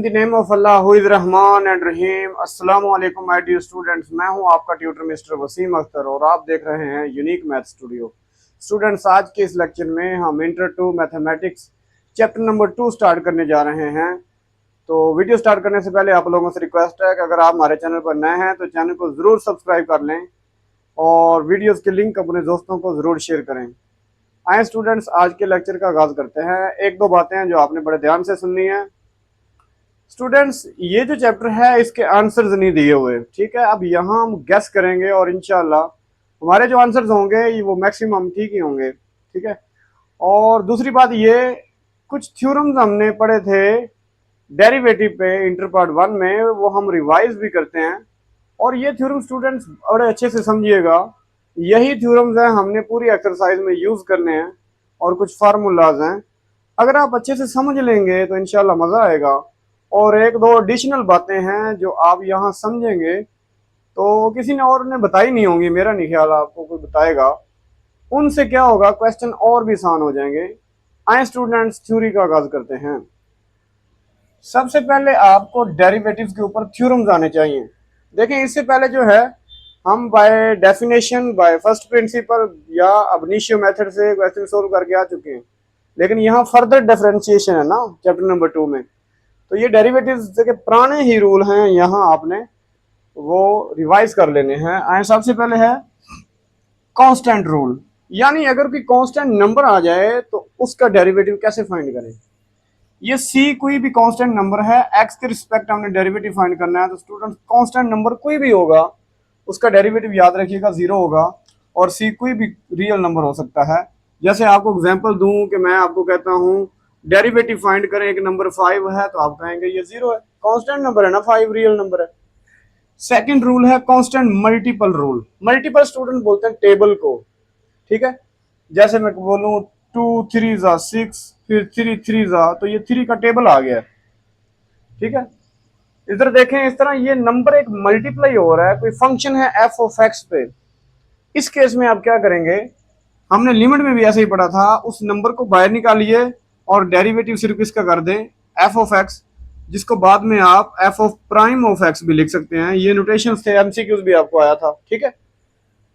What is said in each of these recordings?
The name of Allah who is Rahman and Rahim. अस्सलामु अलैकुम my dear students, मैं हूं आपका ट्यूटर मिस्टर वसीम अख्तर और आप देख रहे हैं यूनिक मैथ स्टूडियो। स्टूडेंट्स, आज के इस लेक्चर में हम intro to mathematics chapter number 2 start करने जा रहे हैं। तो वीडियो स्टार्ट करने से पहले आप लोगों से रिक्वेस्ट है कि अगर आप हमारे चैनल पर नए हैं तो चैनल को ज़रूर सब्सक्राइब कर लें और वीडियोज़ के लिंक अपने दोस्तों को ज़रूर शेयर करें। आए स्टूडेंट्स, आज के लेक्चर का आगाज़ करते हैं। एक दो बातें हैं जो आपने बड़े ध्यान से सुननी है। स्टूडेंट्स, ये जो चैप्टर है इसके आंसर्स नहीं दिए हुए, ठीक है। अब यहाँ हम गेस करेंगे और इंशाल्लाह हमारे जो आंसर्स होंगे वो मैक्सिमम ठीक ही होंगे, ठीक है। और दूसरी बात, ये कुछ थ्योरम्स हमने पढ़े थे डेरिवेटिव पे इंटर पार्ट 1 में, वो हम रिवाइज भी करते हैं। और ये थ्योरम स्टूडेंट्स बड़े अच्छे से समझिएगा, यही थ्योरम्स हैं हमने पूरी एक्सरसाइज में यूज़ करने हैं और कुछ फार्मूलाज हैं। अगर आप अच्छे से समझ लेंगे तो इंशाल्लाह मज़ा आएगा। और एक दो एडिशनल बातें हैं जो आप यहाँ समझेंगे तो किसी ने और ने बताई नहीं होंगी, मेरा नहीं ख्याल आपको कोई बताएगा। उनसे क्या होगा, क्वेश्चन और भी आसान हो जाएंगे। आए स्टूडेंट्स, थ्योरी का आगाज करते हैं। सबसे पहले आपको डेरिवेटिव्स के ऊपर थ्योरम्स आने चाहिए। देखें, इससे पहले जो है हम by definition, by first principle या अब इनिशियो मेथड से क्वेश्चन सोल्व करके आ चुके हैं, लेकिन यहाँ फर्दर डिफरेंशिएशन है ना चैप्टर नंबर 2 में। तो ये डेरिवेटिव्स के पुराने ही रूल हैं, यहाँ आपने वो रिवाइज कर लेने हैं। आए सबसे पहले है कांस्टेंट रूल, यानी अगर कोई कांस्टेंट नंबर आ जाए तो उसका डेरिवेटिव कैसे फाइंड करें। ये सी कोई भी कांस्टेंट नंबर है, एक्स के रिस्पेक्ट हमने डेरिवेटिव फाइंड करना है। तो स्टूडेंट, कांस्टेंट नंबर कोई भी होगा उसका डेरिवेटिव याद रखिएगा 0 होगा, और सी कोई भी रियल नंबर हो सकता है। जैसे आपको एग्जांपल दूं कि मैं आपको कहता हूं डेरिवेटिव फाइंड करें, एक नंबर 5 है तो आप कहेंगे ये 0 है, कांस्टेंट नंबर है ना, 5 रियल नंबर है। सेकंड रूल है constant multiple rule. Multiple student बोलते हैं टेबल को, ठीक है। जैसे मैं बोलूं 2 3 जा 6, फिर 3 3 जा, तो ये 3 का टेबल आ गया, ठीक है। इधर देखें, इस तरह ये नंबर एक मल्टीप्लाई हो रहा है, कोई फंक्शन है एफ ऑफ एक्स पे। इस केस में आप क्या करेंगे, हमने लिमिट में भी ऐसे ही पढ़ा था, उस नंबर को बाहर निकालिए और डेरिवेटिव सिर्फ इसका कर दें एफ ऑफ एक्स, जिसको बाद में आप F of prime of x भी लिख सकते हैं। ये नोटेशन थे, एमसीक्यूज भी आपको आया था, ठीक है।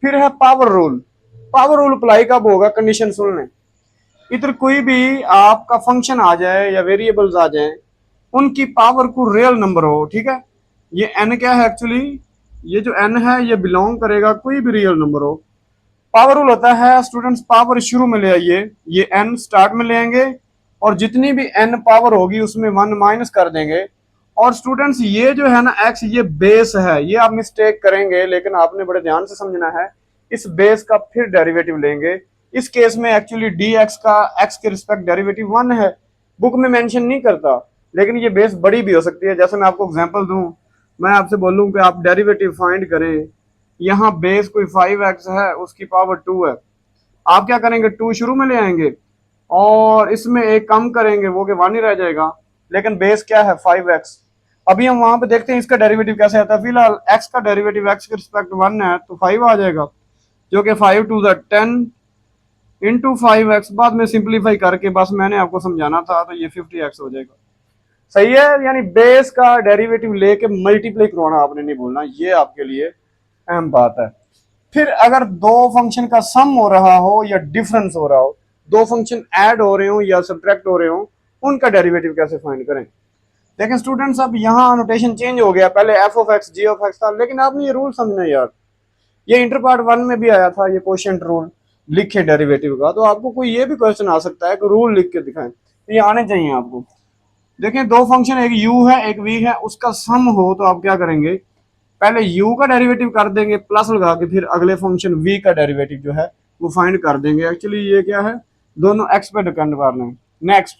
फिर है power rule. Power rule apply कब होगा, कंडीशन सुन लें। इधर कोई भी आपका फंक्शन आ जाए या वेरिएबल्स आ जाए, उनकी पावर को रियल नंबर हो, ठीक है। ये एन क्या है एक्चुअली, ये जो एन है ये बिलोंग करेगा कोई भी रियल नंबर हो। पावर रूल होता है स्टूडेंट्स, पावर शुरू में ले आइए, ये एन स्टार्ट में ले आएंगे और जितनी भी एन पावर होगी उसमें 1 माइनस कर देंगे। और स्टूडेंट्स, ये जो है ना एक्स, ये बेस है, ये आप मिस्टेक करेंगे, लेकिन आपने बड़े ध्यान से समझना है। इस बेस का फिर डेरिवेटिव लेंगे। इस केस में एक्चुअली डी एक्स का एक्स के रिस्पेक्ट डेरिवेटिव 1 है, बुक में मेंशन नहीं करता, लेकिन ये बेस बड़ी भी हो सकती है। जैसे मैं आपको एग्जांपल दूं, मैं आपसे बोलूं कि आप डेरिवेटिव फाइंड करें, यहाँ बेस कोई 5x है, उसकी पावर 2 है। आप क्या करेंगे, 2 शुरू में ले आएंगे और इसमें एक कम करेंगे, वो कि 1 ही रह जाएगा, लेकिन बेस क्या है 5x। अभी हम वहां पे देखते हैं इसका डेरिवेटिव कैसे आता है। फिलहाल x का डेरिवेटिव x के रिस्पेक्ट 1 है तो 5 आ जाएगा, जो कि 5 2 10 इंटू 5x। बाद में सिंप्लीफाई करके बस मैंने आपको समझाना था, तो ये 50x हो जाएगा। सही है, यानी बेस का डेरिवेटिव लेके मल्टीप्लाई करवाना आपने नहीं बोलना, ये आपके लिए अहम बात है। फिर अगर दो फंक्शन का सम हो रहा हो या डिफरेंस हो रहा हो, दो फंक्शन ऐड हो रहे हो या सब्ट्रैक्ट हो रहे हो, उनका डेरिवेटिव कैसे फाइंड करें। देखें स्टूडेंट्स, अब यहाँ नोटेशन चेंज हो गया, पहले f of x g of x था, लेकिन आपने ये रूल समझना यार, ये इंटर पार्ट 1 में भी आया था, ये क्वोशिएंट रूल लिखे डेरिवेटिव का। तो आपको कोई ये भी क्वेश्चन आ सकता है कि रूल लिख के दिखाएं, तो ये आने चाहिए आपको। देखें, दो फंक्शन, एक u है एक v है, उसका सम हो तो आप क्या करेंगे, पहले u का डेरिवेटिव कर देंगे प्लस लगा के, फिर अगले फंक्शन v का डेरिवेटिव जो है वो फाइंड कर देंगे। एक्चुअली ये क्या है, दोनों x पे डिपेंड कर रहे हैं। नेक्स्ट,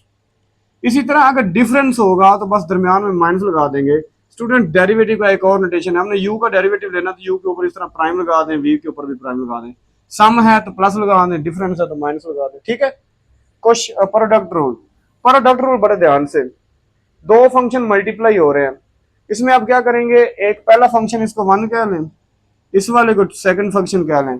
इसी तरह अगर डिफरेंस होगा तो बस दरमियान में माइनस लगा देंगे। स्टूडेंट, डेरिवेटिव का एक और नोटेशन है, हमने u का डेरिवेटिव लेना तो u के ऊपर इस तरह प्राइम लगा दें, v के ऊपर भी प्राइम लगा दें। सम है तो प्लस लगा दें, डिफरेंस है तो माइनस लगा दें, ठीक है। कुछ प्रोडक्ट रूल, प्रोडक्ट रूल बड़े ध्यान से, दो फंक्शन मल्टीप्लाई हो रहे हैं, इसमें आप क्या करेंगे, एक पहला फंक्शन इसको 1 कह लें, इस वाले को सेकंड फंक्शन कह लें।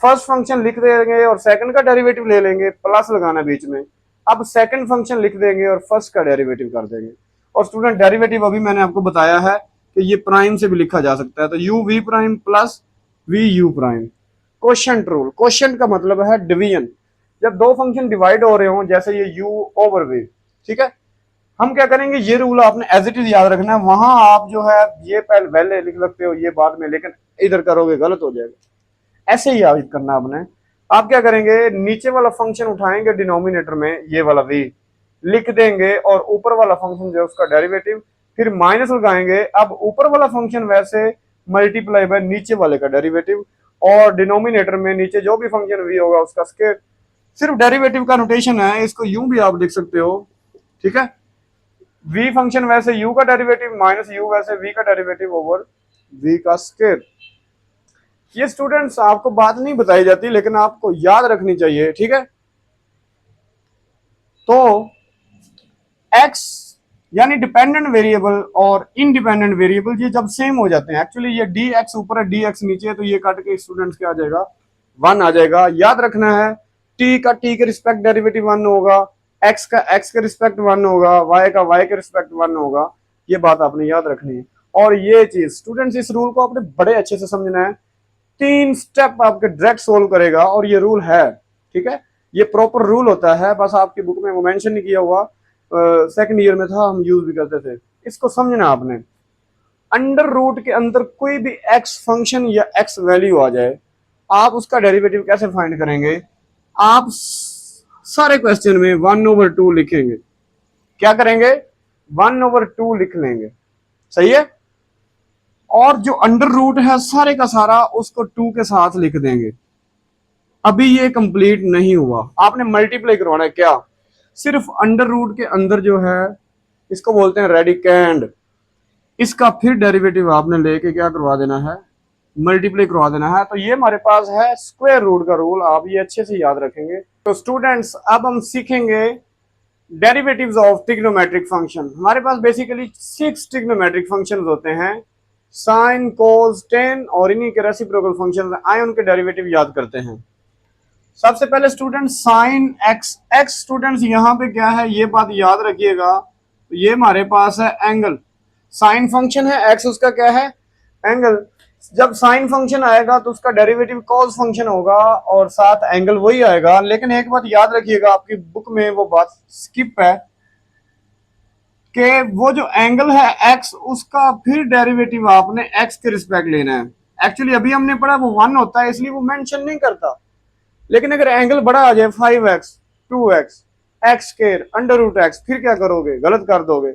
फर्स्ट फंक्शन लिख देंगे और सेकंड का डेरिवेटिव ले लेंगे, प्लस लगाना बीच में। अब सेकंड फंक्शन लिख देंगे और फर्स्ट का डेरिवेटिव कर देंगे। और स्टूडेंट डेरिवेटिव अभी मैंने आपको बताया है कि ये प्राइम से भी लिखा जा सकता है, तो u v prime plus v u prime. Quotient rule, quotient का मतलब है डिवीजन। जब दो फंक्शन डिवाइड हो रहे हो, जैसे ये u ओवर v, ठीक है, हम क्या करेंगे, ये रूल आपने एज इट इज याद रखना है। वहां आप जो है ये पहले लिख सकते हो, ये बाद में, लेकिन इधर करोगे गलत हो जाएगा। ऐसे ही याद करना आपने। आप क्या करेंगे, नीचे वाला फंक्शन उठाएंगे डिनोमिनेटर में, ये वाला v लिख देंगे, और ऊपर वाला फंक्शन जो है उसका डेरिवेटिव, फिर माइनस लगाएंगे। अब ऊपर वाला फंक्शन वैसे मल्टीप्लाई बाय नीचे वाले का डेरिवेटिव, और डिनोमिनेटर में नीचे जो भी फंक्शन v होगा उसका स्क्वायर। सिर्फ डेरिवेटिव का नोटेशन है, इसको यूं भी आप लिख सकते हो, ठीक है। v फंक्शन वैसे u का डेरिवेटिव माइनस u वैसे v का डेरिवेटिव ओवर v का स्क्वायर। ये स्टूडेंट्स आपको बात नहीं बताई जाती, लेकिन आपको याद रखनी चाहिए, ठीक है। तो x यानी डिपेंडेंट वेरिएबल और इंडिपेंडेंट वेरिएबल ये जब सेम हो जाते हैं, एक्चुअली ये dx ऊपर है dx नीचे है, तो ये काट के स्टूडेंट्स क्या आ जाएगा, 1 आ जाएगा। याद रखना है t का t के रिस्पेक्ट डेरिवेटिव 1 होगा, x का x के रिस्पेक्ट 1 होगा, y का y के रिस्पेक्ट 1 होगा। ये बात आपने याद रखनी है। और ये चीज स्टूडेंट्स, इस रूल को आपने बड़े अच्छे से समझना है। 3 स्टेप आपके डायरेक्ट सोल्व करेगा, और ये रूल है, ठीक है। ये प्रॉपर रूल होता है, बस आपकी बुक में वो मेंशन नहीं किया हुआ, सेकंड ईयर में था, हम यूज भी करते थे। इसको समझना आपने। अंडर रूट के अंदर कोई भी एक्स फंक्शन या एक्स वैल्यू आ जाए, आप उसका डेरिवेटिव कैसे फाइंड करेंगे, आप सारे क्वेश्चन में 1/2 लिखेंगे। क्या करेंगे, 1/2 लिख लेंगे, सही है। और जो अंडर रूट है सारे का सारा उसको 2 के साथ लिख देंगे। अभी ये कंप्लीट नहीं हुआ, आपने मल्टीप्लाई करवाना है। क्या, सिर्फ अंडर रूट के अंदर जो है, इसको बोलते हैं रेडिकेंड, इसका फिर डेरिवेटिव आपने लेके क्या करवा देना है, मल्टीप्लाई करवा देना है। तो ये हमारे पास है स्क्वायर रूट का रूल, आप ये अच्छे से याद रखेंगे। तो स्टूडेंट्स अब हम सीखेंगे डेरिवेटिव्स ऑफ ट्रिग्नोमेट्रिक फंक्शन। हमारे पास बेसिकली 6 ट्रिग्नोमेट्रिक फंक्शंस होते हैं, साइन, कोस, टेन, और इन्हीं के रेसिप्रोकल फंक्शंस। आए उनके डेरिवेटिव याद करते हैं। सबसे पहले student sine x, x students यहाँ पे क्या है, ये बात याद रखिएगा। ये हमारे पास है एंगल, साइन फंक्शन है, एक्स उसका क्या है, एंगल। जब साइन फंक्शन आएगा तो उसका डेरिवेटिव कॉस फंक्शन होगा, और साथ एंगल वही आएगा। लेकिन एक बात याद रखिएगा, आपकी बुक में वो बात स्किप है कि वो जो एंगल है एक्स, उसका फिर डेरिवेटिव आपने एक्स के रिस्पेक्ट लेना है। एक्चुअली अभी हमने पढ़ा वो 1 होता है, इसलिए वो मेंशन नहीं करता। लेकिन अगर एंगल बड़ा आ जाए 5x 2x x square under root x, फिर क्या करोगे, गलत कर दोगे।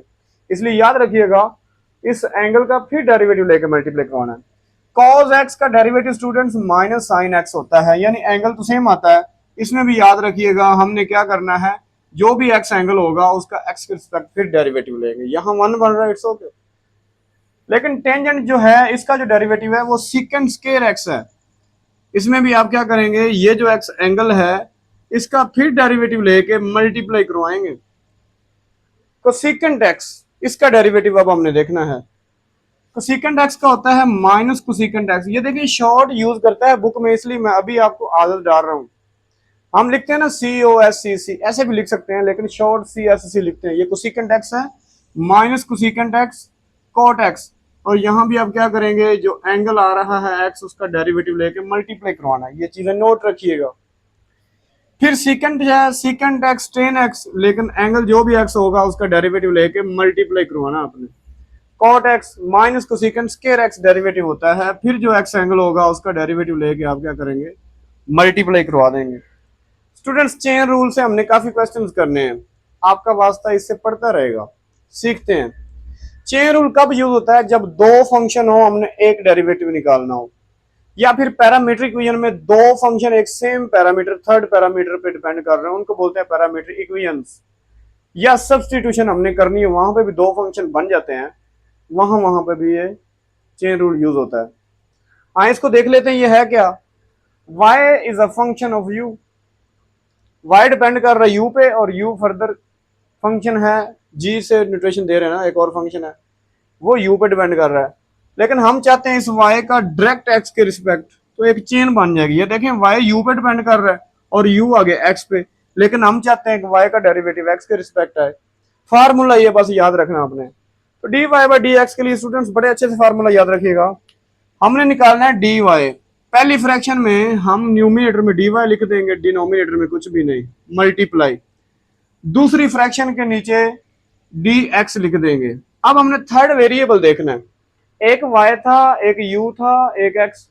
इसलिए याद रखिएगा इस एंगल का फिर डेरिवेटिव लेके मल्टीप्लाई करवाना है। cos x का derivative students minus sine x होता है, यानी एंगल तो सेम आता है। इसमें भी याद रखिएगा हमने क्या करना है, जो भी x एंगल होगा उसका x के रिस्पेक्ट फिर डेरिवेटिव लेंगे। यहाँ 1 बन रहा है, इट्स ओके। लेकिन टेंजेंट जो है इसका जो डेरिवेटिव है वो सेकंड स्क्वायर x है। इसमें भी आप क्या करेंगे, ये जो x एंगल है इसका फिर डेरिवेटिव लेके मल्टीप्लाई करवाएंगे। कोसेकेंट x, इसका डेरिवेटिव अब हमने देखना है। कोसेकेंट x का होता है माइनस कोसेकेंट x। ये देखिए शॉर्ट यूज करता है बुक में, इसलिए मैं अभी आपको आदत डाल रहा हूं। हम लिखते हैं ना COSCC, ऐसे भी लिख सकते हैं, लेकिन शॉर्ट CSC लिखते हैं। ये कोसेकेंट x है minus cosecant x cot x, और यहां भी आप क्या करेंगे, जो एंगल आ रहा है x उसका डेरिवेटिव लेके मल्टीप्लाई करवाना है। ये चीजें नोट रखिएगा। फिर सीकेंट है सीकेंट x टेन x, लेकिन एंगल जो भी x होगा उसका डेरिवेटिव लेके मल्टीप्लाई करवाना आपने। Cot x minus cosecant square x derivative होता है, फिर जो x एंगल होगा उसका डेरिवेटिव लेके आप क्या करेंगे, मल्टीप्लाई करवा देंगे। स्टूडेंट्स चेन रूल से हमने काफी क्वेश्चंस करने हैं, आपका वास्ता इससे पढ़ता रहेगा, सीखते हैं। चेन रूल कब यूज होता है, जब दो फंक्शन हो, हमने एक डेरिवेटिव निकालना हो, या फिर पैरामीट्रिक इक्वेशन में दो फंक्शन एक सेम पैरामीटर थर्ड पैरामीटर पे डिपेंड कर रहे हैं, उनको बोलते हैं पैरामीट्रिक इक्वेशंस। या सब्स्टिट्यूशन हमने करनी है, वहां पे भी दो फंक्शन बन जाते हैं, वहां पे भी ये चेन रूल यूज होता है। हाँ, इसको देख लेते हैं, ये है क्या, y is a function of u। y depend कर रहा है u पे, और u फर्दर फंक्शन है, g से न्यूट्रेशन दे रहे हैं ना, एक और फंक्शन है वो u पे डिपेंड कर रहा है। लेकिन हम चाहते हैं इस y का डायरेक्ट x के रिस्पेक्ट, तो एक चेन बन जाएगी। ये देखें y u पे डिपेंड कर रहा है और u आगे x पे, लेकिन हम चाहते हैं कि y का डेरिवेटिव x के रिस्पेक्ट आए। फार्मूला ये बस याद रखना आपने। तो d y by d x के लिए स्टूडेंट्स बड़े अच्छे से फार्मूला याद रखिएगा। हमने निकालना है डी वाई। पहली फ्रैक्शन में हम न्यूमिनेटर में डी वाई लिख देंगे, डिनोमिनेटर में कुछ भी नहीं, मल्टीप्लाई। दूसरी फ्रैक्शन के नीचे डी एक्स लिख देंगे। अब हमने थर्ड वेरिएबल देखना है, एक y था, एक u था, एक x।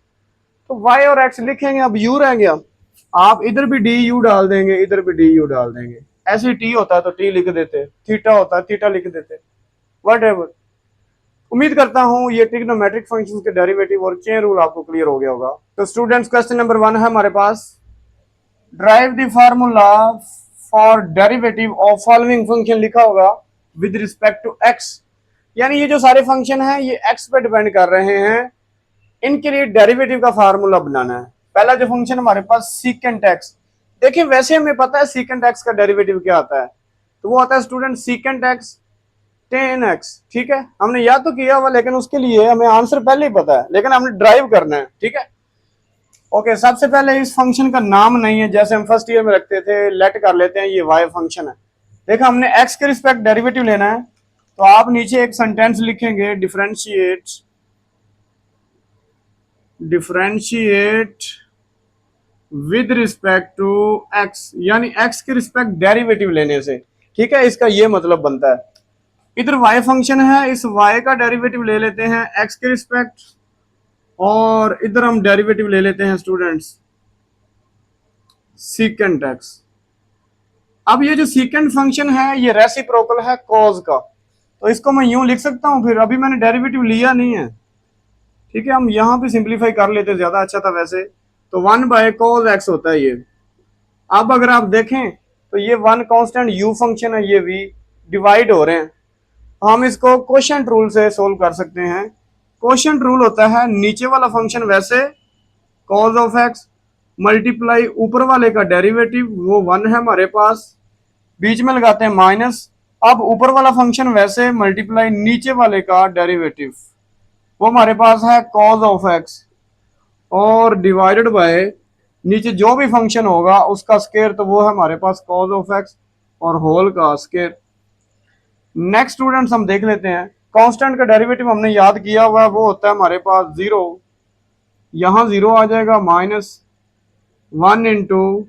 तो y और x लिखेंगे, अब u रह गया। आप इधर भी डी यू डाल देंगे, इधर भी डी यू डाल देंगे। ऐसे t होता है तो t लिख देते, थीटा होता है थीटा लिख देते, व्हाटएवर। उम्मीद करता हूं ये ट्रिग्नोमेट्रिक फंक्शंस के डेरिवेटिव और चेन रूल आपको क्लियर हो गया होगा। तो स्टूडेंट्स क्वेश्चन नंबर 1 है हमारे पास, derive the formula for derivative of following function लिखा होगा विद रिस्पेक्ट टू x। यानी ये जो सारे फंक्शन हैं ये x पे डिपेंड कर रहे हैं, इनके लिए डेरिवेटिव का फार्मूला बनाना है। पहला जो फंक्शन हमारे पास सीकेंट x, देखिए वैसे हमें पता है सीकेंट x का डेरिवेटिव क्या आता है, तो वो आता है student secant x tan x। ठीक है, हमने याद तो किया हुआ, लेकिन उसके लिए हमें आंसर पहले ही पता है, लेकिन हमने ड्राइव करना है। ठीक है, ओके। सबसे पहले इस फंक्शन का नाम नहीं है, जैसे हम फर्स्ट ईयर में रखते थे, लेट कर लेते हैं ये y फंक्शन है। देखो हमने x के रिस्पेक्ट डेरिवेटिव लेना है, तो आप नीचे एक सेंटेंस लिखेंगे, differentiate with respect to x, यानी x के रिस्पेक्ट डेरिवेटिव लेने से। ठीक है, इसका ये मतलब बनता है, इधर y फंक्शन है, इस y का डेरिवेटिव ले लेते हैं x के रिस्पेक्ट, और इधर हम डेरिवेटिव ले लेते हैं स्टूडेंट्स सीकेंट x। अब ये जो सीकेंट फंक्शन है ये रेसिप्रोकल है कॉज का, तो इसको मैं यूं लिख सकता हूं, फिर अभी मैंने डेरिवेटिव लिया नहीं है। ठीक है, हम यहां पे सिंप्लीफाई कर लेते, ज्यादा अच्छा था वैसे। तो 1 बाय कॉज x होता है ये। अब अगर आप देखें तो ये 1 कांस्टेंट u फंक्शन है, ये v डिवाइड हो रहे हैं, तो हम इसको कोशेंट रूल से सोल्व कर सकते हैं। कोशेंट रूल होता है नीचे वाला फंक्शन वैसे कॉज ऑफ x मल्टीप्लाई ऊपर वाले का डेरिवेटिव, वो 1 है हमारे पास, बीच में लगाते हैं माइनस। अब ऊपर वाला फंक्शन वैसे मल्टीप्लाई नीचे वाले का डेरिवेटिव, वो हमारे पास है कॉज ऑफ x, और डिवाइडेड बाय नीचे जो भी फंक्शन होगा उसका स्क्वायर, तो वो है हमारे पास कॉज ऑफ x और होल का स्क्वायर। नेक्स्ट स्टूडेंट्स हम देख लेते हैं, कांस्टेंट का डेरिवेटिव हमने याद किया हुआ है, वो होता है हमारे पास 0, यहां 0 आ जाएगा, -1 इंटू,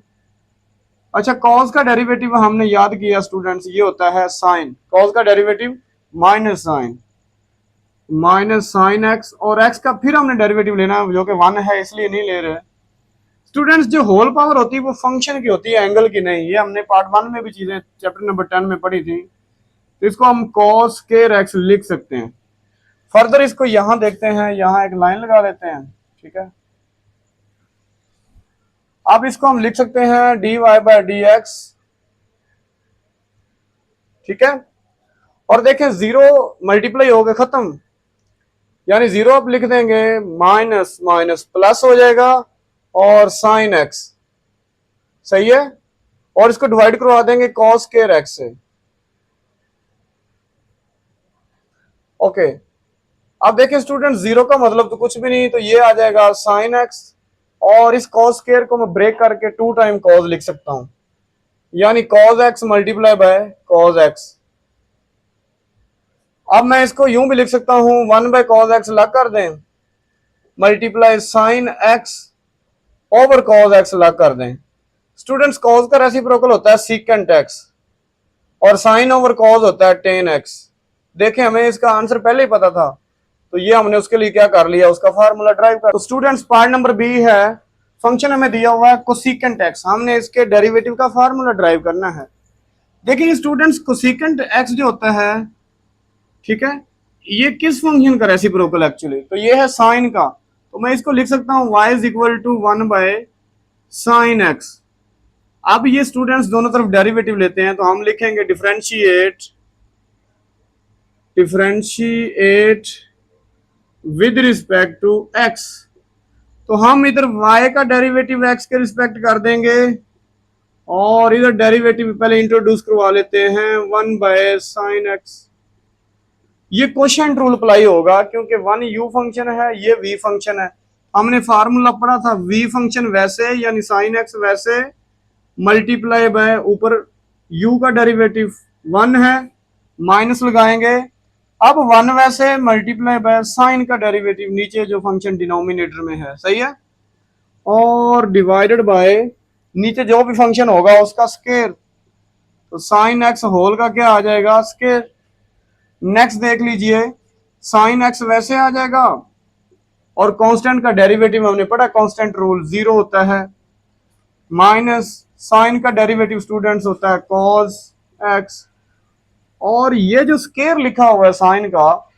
अच्छा कॉज का डेरिवेटिव हमने याद किया स्टूडेंट्स, ये होता है साइन, कॉज का डेरिवेटिव माइनस साइन एक्स, और एक्स का फिर हमने डेरिवेटिव लेना है जो कि 1 है, इसलिए नहीं ले रहे स्टूडेंट्स। जो होल पावर होती है वो फंक्शन की होती है, एंगल की नहीं। ये हमने पार्ट 1 में भी चीजें चैप्टर नंबर 10 में पढ़ी थी, तो इसको हम कॉस स्क्वायर एक्स लिख सकते हैं। फर्दर इसको यहां देखते हैं, यहां एक लाइन लगा लेते हैं। ठीक है, अब इसको हम लिख सकते हैं d y by d x. ठीक है, और देखें 0 मल्टीप्लाई हो गए, खत्म, यानी 0 आप लिख देंगे, माइनस माइनस प्लस हो जाएगा, और साइन एक्स, सही है, और इसको डिवाइड करवा देंगे कॉस स्क्वायर एक्स से। ओके, अब देखिए स्टूडेंट 0 का मतलब तो कुछ भी नहीं, तो ये आ जाएगा साइन एक्स, और इस कॉस स्क्वायर को मैं ब्रेक करके 2 टाइम कॉस लिख सकता हूं, यानी cos x multiply by cos x. अब मैं इसको यूं भी लिख सकता हूं, 1 बाय कॉस एक्स लग कर दें, multiply sine x over cos x लग कर दें। स्टूडेंट्स कॉस का रेसिप्रोकल होता है सीकेंट एक्स, और साइन ओवर कॉस होता है टेन एक्स। देखें हमें इसका आंसर पहले ही पता था, तो ये हमने उसके लिए क्या कर लिया, उसका फार्मूला ड्राइव कर। तो स्टूडेंट्स पार्ट नंबर बी है, फंक्शन हमें दिया हुआ है कोसिकेंट एक्स, हमने इसके डेरिवेटिव का फार्मूला ड्राइव करना है। देखिए स्टूडेंट्स कोसिकेंट एक्स जो होता है, ठीक है, ये किस फंक्शन का रेसिप्रोकल एक्चुअली, तो ये है साइन का, तो मैं इसको लिख सकता हूं y is equal to 1 by sine x. अब ये स्टूडेंट्स दोनों तरफ डेरिवेटिव लेते हैं, तो हम लिखेंगे differentiate with respect to x, तो हम इधर y का डेरिवेटिव x के रिस्पेक्ट कर देंगे, और इधर डेरिवेटिव पहले इंट्रोड्यूस करवा लेते हैं 1 बाय साइन एक्स। ये कोशेंट रूल अप्लाई होगा, क्योंकि 1 u फंक्शन है, ये v फंक्शन है। हमने फार्मूला पढ़ा था, v फंक्शन वैसे यानी साइन एक्स वैसे मल्टीप्लाई बाय ऊपर u का डेरिवेटिव 1 है, माइनस लगाएंगे। अब 1 वैसे मल्टीप्लाई बाय साइन का डेरिवेटिव नीचे जो फंक्शन डिनोमिनेटर में है, सही है, और डिवाइडेड बाय नीचे जो भी फंक्शन होगा उसका स्क्वायर, तो साइन एक्स होल का क्या आ जाएगा, स्क्वायर। नेक्स्ट देख लीजिए, साइन एक्स वैसे आ जाएगा, और कांस्टेंट का डेरिवेटिव हमने पढ़ा, कांस्टेंट रूल 0 होता है, माइनस साइन का डेरिवेटिव स्टूडेंट्स होता है कॉस एक्स, और ये जो स्केयर लिखा हुआ है साइन का,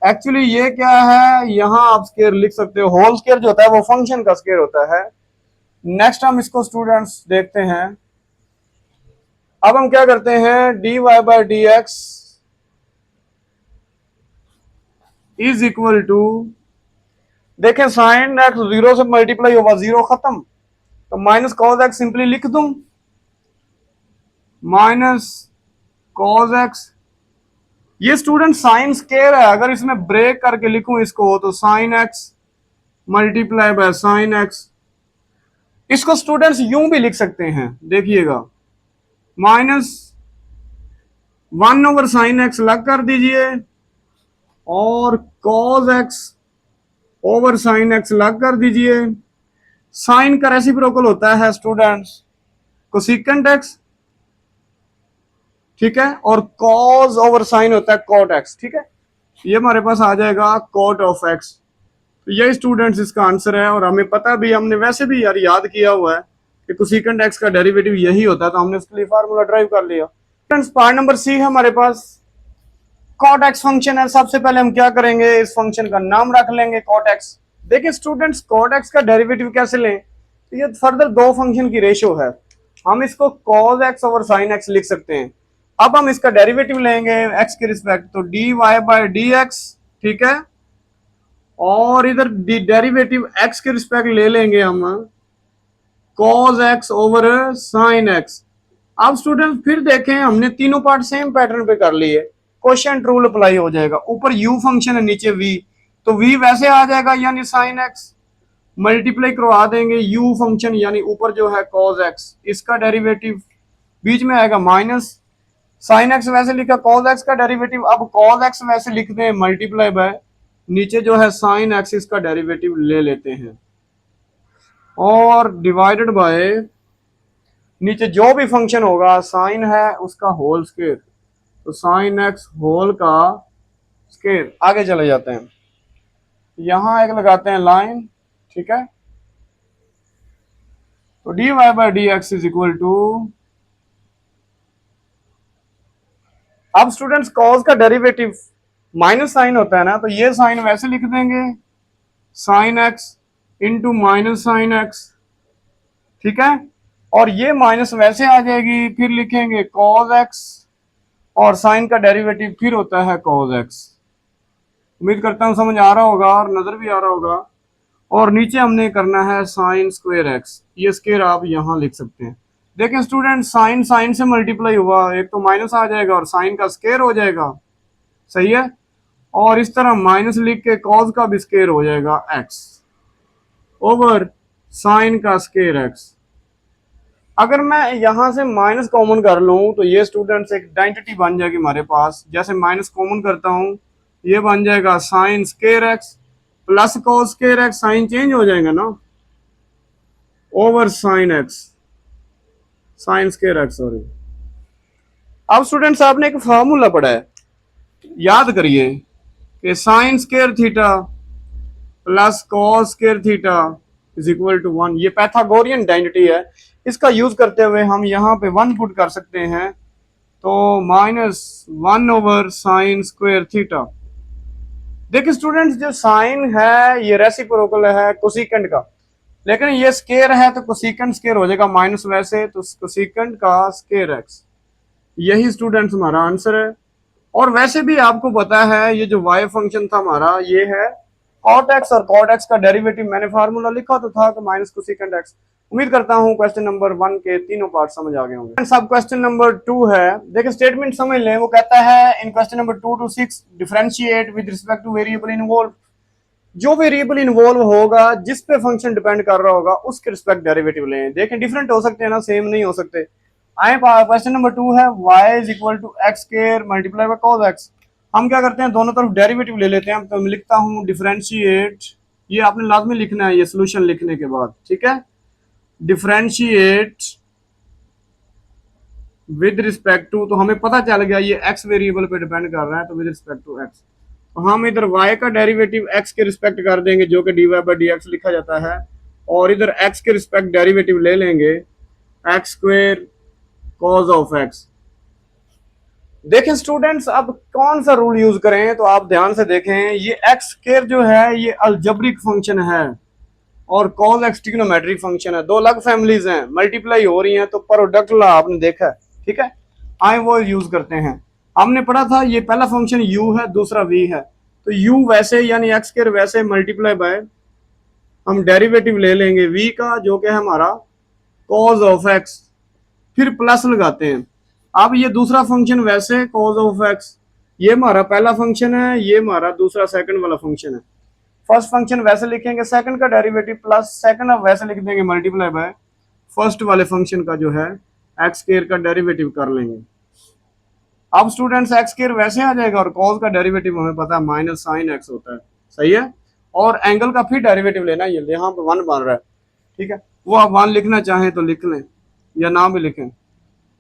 एक्चुअली ये क्या है, यहां आप स्केयर लिख सकते हो, होल स्केयर जो होता है वो फंक्शन का स्केयर होता है। नेक्स्ट हम इसको स्टूडेंट्स देखते हैं। अब हम क्या करते हैं, d y by d x is equal to, देखें साइन एक्स 0 से मल्टीप्लाई होगा, 0 खत्म, तो माइनस कॉस एक्स सिंपली लिख दूं, माइनस कॉस एक्स, ये स्टूडेंट साइन स्केयर है, अगर इसमें ब्रेक करके लिखूं इसको तो sine x multiply bye sine x. इसको स्टूडेंट्स यूं भी लिख सकते हैं, देखिएगा, माइनस 1 ओवर साइन एक्स लग कर दीजिए, और cos x over sine x लग कर दीजिए। साइन का रेसिप्रोकल होता है स्टूडेंट्स कोसेकेंट एक्स, ठीक है, और कॉस ओवर साइन होता है कॉट एक्स, ठीक है, ये हमारे पास आ जाएगा कॉट ऑफ एक्स। तो यही स्टूडेंट्स इसका आंसर है, और हमें पता भी, हमने वैसे भी यार याद किया हुआ है कि कोसेकेंट एक्स का डेरिवेटिव यही होता है, तो हमने उसके लिए फार्मूला ड्राइव कर लिया। स्टूडेंट्स पार्ट नंबर सी है हमारे पास, कॉट एक्स फंक्शन है। सबसे पहले हम क्या करेंगे, इस फंक्शन का नाम रख लेंगे कॉट एक्स। देखिए स्टूडेंट्स, कॉट एक्स का डेरिवेटिव कैसे लें, तो ये फर्दर दो फंक्शन की रेशियो है, हम इसको cos x over sine x लिख सकते हैं। अब हम इसका डेरिवेटिव लेंगे एक्स के रिस्पेक्ट, तो d y by d x, ठीक है, और इधर डेरिवेटिव एक्स के रिस्पेक्ट ले लेंगे हम cos x over sine x. अब स्टूडेंट फिर देखें, हमने तीनों पार्ट सेम पैटर्न पे कर लिए, क्वेश्चन रूल अप्लाई हो जाएगा, ऊपर u फंक्शन है नीचे v, तो v वैसे आ जाएगा यानी साइन एक्स, मल्टीप्लाई करवा देंगे u फंक्शन यानी ऊपर जो है cos x, इसका डेरिवेटिव बीच में आएगा माइनस, साइन एक्स वैसे लिखा, cos x का डेरिवेटिव, अब cos x वैसे लिखते हैं मल्टीप्लाई बाय नीचे जो है साइन एक्स, इसका डेरिवेटिव ले लेते हैं, और डिवाइडेड बाय नीचे जो भी फंक्शन होगा साइन है उसका होल स्क्वायर, तो साइन एक्स होल का स्क्वायर। आगे चले जाते हैं, यहां एक लगाते हैं लाइन, ठीक है, तो d y by d x is equal to, अब स्टूडेंट्स कॉस का डेरिवेटिव माइनस साइन होता है ना, तो ये साइन वैसे लिख देंगे sine x into minus sine x, ठीक है, और ये माइनस वैसे आ जाएगी, फिर लिखेंगे कॉस एक्स, और साइन का डेरिवेटिव फिर होता है कॉस एक्स। उम्मीद करता हूं समझ आ रहा होगा और नजर भी आ रहा होगा। और नीचे हमने करना है साइन स्क्वायर एक्स, ये स्क्वायर आप यहां लिख सकते हैं। देखें स्टूडेंट, साइन साइन से मल्टीप्लाई हुआ, एक तो माइनस आ जाएगा और साइन का स्क्वायर हो जाएगा, सही है, और इस तरह माइनस लिख के कॉस का भी स्क्वायर हो जाएगा एक्स ओवर साइन का स्क्वायर एक्स। अगर मैं यहां से माइनस कॉमन कर लूं तो ये स्टूडेंट्स एक आइडेंटिटी बन जाएगी हमारे पास, जैसे माइनस कॉमन करता हूं ये बन जाएगा sine square x plus cos square x, sign change हो जाएगा ना, over sine x, sine square x, sorry. अब स्टूडेंट्स आपने एक फार्मूला पढ़ा है, याद करिए कि sine square theta plus cos square theta is equal to 1, ये पैथागोरियन आइडेंटिटी है, इसका यूज करते हुए हम यहाँ पे 1 पुट कर सकते हैं, तो minus 1 over sign square theta. देखिए स्टूडेंट्स, जो साइन है ये रेसिप्रोकल है कोसेकेंट का, लेकिन ये स्क्वायर है तो कोसेकेंट स्क्वायर हो जाएगा माइनस वैसे, तो कोसेकेंट का स्क्वायर एक्स, यही स्टूडेंट्स हमारा आंसर है। और वैसे भी आपको पता है ये जो y फंक्शन था हमारा, ये है cot x, और cot x का डेरिवेटिव मैंने फार्मूला लिखा तो था कि माइनस कोसेकेंट x। उम्मीद करता हूं क्वेश्चन नंबर 1 के तीनों पार्ट समझ आ गए होंगे। सब क्वेश्चन नंबर 2 है, देखिए स्टेटमेंट समझ लें, वो कहता है in question number 2 to 6 differentiate with respect to variable involve, जो वेरिएबल इन्वॉल्व होगा जिस पे फंक्शन डिपेंड कर रहा होगा उसके रिस्पेक्ट डेरिवेटिव लें। देखें डिफरेंट हो सकते हैं ना, सेम नहीं हो सकते। आए क्वेश्चन नंबर 2 है y is equal to x square multiply by cos x। हम क्या करते हैं, दोनों तरफ डेरिवेटिव ले लेते हैं। तो मैं लिखता हूँ डिफरेंशिएट, ये आपने लाजमी लिखना है ये सोल्यूशन लिखने के बाद, ठीक है। डिफरेंशिएट विद रिस्पेक्ट टू, तो हमें पता चल गया ये x वेरिएबल पे डिपेंड कर रहा है, तो विद रिस्पेक्ट टू x। तो हम इधर y का डेरिवेटिव x के रिस्पेक्ट कर देंगे जो कि dy बाई डी एक्स लिखा जाता है, और इधर x के रिस्पेक्ट डेरिवेटिव ले लेंगे x square cause of x। देखें स्टूडेंट्स, अब कौन सा रूल यूज करें, तो आप ध्यान से देखें। ये एक्स स्क्वायर जो है ये अलजेब्रिक फंक्शन है और कॉज एक्स ट्रिग्नोमेट्रिक फंक्शन है, दो अलग फैमिलीज हैं, मल्टीप्लाई हो रही हैं, तो प्रोडक्ट ला आपने देखा है, ठीक है। आए वो यूज करते हैं। हमने पढ़ा था ये पहला फंक्शन u है, दूसरा v है, तो u वैसे यानी एक्स स्क्वायर वैसे मल्टीप्लाई बाय हम डेरिवेटिव ले लेंगे v का जो कि है हमारा कॉज ऑफ x, फिर प्लस लगाते हैं। अब ये दूसरा फंक्शन वैसे कॉज ऑफ एक्स, ये हमारा पहला फंक्शन है, ये हमारा दूसरा सेकंड वाला फंक्शन है। फर्स्ट फंक्शन वैसे लिखेंगे, सेकंड का डेरिवेटिव प्लस सेकंड अब वैसे लिख देंगे मल्टीप्लाई बाय फर्स्ट वाले फंक्शन का जो है एक्स स्क्वायर का डेरिवेटिव कर लेंगे। अब स्टूडेंट्स एक्स स्क्वायर वैसे आ जाएगा और कॉज का डेरिवेटिव हमें पता है माइनस साइन एक्स होता है, सही है। और एंगल का फिर डेरिवेटिव लेना, ये यहाँ पर 1 बन रहा है, ठीक है। वो आप 1 लिखना चाहें तो लिख लें या ना भी लिखें,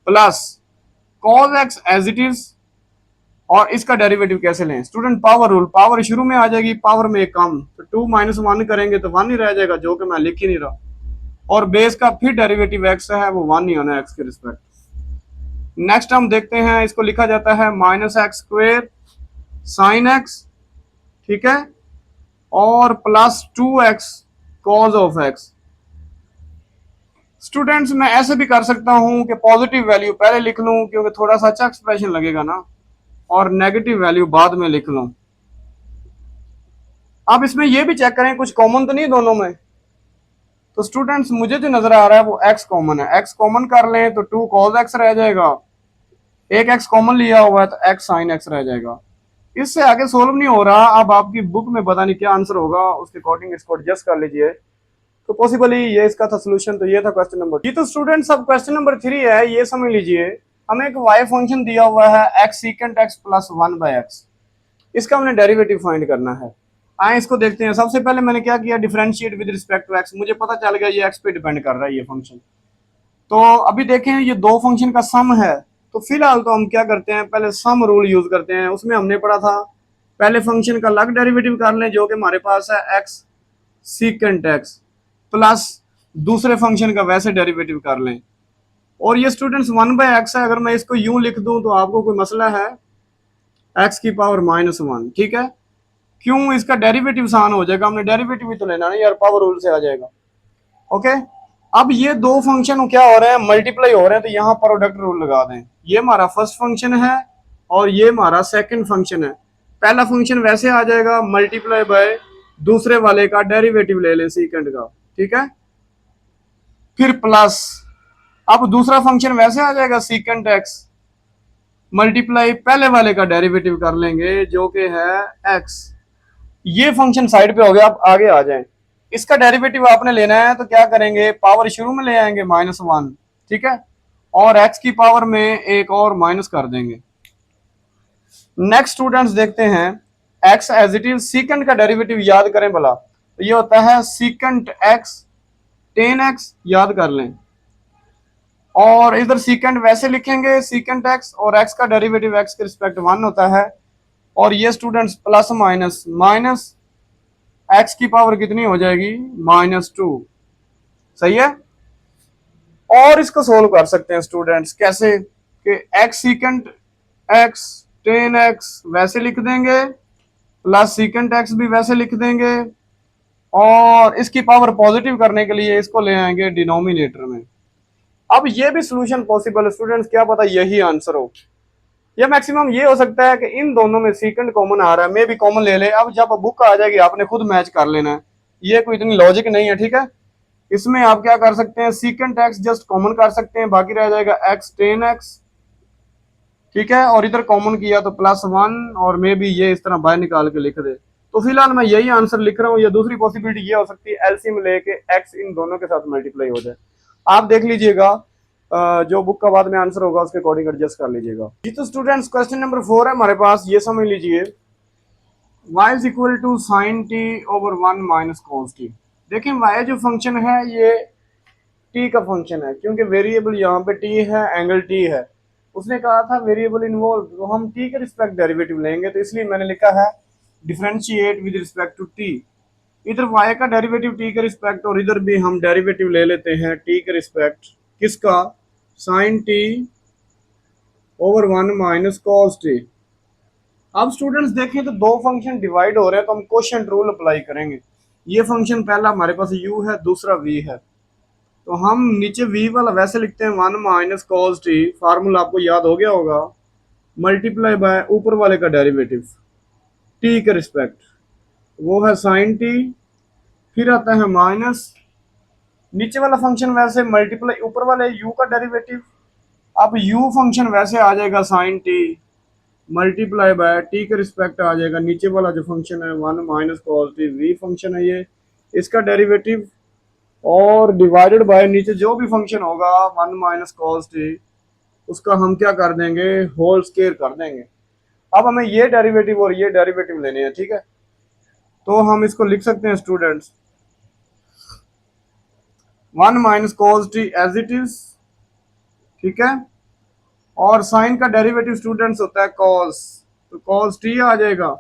plus cos x as it is, और इसका डेरिवेटिव कैसे लें स्टूडेंट, पावर रूल, पावर शुरू में आ जाएगी, पावर में एक कम, तो 2 माइनस 1 करेंगे तो 1 ही रह जाएगा जो कि मैं लिख ही नहीं रहा, और बेस का फिर डेरिवेटिव x है वो 1 ही होना है x के रिस्पेक्ट। नेक्स्ट हम देखते हैं, इसको लिखा जाता है minus x square sine x, ठीक है, और plus 2x cause of x। Students मैं ऐसे भी कर सकता हूं कि पॉजिटिव वैल्यू पहले लिख लूं क्योंकि थोड़ा सा अच्छा एक्सप्रेशन लगेगा ना, और नेगेटिव वैल्यू बाद में लिख लूं। अब इसमें यह भी चेक करें कुछ कॉमन तो नहीं दोनों में, तो स्टूडेंट्स मुझे जो नजर आ रहा है वो x कॉमन है, x कॉमन कर लें तो 2 cos x रह जाएगा, एक x कॉमन लिया हुआ है तो x sin x रह जाएगा। इससे आगे सोल्व नहीं हो रहा, अब आपकी बुक में पता नहीं क्या आंसर होगा, उसके अकॉर्डिंग इसको एडजस्ट कर लीजिए। तो पॉसिबली ये इसका था सोल्यूशन, तो ये था क्वेश्चन नंबर जी। तो स्टूडेंट्स अब क्वेश्चन नंबर 3 है, ये समझ लीजिए। हमें एक y फंक्शन दिया हुआ है x secant x plus 1 by x, इसका हमने डेरिवेटिव फाइंड करना है। आए इसको देखते हैं। सबसे पहले मैंने क्या किया, differentiate with respect to x, मुझे पता चल गया ये x पे डिपेंड कर रहा है ये फंक्शन। तो अभी देखें ये दो फंक्शन का सम है, तो फिलहाल तो हम क्या करते हैं, पहले सम रूल यूज करते हैं। उसमें हमने पढ़ा था पहले फंक्शन का अलग डेरिवेटिव कर लें जो कि हमारे पास है x सीकेंट x, प्लस दूसरे फंक्शन का वैसे डेरिवेटिव कर लें। और ये स्टूडेंट्स 1 बाय एक्स है, अगर मैं इसको यूं लिख दूं तो आपको कोई मसला है, x की पावर -1, ठीक है। क्यों, इसका डेरिवेटिव आसान हो जाएगा, हमने डेरिवेटिव भी तो लेना नहीं यार, पावर रूल से आ जाएगा। ओके, अब ये दो फंक्शन क्या हो रहे हैं, मल्टीप्लाई हो रहे हैं, तो यहाँ प्रोडक्ट रूल लगा दें। ये हमारा फर्स्ट फंक्शन है और ये हमारा सेकंड फंक्शन है। पहला फंक्शन वैसे आ जाएगा मल्टीप्लाई बाय दूसरे वाले का डेरिवेटिव ले लें सीकेंड का, ठीक है, फिर प्लस, अब दूसरा फंक्शन वैसे आ जाएगा सीकेंट x मल्टीप्लाई पहले वाले का डेरिवेटिव कर लेंगे जो कि है x। ये फंक्शन साइड पे हो गया, अब आगे आ जाएं। इसका डेरिवेटिव आपने लेना है तो क्या करेंगे, पावर शुरू में ले आएंगे -1, ठीक है, और x की पावर में एक और माइनस कर देंगे। नेक्स्ट स्टूडेंट्स देखते हैं x as it is, secant का डेरिवेटिव याद करें भला, तो ये होता है सीकेंट x tan x, याद कर लें। और इधर सीकेंट वैसे लिखेंगे सीकेंट x, और x का डेरिवेटिव x के रिस्पेक्ट 1 होता है, और ये students plus minus minus x की पावर कितनी हो जाएगी, -2, सही है। और इसको सोल्व कर सकते हैं स्टूडेंट्स कैसे, कि x secant x tan x वैसे लिख देंगे, प्लस सीकेंट x भी वैसे लिख देंगे, और इसकी पावर पॉजिटिव करने के लिए इसको ले आएंगे डिनोमिनेटर में। अब ये भी सोल्यूशन पॉसिबल है स्टूडेंट्स, क्या पता यही आंसर हो, या मैक्सिमम ये हो सकता है कि इन दोनों में सीकेंट कॉमन आ रहा है, मे भी कॉमन ले ले। अब जब बुक आ जाएगी आपने खुद मैच कर लेना है, ये कोई इतनी लॉजिक नहीं है, ठीक है। इसमें आप क्या कर सकते हैं, सीकेंट x जस्ट कॉमन कर सकते हैं, बाकी रह जाएगा x tan x, ठीक है, और इधर कॉमन किया तो +1, और मे भी ये इस तरह बाहर निकाल के लिख दे। तो फिलहाल मैं यही आंसर लिख रहा हूँ, या दूसरी पॉसिबिलिटी ये हो सकती है एलसीएम लेके x इन दोनों के साथ मल्टीप्लाई हो जाए। आप देख लीजिएगा जो बुक का बाद में आंसर होगा उसके अकॉर्डिंग एडजस्ट कर लीजिएगा जी। तो स्टूडेंट्स क्वेश्चन नंबर 4 है हमारे पास, ये समझ लीजिए y is equal to sine t over 1 minus cos t. देखें y जो फंक्शन है ये t का फंक्शन है, क्योंकि वेरिएबल यहाँ पे t है, एंगल t है। उसने कहा था वेरिएबल इन्वॉल्व, तो हम t के रिस्पेक्ट डेरिवेटिव लेंगे, तो इसलिए मैंने लिखा है differentiate with respect to t। इधर y का डेरिवेटिव t के रिस्पेक्ट और इधर भी हम डेरिवेटिव ले लेते हैं t के रिस्पेक्ट, किसका, sine t over 1 minus cos t. अब स्टूडेंट्स देखें तो दो फंक्शन डिवाइड हो रहे हैं, तो हम क्वोशिएंट रूल अप्लाई करेंगे। ये फंक्शन पहला हमारे पास u है, दूसरा v है, तो हम नीचे v वाला वैसे लिखते हैं 1 माइनस कॉस टी, फार्मूला आपको याद हो गया होगा, मल्टीप्लाई बाय ऊपर वाले का डेरिवेटिव t के रिस्पेक्ट, वो है साइन t, फिर आता है माइनस नीचे वाला फंक्शन वैसे मल्टीप्लाई ऊपर वाले u का डेरिवेटिव। अब u फंक्शन वैसे आ जाएगा sine t multiply by t के रिस्पेक्ट आ जाएगा नीचे वाला जो फंक्शन है 1 minus cos t, v function है ये, इसका डेरिवेटिव, और डिवाइडेड बाय नीचे जो भी फंक्शन होगा 1 माइनस कॉस टी, उसका हम क्या कर देंगे, होल स्क्वायर कर देंगे। अब हमें ये डेरिवेटिव और ये डेरिवेटिव लेने हैं, ठीक है। तो हम इसको लिख सकते हैं students 1 minus cos t as it is, ठीक है, और साइन का डेरिवेटिव स्टूडेंट्स होता है कॉस, तो कॉस टी आ जाएगा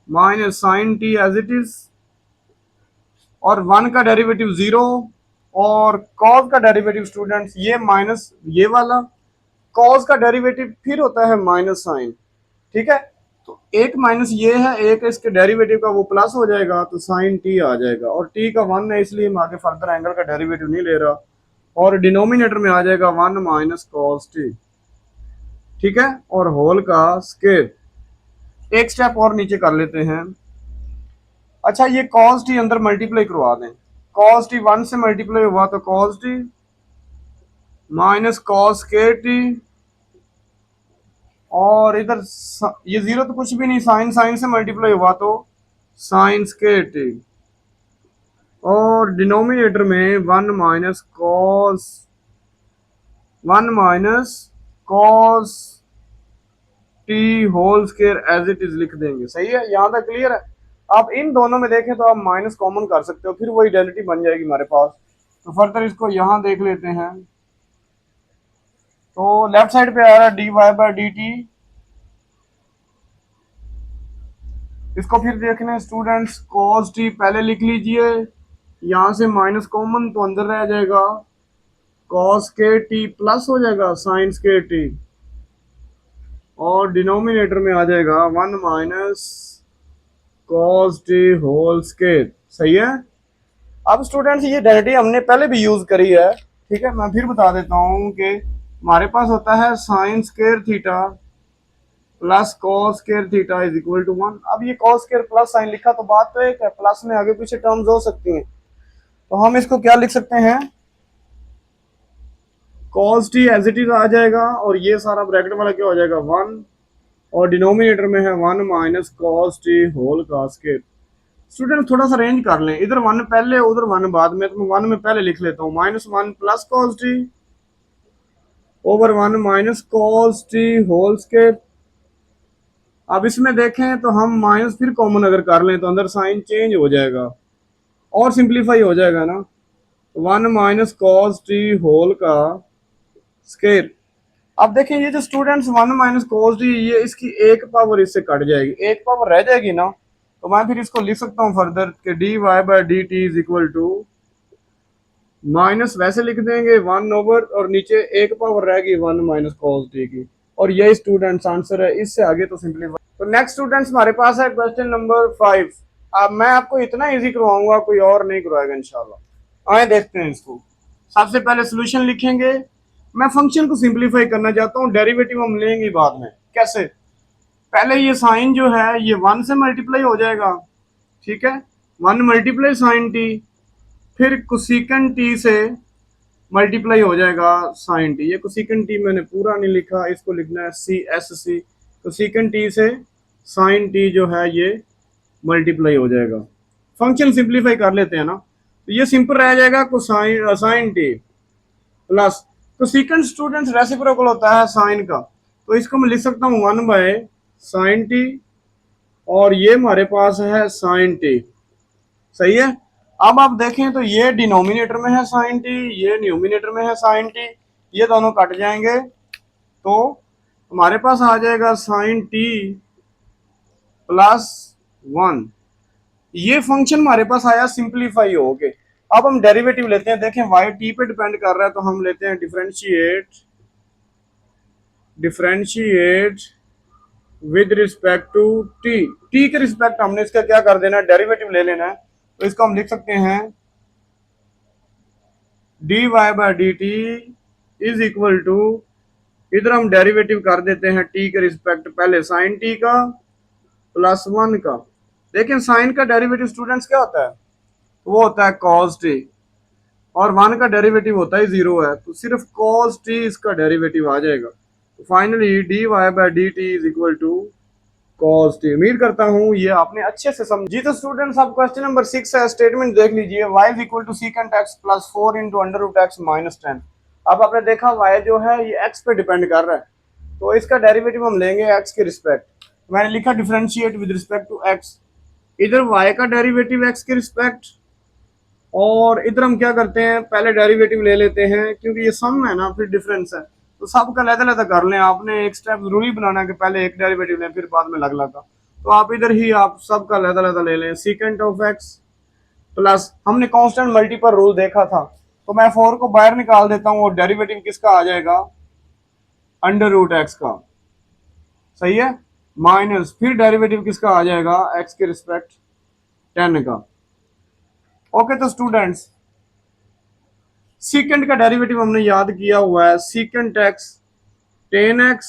minus sine t as it is, और 1 का डेरिवेटिव 0, और कॉस का डेरिवेटिव स्टूडेंट्स ये माइनस ये वाला, कॉस का डेरिवेटिव फिर होता है माइनस साइन, ठीक है। तो एक माइनस ये है, एक इसके डेरिवेटिव का वो प्लस हो जाएगा, तो साइन टी आ जाएगा, और टी का 1 है इसलिए हम आगे फर्दर एंगल का डेरिवेटिव नहीं ले रहा, और डिनोमिनेटर में आ जाएगा 1 माइनस कॉस टी, ठीक है, और होल का स्क्वायर। एक स्टेप और नीचे कर लेते हैं। अच्छा ये कॉस टी अंदर मल्टीप्लाई करवा दें, कॉस टी 1 से मल्टीप्लाई हुआ तो कॉस टी माइनस कॉस के टी, और इधर ये 0 तो कुछ भी नहीं, साइन साइन से मल्टीप्लाई हुआ तो साइन स्क्वायर टी, और डिनोमिनेटर में 1 minus cos t whole square as it is लिख देंगे। सही है, यहां तक क्लियर है। आप इन दोनों में देखें तो आप माइनस कॉमन कर सकते हो, फिर वो आइडेंटिटी बन जाएगी हमारे पास। तो फर्दर इसको यहां देख लेते हैं, तो लेफ्ट साइड पे आ रहा है d y by d t, इसको फिर देखने स्टूडेंट्स cos t पहले लिख लीजिए, यहां से माइनस कॉमन तो अंदर रह जाएगा, cos के t प्लस हो जाएगा sin के t, और डिनोमिनेटर में आ जाएगा 1 minus cos t whole square. सही है। अब स्टूडेंट्स ये डेरिवेटिव हमने पहले भी यूज करी है, ठीक है, मैं फिर बता देता हूं कि हमारे पास होता है sine square theta plus cos square theta is equal to 1। अब ये कॉस स्क्वायर प्लस साइन लिखा तो बात तो एक है, प्लस में आगे पीछे टर्म्स हो सकती हैं, तो हम इसको क्या लिख सकते हैं, cos t as it is आ जाएगा, और ये सारा ब्रैकेट वाला क्या हो जाएगा 1, और डिनोमिनेटर में है 1 माइनस कॉस टी होल का स्क्वायर। स्टूडेंट थोड़ा सा रेंज कर लें, इधर 1 पहले उधर 1 बाद में, तो मैं 1 में पहले लिख लेता हूँ minus 1 plus cos t over 1 minus cos t whole square. अब इसमें देखें तो हम माइनस फिर कॉमन अगर कर लें तो अंदर साइन चेंज हो जाएगा और सिंप्लीफाई हो जाएगा ना, 1 माइनस कॉस टी होल का स्क्वायर। अब देखें ये जो स्टूडेंट्स 1 माइनस कॉस टी, ये इसकी एक पावर इससे कट जाएगी, एक पावर रह जाएगी ना, तो मैं फिर इसको लिख सकता हूँ फर्दर कि d y by d t is equal to minus वैसे लिख देंगे 1 ओवर, और नीचे एक पावर रहेगी 1 माइनस कॉस टी की, और यही स्टूडेंट्स आंसर है, इससे आगे तो सिंपलीफाई। तो नेक्स्ट स्टूडेंट्स हमारे पास है क्वेश्चन नंबर 5। अब मैं आपको इतना इजी करवाऊंगा, कोई और नहीं करवाएगा इंशाल्लाह। आए देखते हैं इसको। सबसे पहले सोल्यूशन लिखेंगे, मैं फंक्शन को सिंपलीफाई करना चाहता हूँ, डेरिवेटिव हम लेंगे बाद में। कैसे, पहले ये साइन जो है ये 1 से मल्टीप्लाई हो जाएगा, ठीक है, 1 मल्टीप्लाई साइन टी, फिर कोसेकंड टी से मल्टीप्लाई हो जाएगा साइन टी। ये कोसेकंड टी मैंने पूरा नहीं लिखा, इसको लिखना है सी एस सी, कोसेकंड टी से साइन टी जो है ये मल्टीप्लाई हो जाएगा। फंक्शन सिंपलीफाई कर लेते हैं ना, तो ये सिंपल रह जाएगा कोसाइन साइन टी प्लस तो सीकेंट स्टूडेंट्स रेसिप्रोकल होता है साइन का, तो इसको मैं लिख सकता हूँ 1/sin t, और ये हमारे पास है साइन टी। सही है। अब आप देखें तो ये डिनोमिनेटर में है साइन टी, ये न्यूमिनेटर में है साइन टी, ये दोनों कट जाएंगे तो हमारे पास आ जाएगा साइन टी +1। ये फंक्शन हमारे पास आया सिंप्लीफाई हो के। अब हम डेरिवेटिव लेते हैं, देखें वाई टी पे डिपेंड कर रहा है, तो हम लेते हैं differentiate with respect to t. T के रिस्पेक्ट हमने इसका क्या कर देना है, डेरिवेटिव ले लेना है। तो इसको हम लिख सकते हैं dy/dt इज इक्वल टू, इधर हम डेरिवेटिव कर देते हैं टी के रिस्पेक्ट पहले साइन टी का +1 का। लेकिन साइन का डेरिवेटिव स्टूडेंट्स क्या होता है, वो होता है कॉस टी, और 1 का डेरिवेटिव होता है 0 है, तो सिर्फ कॉस टी इसका डेरिवेटिव आ जाएगा। तो finally dy/dt is equal to cos t. उम्मीद करता हूँ ये आपने अच्छे से समझी। तो स्टूडेंट्स अब क्वेश्चन नंबर 6 है, स्टेटमेंट देख लीजिए, y is equal to secant x + 4 into √x - 10। अब आपने देखा y जो है ये x पे डिपेंड कर रहा है, तो इसका डेरिवेटिव हम लेंगे x के रिस्पेक्ट। मैंने लिखा differentiate with respect to x, इधर y का डेरिवेटिव x के रिस्पेक्ट, और इधर हम क्या करते हैं पहले डेरिवेटिव ले लेते हैं, क्योंकि ये सम है ना फिर डिफरेंस है, तो सबका अलग-अलग कर लें। आपने एक स्टेप जरूरी बनाना है कि पहले एक डेरिवेटिव लें फिर बाद में अलग-अलग का, तो आप इधर ही आप सबका अलग-अलग ले लें। सीकेंट ऑफ x प्लस, हमने कांस्टेंट मल्टीपल रूल देखा था, तो मैं 4 को बाहर निकाल देता हूँ और डेरिवेटिव किसका आ जाएगा, √x का। सही है। माइनस फिर डेरिवेटिव किसका आ जाएगा, x के रिस्पेक्ट 10 का। ओके तो स्टूडेंट्स सीकेंट का डेरिवेटिव हमने याद किया हुआ है, सीकेंट x 10x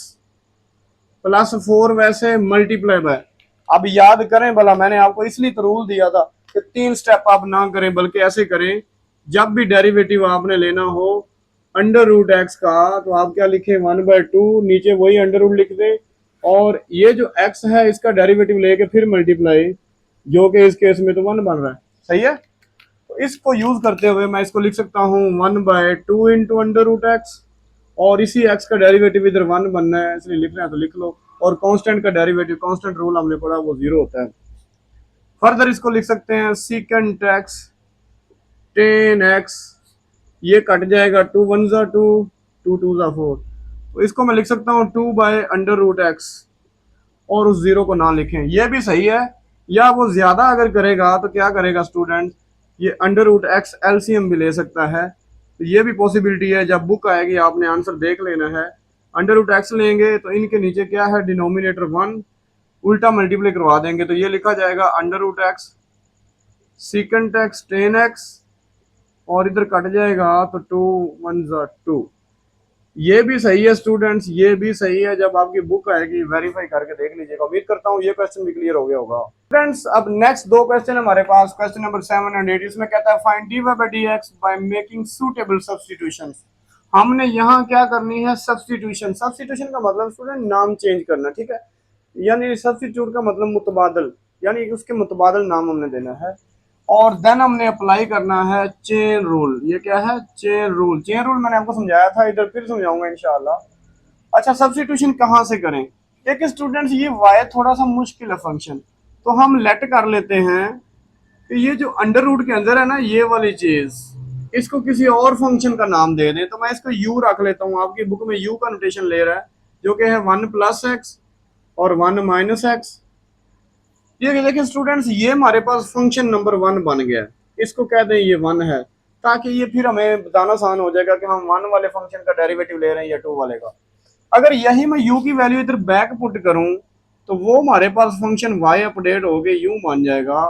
+4 वैसे मल्टीप्लाई बाय। अब याद करें भला, मैंने आपको इसलिए तो रूल दिया था कि 3 स्टेप आप ना करें बल्कि ऐसे करें, जब भी डेरिवेटिव आपने लेना हो √x का, तो आप क्या लिखें 1/2, नीचे वही √ लिख दें, और ये जो x है इसका डेरिवेटिव लेके फिर मल्टीप्लाई, जो कि इस केस में तो 1 बन रहा है। सही है। तो इसको यूज करते हुए मैं इसको लिख सकता हूँ 1/2 इंटू √x, और इसी x का डेरिवेटिव इधर 1 बनना है इसलिए लिख रहे हैं तो लिख लो, और कांस्टेंट का डेरिवेटिव, कांस्टेंट रूल हमने पढ़ा वो 0 होता है। फर्दर इसको लिख सकते हैं सीकेंट x 10x, ये कट जाएगा 2 × 1 = 2, 2 × 2 = 4, तो इसको मैं लिख सकता हूँ 2/√x, और उस 0 को ना लिखें, ये भी सही है। या वो ज्यादा अगर करेगा तो क्या करेगा स्टूडेंट, ये √x एलसीएम भी ले सकता है, तो ये भी पॉसिबिलिटी है। जब बुक आएगी आपने आंसर देख लेना है, √x लेंगे तो इनके नीचे क्या है, डिनोमिनेटर 1, उल्टा मल्टीप्लाई करवा देंगे, तो ये लिखा जाएगा √x सीकेंट x 10x, और इधर कट जाएगा तो 2 × 1 = 2। ये भी सही है स्टूडेंट्स, ये भी सही है। जब आपकी बुक आएगी वेरीफाई करके देख लीजिएगा। उम्मीद करता हूँ ये क्वेश्चन भी क्लियर हो गया होगा। फ्रेंड्स अब नेक्स्ट 2 क्वेश्चन हमारे पास, क्वेश्चन नंबर 7 और 8, इसमें कहता है find dy/dx by making suitable substitutions. हमने यहाँ क्या करनी है, सब्स्टिट्यूशन। सब्स्टिट्यूशन का मतलब स्टूडेंट नाम चेंज करना, ठीक है, यानी सब्स्टिट्यूट का मतलब मुतबादल, यानी उसके मुतबादल नाम हमने देना है, और देन हमने अप्लाई करना है चेन रूल। ये क्या है, चेन रूल। चेन रूल मैंने आपको समझाया था, इधर फिर समझाऊंगा इंशाल्लाह। अच्छा सब्स्टिट्यूशन कहाँ से करें, देखिए स्टूडेंट्स ये y थोड़ा सा मुश्किल है फंक्शन, तो हम लेट कर लेते हैं कि ये जो √ के अंदर है ना ये वाली चीज, इसको किसी और फंक्शन का नाम दे दें। तो मैं इसको u रख लेता हूँ, आपकी बुक में u का नोटेशन ले रहा है, जो कि है 1 + x और 1 - x। ये देखिए स्टूडेंट्स ये हमारे पास फंक्शन नंबर 1 बन गया है, इसको कह दें ये 1 है, ताकि ये फिर हमें बताना आसान हो जाएगा कि हम 1 वाले फंक्शन का डेरिवेटिव ले रहे हैं या 2 वाले का। अगर यही मैं u की वैल्यू इधर बैक पुट करूं तो वो हमारे पास फंक्शन y अपडेट हो गए u बन जाएगा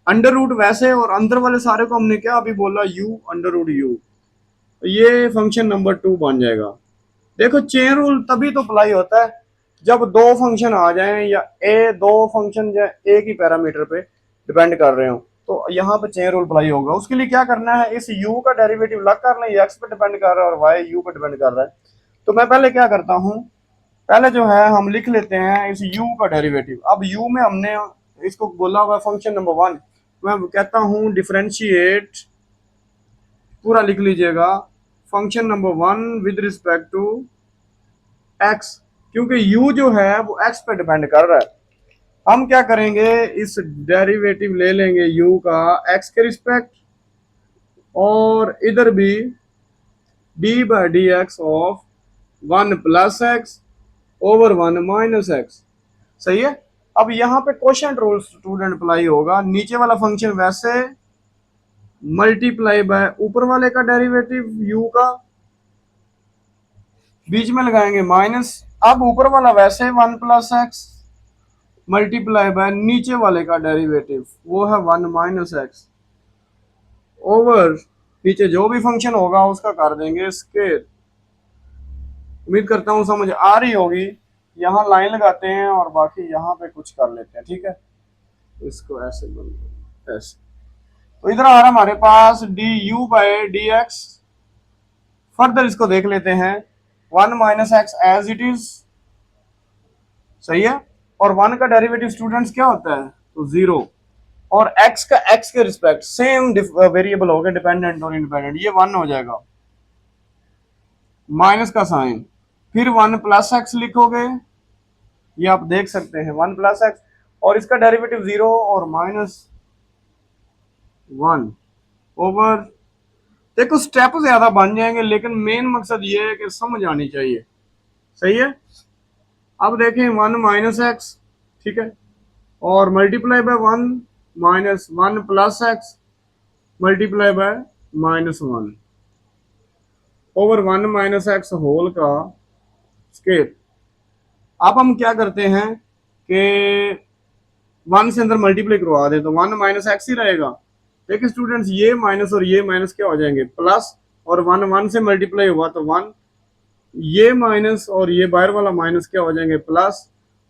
√ वैसे, और अंदर वाले सारे को हमने क्या अभी बोला u √u, तो ये फंक्शन नंबर 2 बन जाएगा। देखो चेन रूल तभी तो अप्लाई होता है जब 2 फंक्शन आ जाएं, या 2 फंक्शन जो एक ही पैरामीटर पे डिपेंड कर रहे हो, तो यहाँ पे चेन रूल अप्लाई होगा। उसके लिए क्या करना है, इस u का डेरिवेटिव अलग कर लें, x पे डिपेंड कर रहा है और y u पे डिपेंड कर रहा है। तो मैं पहले क्या करता हूँ, पहले जो है हम लिख लेते हैं इस u का डेरिवेटिव। अब u में हमने इसको बोला हुआ फंक्शन नंबर 1, मैं कहता हूँ डिफरेंशिएट, पूरा लिख लीजिएगा, function number 1 with respect to x, क्योंकि u जो है वो x पे डिपेंड कर रहा है। हम क्या करेंगे, इस डेरिवेटिव ले लेंगे u का x के रिस्पेक्ट, और इधर भी d by d x of 1 plus x over 1 minus x. सही है। अब यहाँ पे क्वेश्चन रूल स्टूडेंट अप्लाई होगा, नीचे वाला फंक्शन वैसे मल्टीप्लाई बाय ऊपर वाले का डेरिवेटिव u का, बीच में लगाएंगे माइनस। अब ऊपर वाला वैसे 1 प्लस एक्स मल्टीप्लाई बाय नीचे वाले का डेरिवेटिव, वो है 1 माइनस एक्स, ओवर नीचे जो भी फंक्शन होगा उसका कर देंगे स्केयर। उम्मीद करता हूँ समझ आ रही होगी। यहाँ लाइन लगाते हैं और बाकी यहाँ पे कुछ कर लेते हैं, ठीक है। इसको ऐसे बंद ऐसे, तो इधर आ रहा हमारे पास d u by d x. Further इसको देख लेते हैं, 1 minus x as it is, सही है। और 1 का डेरिवेटिव स्टूडेंट्स क्या होता है, तो 0, और x का x के रिस्पेक्ट सेम वेरिएबल हो गया, डिपेंडेंट और इंडिपेंडेंट, ये 1 हो जाएगा। माइनस का साइन, फिर 1 प्लस एक्स लिखोगे, ये आप देख सकते हैं 1 प्लस एक्स, और इसका डेरिवेटिव 0 और माइनस 1 ओवर। देखो स्टेप ज्यादा बन जाएंगे, लेकिन मेन मकसद ये है कि समझ आनी चाहिए, सही है। अब देखें 1 माइनस एक्स, ठीक है, और multiply by 1 minus 1 plus x multiply by minus 1 over 1 minus x whole का स्केयर। अब हम क्या करते हैं कि 1 से अंदर मल्टीप्लाई करवा दें, तो 1 माइनस एक्स ही रहेगा। देखिए स्टूडेंट्स, ये माइनस और ये माइनस क्या हो जाएंगे, प्लस, और 1 1 से मल्टीप्लाई हुआ तो 1, ये माइनस और ये बाहर वाला माइनस क्या हो जाएंगे, प्लस,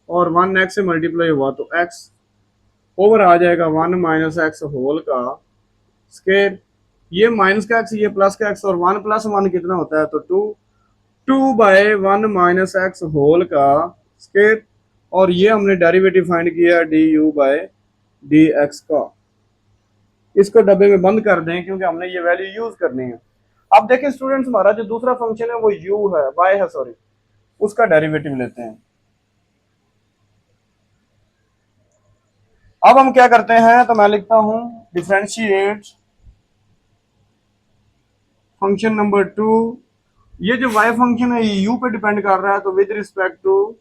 और 1 एक्स से मल्टीप्लाई हुआ तो एक्स, ओवर आ जाएगा 1 माइनस एक्स होल का स्केयर। ये माइनस का एक्स, ये प्लस का एक्स, और 1 प्लस 1 कितना होता है, तो 2 बाय 1 माइनस एक्स होल का स्केयर, और ये हमने डेरिवेटिव फाइंड किया d u by d x का। इसको डब्बे में बंद कर दें क्योंकि हमने ये वैल्यू यूज करनी है। अब देखें स्टूडेंट्स, हमारा जो दूसरा फंक्शन है वो u है, y है सॉरी, उसका डेरिवेटिव लेते हैं। अब हम क्या करते हैं, तो मैं लिखता हूं डिफरेंशिएट फंक्शन नंबर 2। ये जो y फंक्शन है ये u पे डिपेंड कर रहा है, तो विद रिस्पेक्ट टू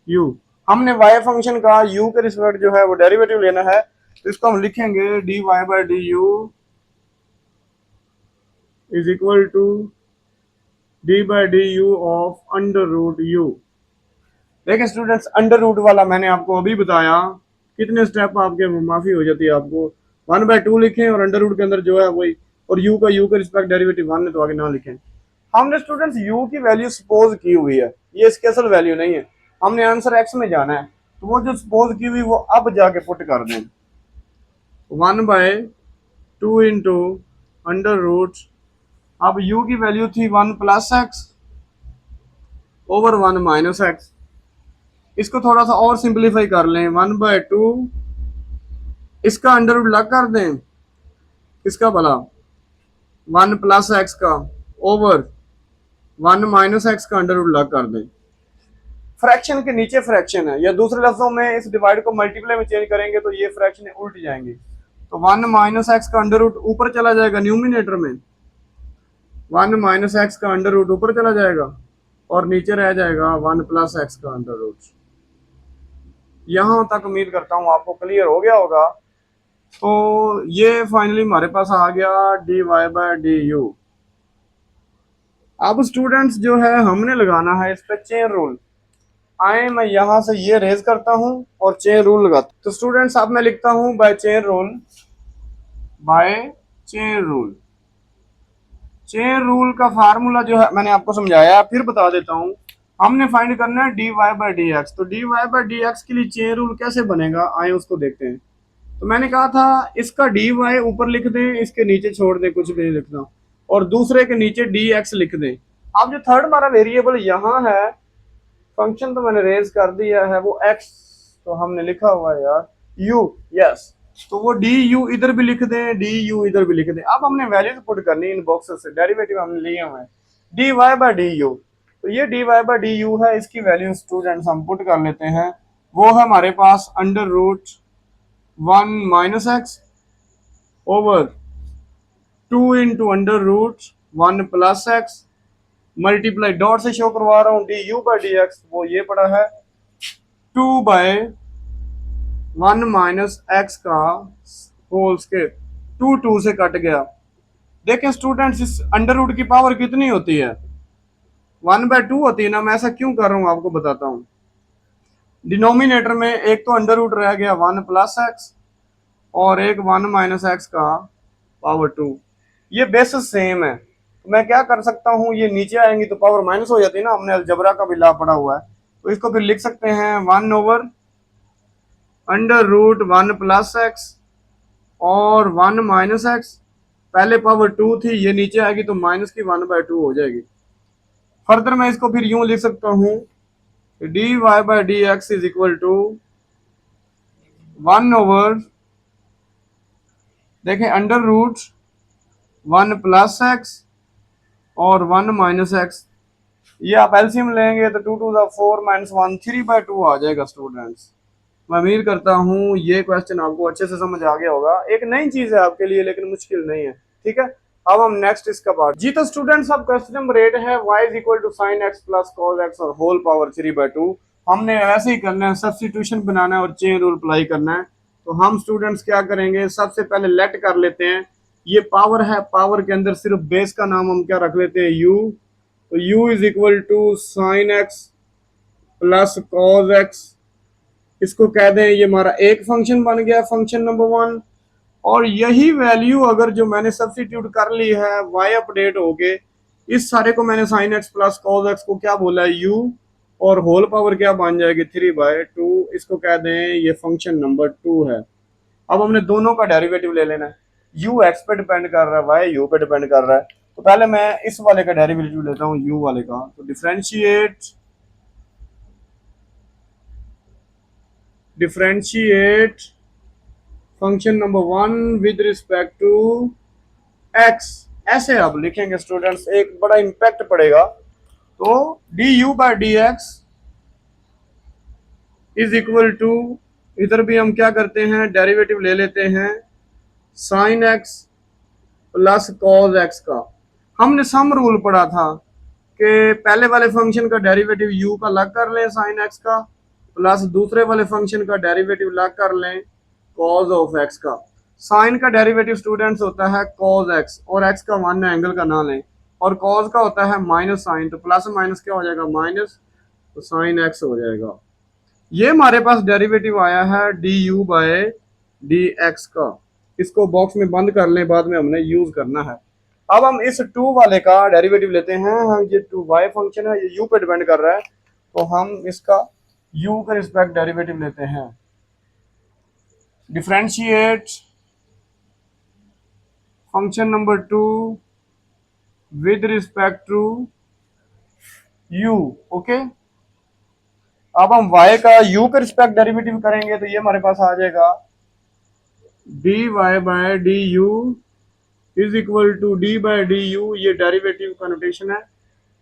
u हमने y फंक्शन का u के रिस्पेक्ट जो है वो डेरिवेटिव लेना है, तो इसको हम लिखेंगे dy by d u is equal to d by d u of under root u. देखिए स्टूडेंट्स, अंडर रूट वाला मैंने आपको अभी बताया, कितने स्टेप आपके माफी हो जाती है आपको। 1/2 लिखें और अंडर रूट के अंदर जो है वही, और u का u के रिस्पेक्ट डेरिवेटिव 1 है तो आगे ना लिखें। हमने स्टूडेंट्स u की वैल्यू सपोज की हुई है, ये इसकी असल वैल्यू नहीं है, हमने आंसर x में जाना है, तो वो जो सपोज की हुई वो अब जाके पुट कर दें। 1/2 इंटू अंडर रूट, अब u की वैल्यू थी 1 plus x over 1 minus x. इसको थोड़ा सा और सिंप्लीफाई कर लें, 1/2, इसका अंडर रूट लग कर दें, किसका भला, 1 प्लस एक्स का ओवर 1 माइनस एक्स का अंडर रूट लग कर दें। फ्रैक्शन के नीचे फ्रैक्शन है, या दूसरे लफ्जों में इस डिवाइड को मल्टीप्लाई में चेंज करेंगे तो ये फ्रैक्शन उल्ट जाएंगी, तो 1 माइनस एक्स का अंडर रूट ऊपर चला जाएगा न्यूमिनेटर में, 1 माइनस एक्स का अंडर रूट ऊपर चला जाएगा, और नीचे रह जाएगा 1 प्लस एक्स का अंडर रूट। यहां तक उम्मीद करता हूं आपको क्लियर हो गया होगा। तो ये फाइनली हमारे पास आ गया d y by d u. अब स्टूडेंट्स जो है हमने लगाना है इस पे चेन रूल। आए मैं यहां से ये रेज करता हूं और चेन रूल लगाता हूं। तो स्टूडेंट्स अब मैं लिखता हूं by chain rule, by chain rule. Chain rule का फार्मूला जो है मैंने आपको समझाया, फिर बता देता हूं। हमने फाइंड करना है d y by d x, तो d y by d x के लिए चेन रूल कैसे बनेगा, आए उसको देखते हैं। तो मैंने कहा था इसका डी वाई ऊपर लिख दें, इसके नीचे छोड़ दें, कुछ भी नहीं लिखना, और दूसरे के नीचे डी एक्स लिख दें। अब जो थर्ड हमारा वेरिएबल यहाँ है, फंक्शन तो मैंने रेज कर दिया है वो एक्स, तो हमने लिखा हुआ है यार यू, यस, तो वो डी यू इधर भी लिख दें, डी यू इधर भी लिख दें। अब हमने वैल्यूज पुट करनी इन बॉक्सेस से, डेरिवेटिव हमने लिए हुए हैं d y by d u. तो ये d y by d u है, इसकी वैल्यू स्टूडेंट्स हम पुट कर लेते हैं। वो है हमारे पास under root 1 - x over 2 into under root 1 + x multiply, dot से शो करवा रहा हूँ, d u by d x, वो ये पड़ा है 2/1 - x का होल स्क्वायर। 2 से कट गया। देखें स्टूडेंट्स, इस अंडर रूट की पावर कितनी होती है? 1/2 होती है ना। मैं ऐसा क्यों कर रहा हूँ आपको बताता हूँ। डिनोमिनेटर में एक तो अंडर रूट रह गया 1 + x और एक 1 - x का पावर 2। ये बेसिस सेम है, तो मैं क्या कर सकता हूँ, ये नीचे आएंगी तो पावर माइनस हो जाती है ना, हमने अलजबरा का भी लॉ पढ़ा हुआ है। तो इसको फिर लिख सकते हैं 1/√1 + x और 1 - x, पहले पावर 2 थी, ये नीचे आएगी तो माइनस की 1/2 हो जाएगी। फर्दर मैं इसको फिर यूं लिख सकता हूं, d y by d x is equal to 1 देखें √1 + x और 1 - x। ये आप एलसीएम लेंगे तो 2 × 4 - 1 3/2 आ जाएगा स्टूडेंट्स। मैं उम्मीद करता हूँ ये क्वेश्चन आपको अच्छे से समझ आ गया होगा। एक नई चीज है आपके लिए लेकिन मुश्किल नहीं है, ठीक है। अब हम नेक्स्ट इसका पार्ट जी। तो स्टूडेंट्स अब क्वेश्चन नंबर 8 है y is equal to sin x plus cos x और होल पावर 3/2। हमने ऐसे ही करना है, सब्स्टिट्यूशन बनाना है और चेन रूल अप्लाई करना है। तो हम स्टूडेंट्स क्या करेंगे, सबसे पहले लेट कर लेते हैं, ये पावर है, पावर के अंदर सिर्फ बेस का नाम हम क्या रख लेते हैं, u। तो u is equal to sin x plus cos x, इसको कह दें ये हमारा एक फंक्शन बन गया, फंक्शन नंबर 1। और यही वैल्यू अगर जो मैंने सब्स्टिट्यूट कर ली है y अपडेट होके, इस सारे को मैंने sin x plus cos x को क्या बोला है, u, और होल पावर क्या बन जाएगी 3/2, इसको कह दें ये फंक्शन नंबर 2 है। अब हमने दोनों का डेरिवेटिव ले लेना है, u x पे डिपेंड कर रहा है, y u पे डिपेंड कर रहा है। तो पहले मैं इस वाले का डेरिवेटिव लेता हूँ, u वाले का। तो differentiate function number 1 with respect to x, ऐसे आप लिखेंगे स्टूडेंट्स, एक बड़ा इंपैक्ट पड़ेगा। तो d u by d x is equal to, इधर भी हम क्या करते हैं, डेरिवेटिव ले लेते हैं sign x plus cos x का। हमने सम रूल पढ़ा था कि पहले वाले फंक्शन का डेरिवेटिव u का लग कर लें साइन एक्स का, प्लस दूसरे वाले फंक्शन का डेरिवेटिव लग कर लें कॉज ऑफ एक्स का। साइन का डेरिवेटिव स्टूडेंट्स होता है कॉज एक्स, और एक्स का वन एंगल का ना लें, और कॉज का होता है माइनस साइन, तो प्लस माइनस क्या हो जाएगा, माइनस, तो साइन एक्स हो जाएगा। ये हमारे पास डेरिवेटिव आया है d u by d x का। इसको बॉक्स में बंद कर लें, बाद में हमने यूज करना है। अब हम इस 2 वाले का डेरिवेटिव लेते हैं। हम ये 2y फंक्शन है, ये u पे डिपेंड कर रहा है, तो हम इसका u के रिस्पेक्ट डेरिवेटिव लेते हैं। Differentiate function number 2 with respect to u, okay. अब हम y का u के रिस्पेक्ट डेरिवेटिव करेंगे तो ये हमारे पास आ जाएगा dy by d u is equal to d by d u, ये डेरिवेटिव का नोटेशन है।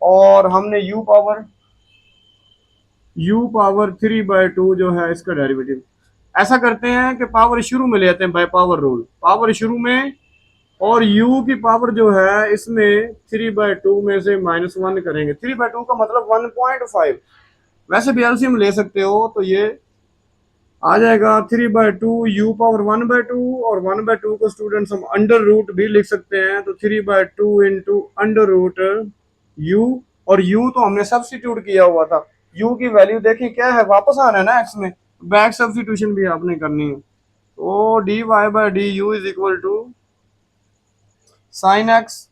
और हमने u पावर 3/2 जो है इसका डेरिवेटिव। ऐसा करते हैं कि पावर शुरू में ले आते हैं बाय पावर रूल, पावर शुरू में, और u की पावर जो है इसमें 3/2 में से -1 करेंगे। 3/2 का मतलब 1.5, वैसे भी एलसीएम ले सकते हो, तो ये आ जाएगा 3/2 u पावर 1/2, और 1/2 को स्टूडेंट्स हम अंडर रूट भी लिख सकते हैं, तो 3/2 इंटू अंडर रूट u, और u तो हमने सब्स्टिट्यूट किया हुआ था, u की वैल्यू देखिए क्या है, वापस आना है ना x में, बैक सब्स्टिट्यूशन भी आपने करनी है। तो d y by d u is equal to sine x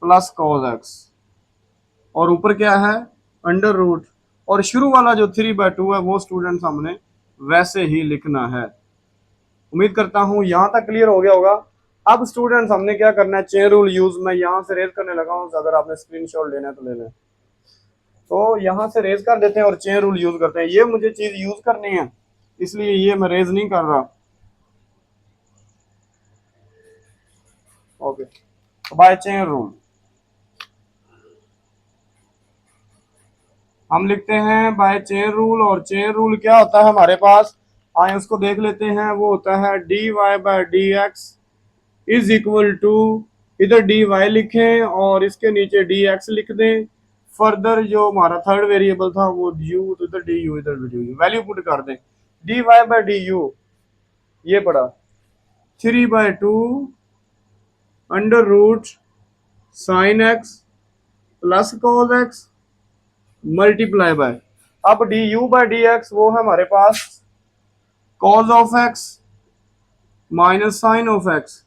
plus cos x, और ऊपर क्या है, अंडर रूट, और शुरू वाला जो 3/2 है वो स्टूडेंट्स हमने वैसे ही लिखना है। उम्मीद करता हूं यहां तक क्लियर हो गया होगा। अब स्टूडेंट्स हमने क्या करना है, चेन रूल यूज, मैं यहां से रेज करने लगा हूं, अगर आपने स्क्रीनशॉट लेना है तो ले लें। तो यहां से रेज कर देते हैं और चेन रूल यूज करते हैं। ये मुझे चीज यूज करनी है, इसलिए ये मैं रेज नहीं कर रहा। ओके, बाय चेन रूल हम लिखते हैं बाय चेन रूल, और चेन रूल क्या होता है हमारे पास, आए उसको देख लेते हैं। वो होता है d y by d x is equal to, इधर डी वाई लिखें और इसके नीचे डी एक्स लिख दें। फर्दर जो हमारा थर्ड वेरिएबल था वो यू, तो इधर डी यू, इधर डी यू, वैल्यू पुट कर दें। D y by d u ये पड़ा 3/2 under root sine x plus cos x multiply by, अब d u by d x वो है हमारे पास cos of x minus sine of x.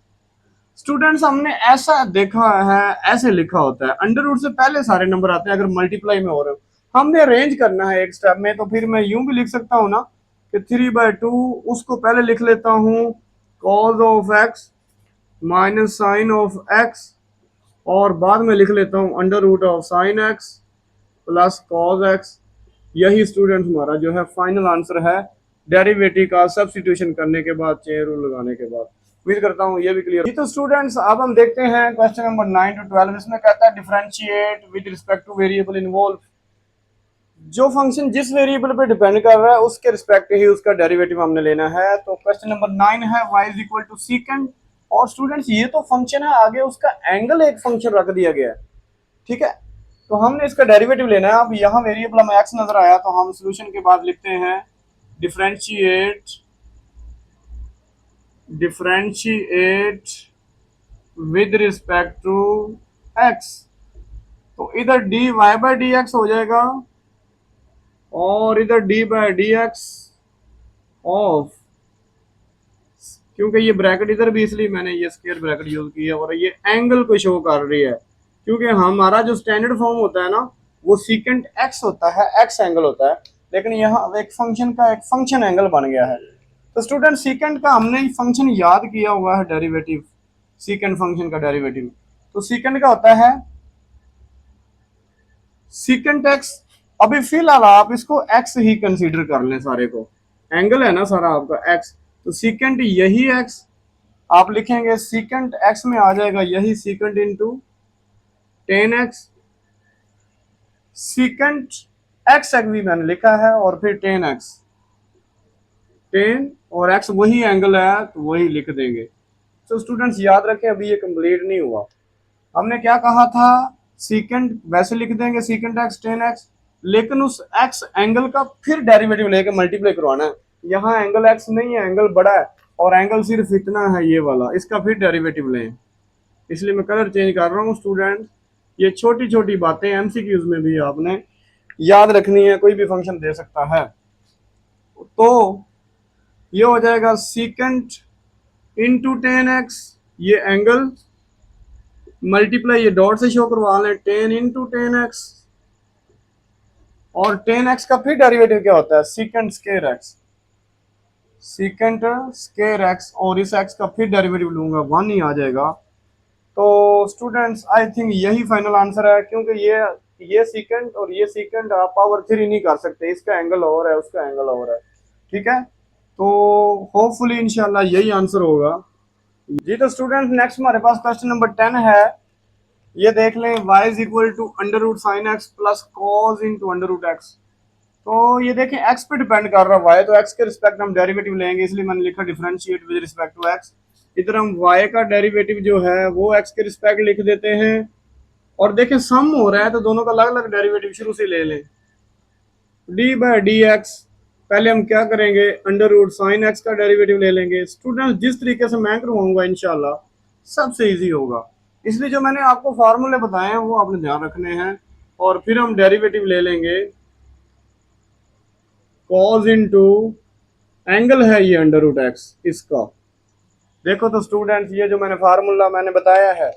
Students हमने ऐसा देखा है, ऐसे लिखा होता है, अंडर रूट से पहले सारे नंबर आते हैं अगर मल्टीप्लाई में हो रहे हो। हमने अरेंज करना है एक स्टेप में, तो फिर मैं यूं भी लिख सकता हूं ना कि 3/2 उसको पहले लिख लेता हूं cos of x minus sine of x, और बाद में लिख लेता हूं under root of sine x plus cos x. यही स्टूडेंट हमारा जो है फाइनल आंसर है डेरिवेटिव का सब्स्टिट्यूशन करने के बाद, चेन रूल लगाने के बाद। उम्मीद करता हूँ ये भी क्लियर। जी तो स्टूडेंट्स अब हम देखते हैं क्वेश्चन नंबर 9 to 12। इसमें कहता है differentiate with respect to variable involve. जो फंक्शन जिस वेरिएबल पे डिपेंड कर रहा है उसके रिस्पेक्ट ही उसका डेरिवेटिव हमने लेना है। तो क्वेश्चन नंबर 9 है y is equal to secant, और स्टूडेंट्स ये तो फंक्शन है, आगे उसका एंगल एक फंक्शन रख दिया गया है, ठीक है। तो हमने इसका डेरिवेटिव लेना है। अब यहाँ वेरिएबल हमें x नजर आया तो हम सोल्यूशन के बाद लिखते हैं differentiate with respect to x। तो इधर d y by d x हो जाएगा और इधर d by d x of, क्योंकि ये ब्रैकेट इधर भी इसलिए मैंने ये स्क्वायर ब्रैकेट यूज किया, और ये एंगल को शो कर रही है, क्योंकि हमारा जो स्टैंडर्ड फॉर्म होता है ना वो सीकेंट एक्स होता है, एक्स एंगल होता है, लेकिन यहाँ एक फंक्शन का एक फंक्शन एंगल बन गया है। तो स्टूडेंट सीकेंट का हमने फंक्शन याद किया हुआ है डेरिवेटिव, सीकेंट फंक्शन का डेरिवेटिव। तो सीकेंट का होता है सीकेंट एक्स। अभी फिलहाल आप इसको एक्स ही कंसीडर कर लें, सारे को एंगल है ना सारा आपका एक्स, तो सीकेंट यही एक्स आप लिखेंगे, सीकेंट एक्स में आ जाएगा यही secant into ten x. Secant x भी मैंने लिखा है और फिर टेन एक्स, टेन और एक्स वही एंगल है तो वही लिख देंगे। तो स्टूडेंट्स याद रखें अभी ये कंप्लीट नहीं हुआ। हमने क्या कहा था, सीकेंट वैसे लिख देंगे सीकेंट एक्स टेन एक्स, लेकिन उस एक्स एंगल का फिर डेरिवेटिव लेके मल्टीप्लाई करवाना है। यहाँ एंगल एक्स नहीं है, एंगल बड़ा है और एंगल सिर्फ इतना है ये वाला, इसका फिर डेरिवेटिव लें। इसलिए मैं कलर चेंज कर रहा हूँ स्टूडेंट। ये छोटी छोटी बातें एमसीक्यूज में भी आपने याद रखनी है, कोई भी फंक्शन दे सकता है। तो ये हो जाएगा सीकेंट इंटू टेन एक्स, ये एंगल मल्टीप्लाई, ये डॉट से शो करवा लें, टेन इंटू टेन एक्स, और टेन एक्स का फिर डेरिवेटिव क्या होता है secant square x, secant square x, और इस एक्स का फिर डेरिवेटिव लूंगा 1 ही आ जाएगा। तो स्टूडेंट्स आई थिंक यही फाइनल आंसर है, क्योंकि ये सीकेंट और ये सीकेंट आप पावर 3 नहीं कर सकते, इसका एंगल और है उसका एंगल और है, ठीक है। तो होपफुली इंशाल्लाह यही आंसर होगा। जी तो स्टूडेंट नेक्स्ट हमारे पास क्वेश्चन नंबर 10 है। ये देख लें y is equal to under root sine x plus cos into under root x. तो ये देखें x पे डिपेंड कर रहा है y, तो x के रिस्पेक्ट हम डेरिवेटिव लेंगे, इसलिए मैंने लिखा differentiate with respect to x। इधर हम y का डेरिवेटिव जो है वो x के रिस्पेक्ट लिख देते हैं, और देखें सम हो रहा है तो दोनों का अलग अलग डेरिवेटिव शुरू से ले लें। डी बाई डी एक्स, पहले हम क्या करेंगे अंडर रूट साइन एक्स का डेरिवेटिव ले लेंगे। स्टूडेंट जिस तरीके से मैं करवाऊंगा इंशाल्लाह सबसे इजी होगा, इसलिए जो मैंने आपको फार्मूले बताए हैं वो आपने ध्यान रखने हैं। और फिर हम डेरिवेटिव ले लेंगे कॉस इनटू एंगल है ये अंडर रूट एक्स इसका। देखो तो स्टूडेंट्स ये जो मैंने फार्मूला मैंने बताया है,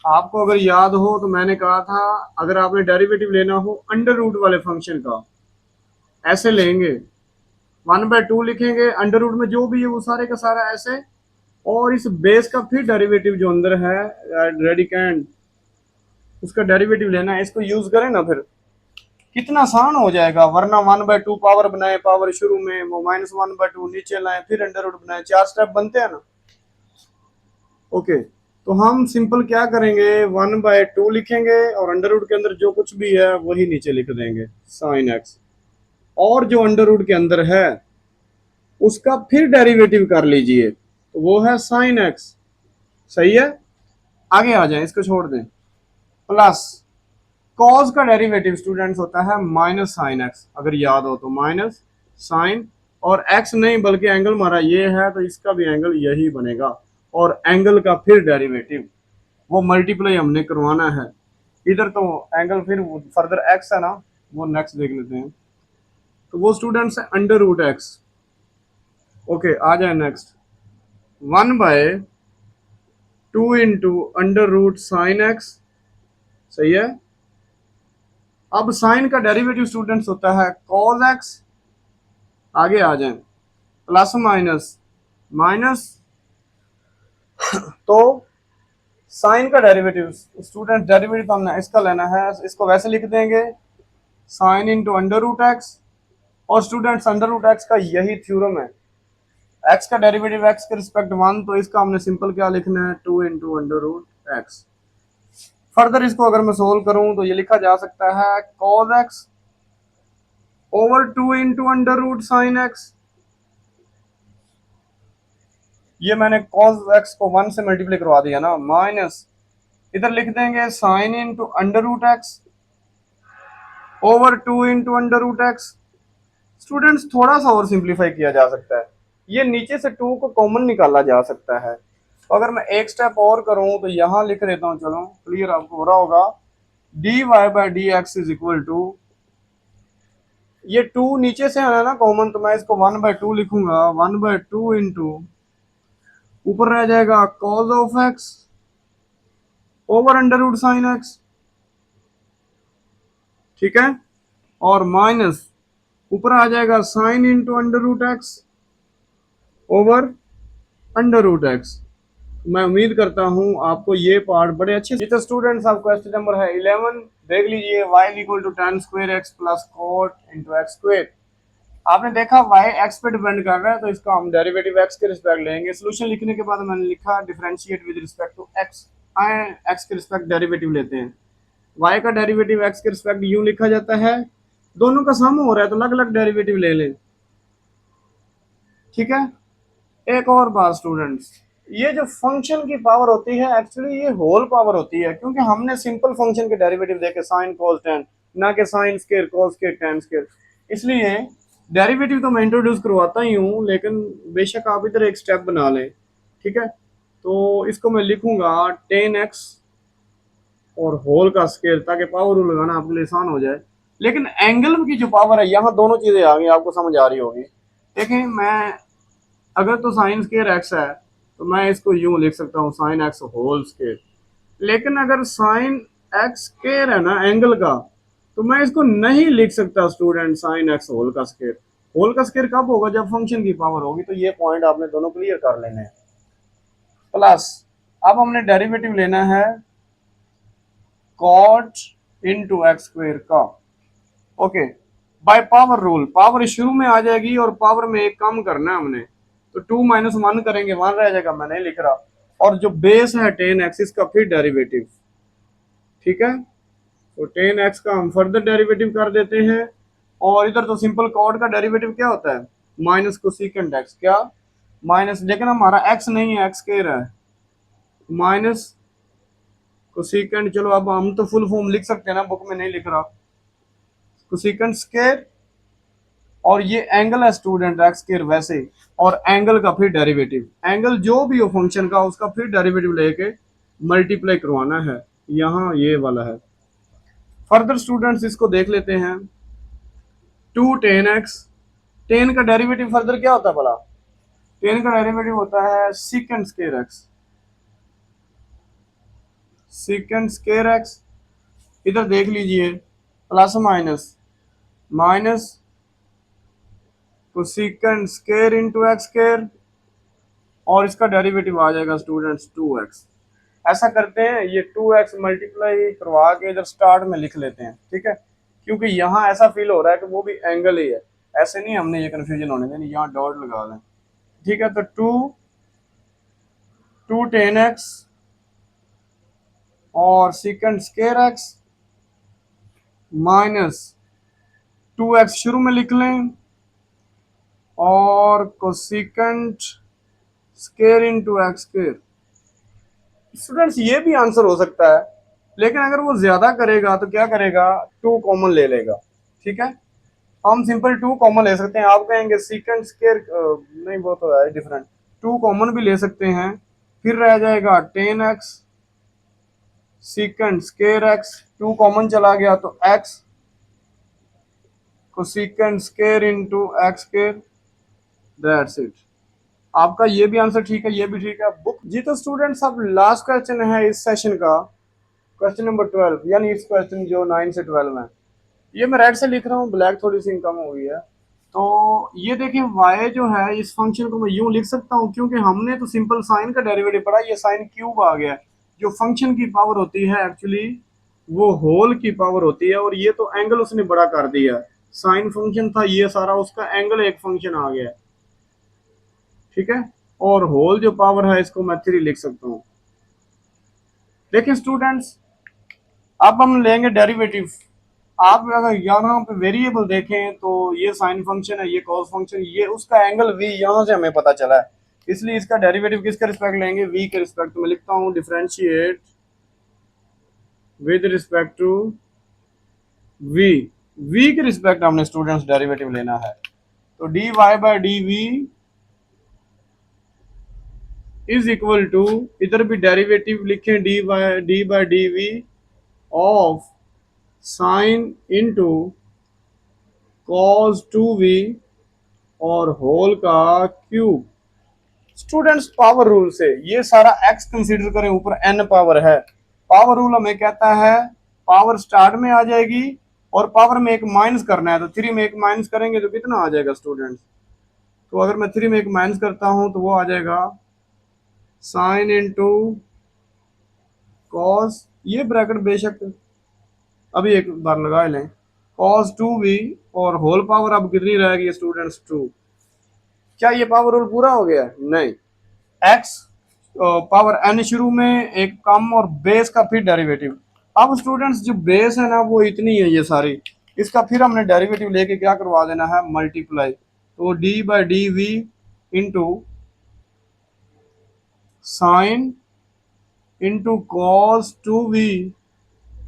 आपको अगर याद हो तो मैंने कहा था अगर आपने डेरिवेटिव लेना हो अंडर रूट वाले फंक्शन का ऐसे लेंगे, 1/2 लिखेंगे, अंडर रूट में जो भी है वो सारे का सारा ऐसे, और इस बेस का फिर डेरिवेटिव जो अंदर है रेडिकेंड उसका डेरिवेटिव लेना है। इसको यूज करें ना फिर कितना आसान हो जाएगा, वरना 1/2 पावर बनाए, पावर शुरू में वो -1/2 नीचे लाए, फिर अंडर रूट बनाए, 4 स्टेप बनते हैं ना। ओके, तो हम सिंपल क्या करेंगे, 1/2 लिखेंगे और अंडर रूट के अंदर जो कुछ भी है वही नीचे लिख देंगे, साइन एक्स। और जो अंडर रूट के अंदर है उसका फिर डेरिवेटिव कर लीजिए, तो वो है साइन एक्स। सही है, आगे आ जाए, इसको छोड़ दें। प्लस कॉस का डेरिवेटिव स्टूडेंट्स होता है माइनस साइन एक्स, अगर याद हो तो माइनस साइन, और एक्स नहीं बल्कि एंगल हमारा ये है तो इसका भी एंगल यही बनेगा, और एंगल का फिर डेरिवेटिव वो मल्टीप्लाई हमने करवाना है। इधर तो एंगल फिर फर्दर एक्स है ना, वो नेक्स्ट देख लेते हैं। तो वो स्टूडेंट्स है अंडर रूट एक्स। ओके, आ जाए next, 1/2 into under root sine x. सही है, अब साइन का डेरिवेटिव स्टूडेंट्स होता है कॉस एक्स। आगे आ जाए, प्लस माइनस माइनस, तो साइन का डेरिवेटिव स्टूडेंट, डेरिवेटिव हमने इसका लेना है, इसको वैसे लिख देंगे sine into under root x. और स्टूडेंट्स अंडर रूट एक्स का यही थ्योरम है, एक्स का डेरिवेटिव एक्स के रिस्पेक्ट 1, तो इसका हमने सिंपल क्या लिखना है, 2 into under root x. Further इसको अगर मैं सोल्व करूं तो ये लिखा जा सकता है cos x over 2 into under root sine x. ये मैंने कॉस एक्स को 1 से मल्टीप्लाई करवा दिया ना, माइनस इधर लिख देंगे sine into under root x over 2 into under root x. Students थोड़ा सा और सिंप्लीफाई किया जा सकता है, ये नीचे से 2 को कॉमन निकाला जा सकता है। तो अगर मैं एक स्टेप और करूं तो यहां लिख देता हूं, चलो क्लियर आपको हो रहा होगा, d y by d x is equal to, ये 2 नीचे से आना ना कॉमन, तो मैं इसको 1/2 लिखूंगा, 1/2 इंटू ऊपर रह जाएगा cos of x over under root sine x. ठीक है, और माइनस ऊपर आ जाएगा sine into under root x over under root x. मैं उम्मीद करता हूं आपको ये पार्ट बड़े अच्छे से। तो स्टूडेंट्स आप क्वेश्चन नंबर है 11 देख लीजिए, y equal to tan square x plus cot into x square. आपने देखा y x पे डिपेंड कर रहा है, तो इसका हम डेरिवेटिव x के रिस्पेक्ट लेंगे। सोल्यूशन लिखने के बाद मैंने लिखा differentiate with respect to x, आए x के रिस्पेक्ट डेरिवेटिव लेते हैं। y का डेरिवेटिव x के रिस्पेक्ट यूं लिखा जाता है, दोनों का सम हो रहा है तो अलग अलग डेरिवेटिव ले लें। ठीक है, एक और बात स्टूडेंट्स, ये जो फंक्शन की पावर होती है एक्चुअली ये होल पावर होती है, क्योंकि हमने सिंपल फंक्शन के डेरिवेटिव देखे साइन कॉस टेन, ना कि sine square cos square tan square, इसलिए डेरिवेटिव तो मैं इंट्रोड्यूस करवाता ही हूँ, लेकिन बेशक आप इधर एक स्टेप बना लें। ठीक है, तो इसको मैं लिखूंगा 10x और होल का स्केयर, ताकि पावर रूल लगाना आपके लिए आसान हो जाए। लेकिन एंगल की जो पावर है, यहाँ दोनों चीजें आ गई, आपको समझ आ रही होगी। देखें, मैं अगर तो साइन स्केयर एक्स है तो मैं इसको यूं लिख सकता हूँ साइन एक्स होल स्केयर, लेकिन अगर साइन एक्स स्केयर है ना एंगल का, तो मैं इसको नहीं लिख सकता स्टूडेंट साइन एक्स होल का स्केयर। होल का स्केयर कब होगा, जब फंक्शन की पावर होगी। तो ये पॉइंट आपने दोनों क्लियर कर लेने हैं। प्लस अब हमने डेरिवेटिव लेना है कॉट इंटू एक्स स्क्वेयर का। Okay, by power rule, power शुरू में आ जाएगी और पावर में एक कम करना है हमने, तो 2 माइनस 1 करेंगे, 1 रह जाएगा, मैं नहीं लिख रहा। और जो बेस है 10x, इसका फिर डेरिवेटिव। ठीक है, तो 10x का हम फर्दर डेरिवेटिव कर देते हैं। और इधर तो सिंपल कॉड का डेरिवेटिव क्या होता है, माइनस कोसेकेंट एक्स, क्या माइनस, लेकिन हमारा x नहीं है, x स्क्वायर है, माइनस कोसेकेंट। चलो अब हम तो फुल फॉर्म लिख सकते हैं ना, बुक में नहीं लिख रहा, कोसेकेंट स्क्वायर, और ये एंगल है स्टूडेंट एक्स स्क्वायर वैसे, और एंगल का फिर डेरिवेटिव, एंगल जो भी हो फंक्शन का उसका फिर डेरिवेटिव लेके मल्टीप्लाई करवाना है, यहाँ ये वाला है। फर्दर स्टूडेंट्स इसको देख लेते हैं, 2 10x, 10 का डेरिवेटिव फर्दर क्या होता है भला, 10 का डेरिवेटिव होता है secant square x, secant square x. इधर देख लीजिए, plus minus minus cosecant square into x square, और इसका डेरिवेटिव आ जाएगा स्टूडेंट्स 2x। ऐसा करते हैं, ये 2x मल्टीप्लाई करवा के इधर स्टार्ट में लिख लेते हैं। ठीक है, क्योंकि यहाँ ऐसा फील हो रहा है कि वो भी एंगल ही है, ऐसे नहीं हमने ये कंफ्यूजन होने देनी, यहाँ डॉट लगा दें। ठीक है, तो टू टेन एक्स और सीकेंड स्केयर एक्स माइनस 2x शुरू में लिख लें और cosecant square into x square. Students ये भी आंसर हो सकता है, लेकिन अगर वो ज्यादा करेगा तो क्या करेगा, 2 कॉमन ले लेगा। ठीक है, हम सिंपल 2 कॉमन ले सकते हैं। आप कहेंगे सीकेंट स्केयर नहीं, वो तो है डिफरेंट, 2 कॉमन भी ले सकते हैं। फिर रह जाएगा 10x secant square x, 2 common चला गया तो x cosecant square into x square, that's it. आपका ये भी आंसर ठीक है, ये भी ठीक है बुक जी। तो स्टूडेंट्स अब लास्ट क्वेश्चन है इस सेशन का, क्वेश्चन नंबर 12, यानी इस क्वेश्चन जो 9 से 12 है। ये मैं रेड से लिख रहा हूँ, ब्लैक थोड़ी सी कम हो गई है। तो ये देखिए y जो है, इस फंक्शन को मैं यूं लिख सकता हूँ, क्योंकि हमने तो सिंपल साइन का डेरिवेटिव पढ़ा, ये साइन क्यूब आ गया। जो फंक्शन की पावर होती है एक्चुअली वो होल की पावर होती है, और ये तो एंगल उसने बड़ा कर दिया। साइन फंक्शन था ये सारा, उसका एंगल एक फंक्शन आ गया। ठीक है, और होल जो पावर है इसको मैं 3 लिख सकता हूँ। देखिए स्टूडेंट्स, अब हम लेंगे डेरिवेटिव। आप अगर यहाँ पे वेरिएबल देखें तो ये साइन फंक्शन है, ये कॉस फंक्शन, ये उसका एंगल v यहाँ से हमें पता चला है, इसलिए इसका डेरिवेटिव किसके रिस्पेक्ट लेंगे, v के रिस्पेक्ट में लिखता हूँ। Differentiate with respect to v के रिस्पेक्ट हमने स्टूडेंट्स डेरिवेटिव लेना है। तो dy by dv is equal to, इधर भी डेरिवेटिव लिखें, d by dv of sine into cos 2v और होल का क्यूब। स्टूडेंट्स पावर रूल से ये सारा x कंसीडर करें, ऊपर n पावर है। पावर रूल हमें कहता है पावर स्टार्ट में आ जाएगी और पावर में एक माइनस करना है, तो 3 में एक माइनस करेंगे तो कितना आ जाएगा स्टूडेंट्स। तो अगर मैं 3 में एक माइनस करता हूं तो वो आ जाएगा साइन इंटू कॉस, ये ब्रैकेट बेशक अभी एक बार लगा लें, cos 2v और होल पावर अब कितनी रहेगी स्टूडेंट्स 2। क्या ये पावर रूल पूरा हो गया? नहीं, x पावर n शुरू में एक कम और बेस का फिर डेरिवेटिव। अब स्टूडेंट्स जो बेस है ना वो इतनी है ये सारी, इसका फिर हमने डेरिवेटिव लेके क्या करवा देना है, मल्टीप्लाई। तो d by d v into sine into cos 2v,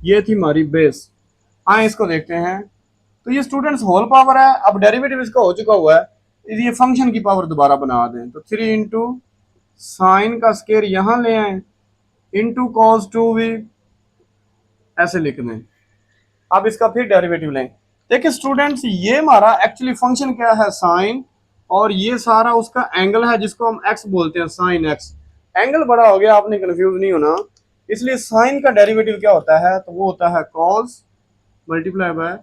ये थी हमारी बेस। आए इसको देखते हैं, तो ये स्टूडेंट्स होल पावर है, अब डेरिवेटिव इसका हो चुका हुआ है, ये फंक्शन की पावर दोबारा बना दें। तो 3 इंटू साइन का स्केयर यहां ले आए इंटू कॉस 2v, ऐसे लिख दें। अब इसका फिर डेरिवेटिव लें। देखिए स्टूडेंट्स, ये हमारा एक्चुअली फंक्शन क्या है, साइन, और ये सारा उसका एंगल है जिसको हम एक्स बोलते हैं, साइन एक्स। एंगल बड़ा हो गया, आपने कंफ्यूज नहीं होना, इसलिए साइन का डेरिवेटिव क्या होता है, तो वो होता है cos multiply by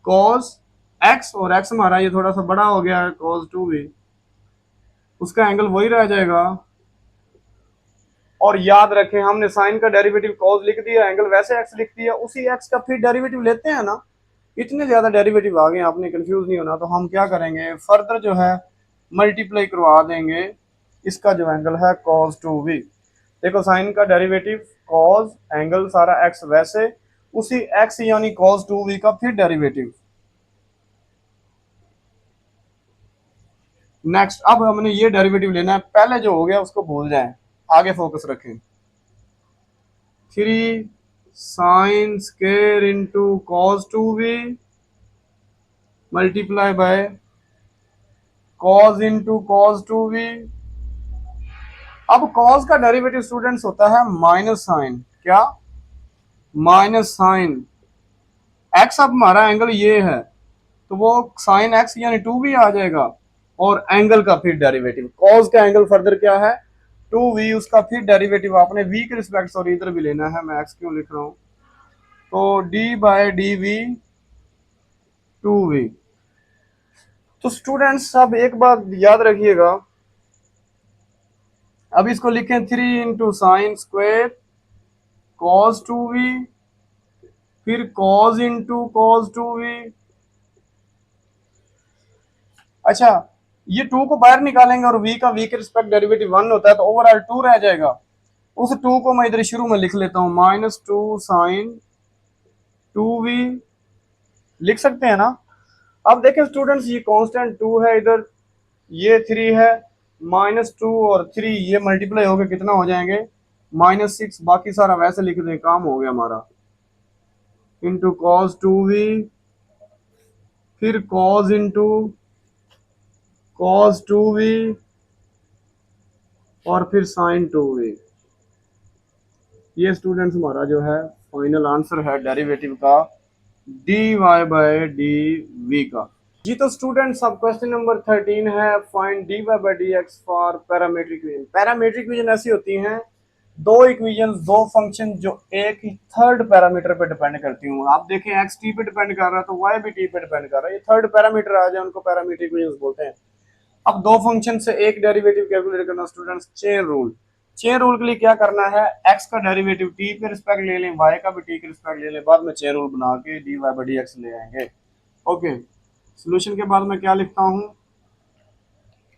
cos x, और एक्स हमारा ये थोड़ा सा बड़ा हो गया है कॉस 2v, उसका एंगल वही रह जाएगा। और याद रखें हमने साइन का डेरिवेटिव कॉस लिख दिया, एंगल वैसे एक्स लिख दिया, उसी एक्स का फिर डेरिवेटिव लेते हैं ना। इतने ज्यादा डेरिवेटिव आ गए, आपने कंफ्यूज नहीं होना। तो हम क्या करेंगे, फर्दर जो है मल्टीप्लाई करवा देंगे इसका जो एंगल है cos 2v। देखो साइन का डेरिवेटिव cos, एंगल सारा x वैसे, उसी x यानी cos 2v का फिर डेरिवेटिव। नेक्स्ट, अब हमने ये डेरिवेटिव लेना है, पहले जो हो गया उसको भूल जाएं, आगे फोकस रखें। 3 sine square into cos 2v multiply by cos into cos 2v। अब cos का डेरिवेटिव स्टूडेंट्स होता है माइनस साइन, क्या, माइनस साइन x। अब हमारा एंगल ये है तो वो साइन x यानी 2v आ जाएगा, और एंगल का फिर डेरिवेटिव, cos का एंगल फर्दर क्या है 2v, उसका फिर डेरिवेटिव आपने v के रिस्पेक्ट, सॉरी इधर भी लेना है, मैं x क्यों लिख रहा हूं, तो d bye D we 2v। तो स्टूडेंट्स अब एक बात याद रखिएगा, अब इसको लिखें 3 into sine square cos 2v, फिर cos इंटू cos 2v। अच्छा, ये 2 को बाहर निकालेंगे और v का v के रिस्पेक्ट डेरिवेटिव 1 होता है तो ओवरऑल 2 रह जाएगा। उस 2 को मैं इधर शुरू में लिख लेता हूं, -2 sin 2v लिख सकते हैं ना। अब देखें स्टूडेंट्स, ये कांस्टेंट 2 है, इधर ये 3 है, -2 और 3 ये मल्टीप्लाई हो गए कितना हो जाएंगे, -6। बाकी सारा वैसे लिख दें, काम हो गया हमारा। इंटू cos 2v, फिर cos इंटू cos 2v और फिर sin 2v। ये स्टूडेंट्स हमारा जो है फाइनल आंसर है डेरिवेटिव का dy बाय dv का। जी तो स्टूडेंट्स, अब क्वेश्चन नंबर 13 है, find dy by dx for parametric equation. Parametric equation ऐसी होती हैं, दो इक्वेशन, दो फंक्शन जो एक ही थर्ड पैरामीटर पे डिपेंड करती हूँ। आप देखें x t पे डिपेंड कर रहा है तो y भी t पे डिपेंड कर रहा है, ये थर्ड पैरामीटर आ जाए उनको पैरामीट्रिक इक्वेशन बोलते हैं। अब दो फंक्शन से एक डेरिवेटिव कैलकुलेट करना students, chain rule. Chain rule के लिए क्या करना है, x का डेरिवेटिव t के रिस्पेक्ट ले लें, y का भी t के रिस्पेक्ट ले लें, बाद में चेन रूल बना के dy बाय dx ले आएंगे। ओके, सॉल्यूशन के बाद मैं क्या लिखता हूं,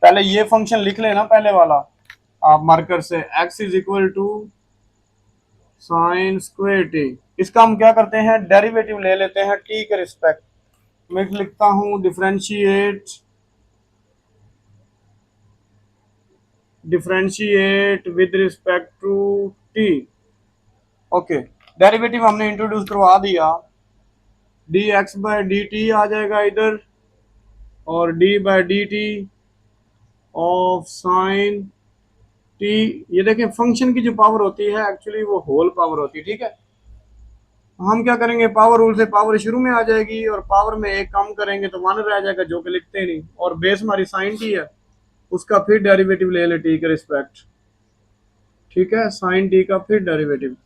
पहले ये फंक्शन लिख लेना पहले वाला आप मार्कर से, x is equal to sine square t. इसका हम क्या करते हैं, डेरिवेटिव ले लेते हैं t के रिस्पेक्ट। मैं लिखता हूं differentiate with respect to t। Okay, derivative हमने इंट्रोड्यूस करवा दिया, dx बाय dt आ जाएगा इधर, और d by dt of sine t। ये देखें फंक्शन की जो पावर होती है एक्चुअली वो होल पावर होती है, ठीक है। हम क्या करेंगे, पावर रूल से पावर शुरू में आ जाएगी और पावर में एक कम करेंगे तो 1 रह जाएगा, जो कि लिखते ही नहीं। और बेस हमारी साइन t है, उसका फिर डेरिवेटिव ले ले t के रिस्पेक्ट, ठीक है, साइन t का फिर डेरिवेटिव।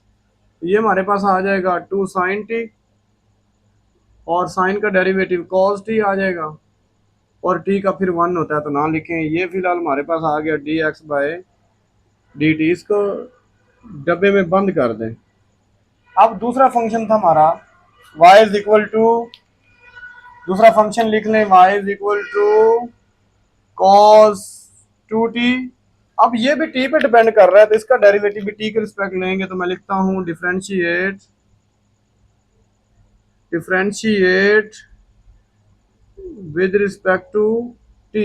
ये हमारे पास आ जाएगा 2 साइन t और साइन का डेरिवेटिव cos t आ जाएगा, और t का फिर 1 होता है तो ना लिखें। ये फिलहाल हमारे पास आ गया dx बाय dt, इसको डब्बे में बंद कर दें। अब दूसरा फंक्शन था हमारा y इज इक्वल टू, दूसरा फंक्शन लिख लें y is equal to cos 2t। अब ये भी t पे डिपेंड कर रहा है तो इसका डेरिवेटिव भी t के रिस्पेक्ट लेंगे, तो मैं लिखता हूं differentiate with respect to t।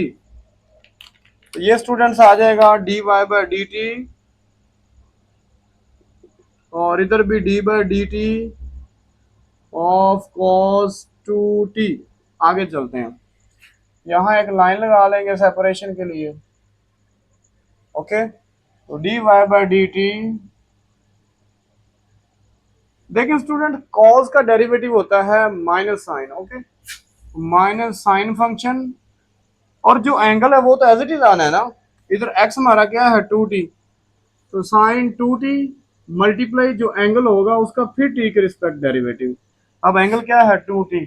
तो ये स्टूडेंट्स आ जाएगा dy बाय dt, और इधर भी d by dt of cos 2t। आगे चलते हैं, यहाँ एक लाइन लगा लेंगे सेपरेशन के लिए। ओके, तो dy बाय dt, देखिए स्टूडेंट cos का डेरिवेटिव होता है minus sine. Okay, minus sine function, और जो एंगल है वो तो एज इट इज आना है ना। इधर x हमारा क्या है 2t, तो साइन 2t मल्टीप्लाई जो एंगल होगा उसका फिर t के रिस्पेक्ट डेरिवेटिव। अब एंगल क्या है 2t,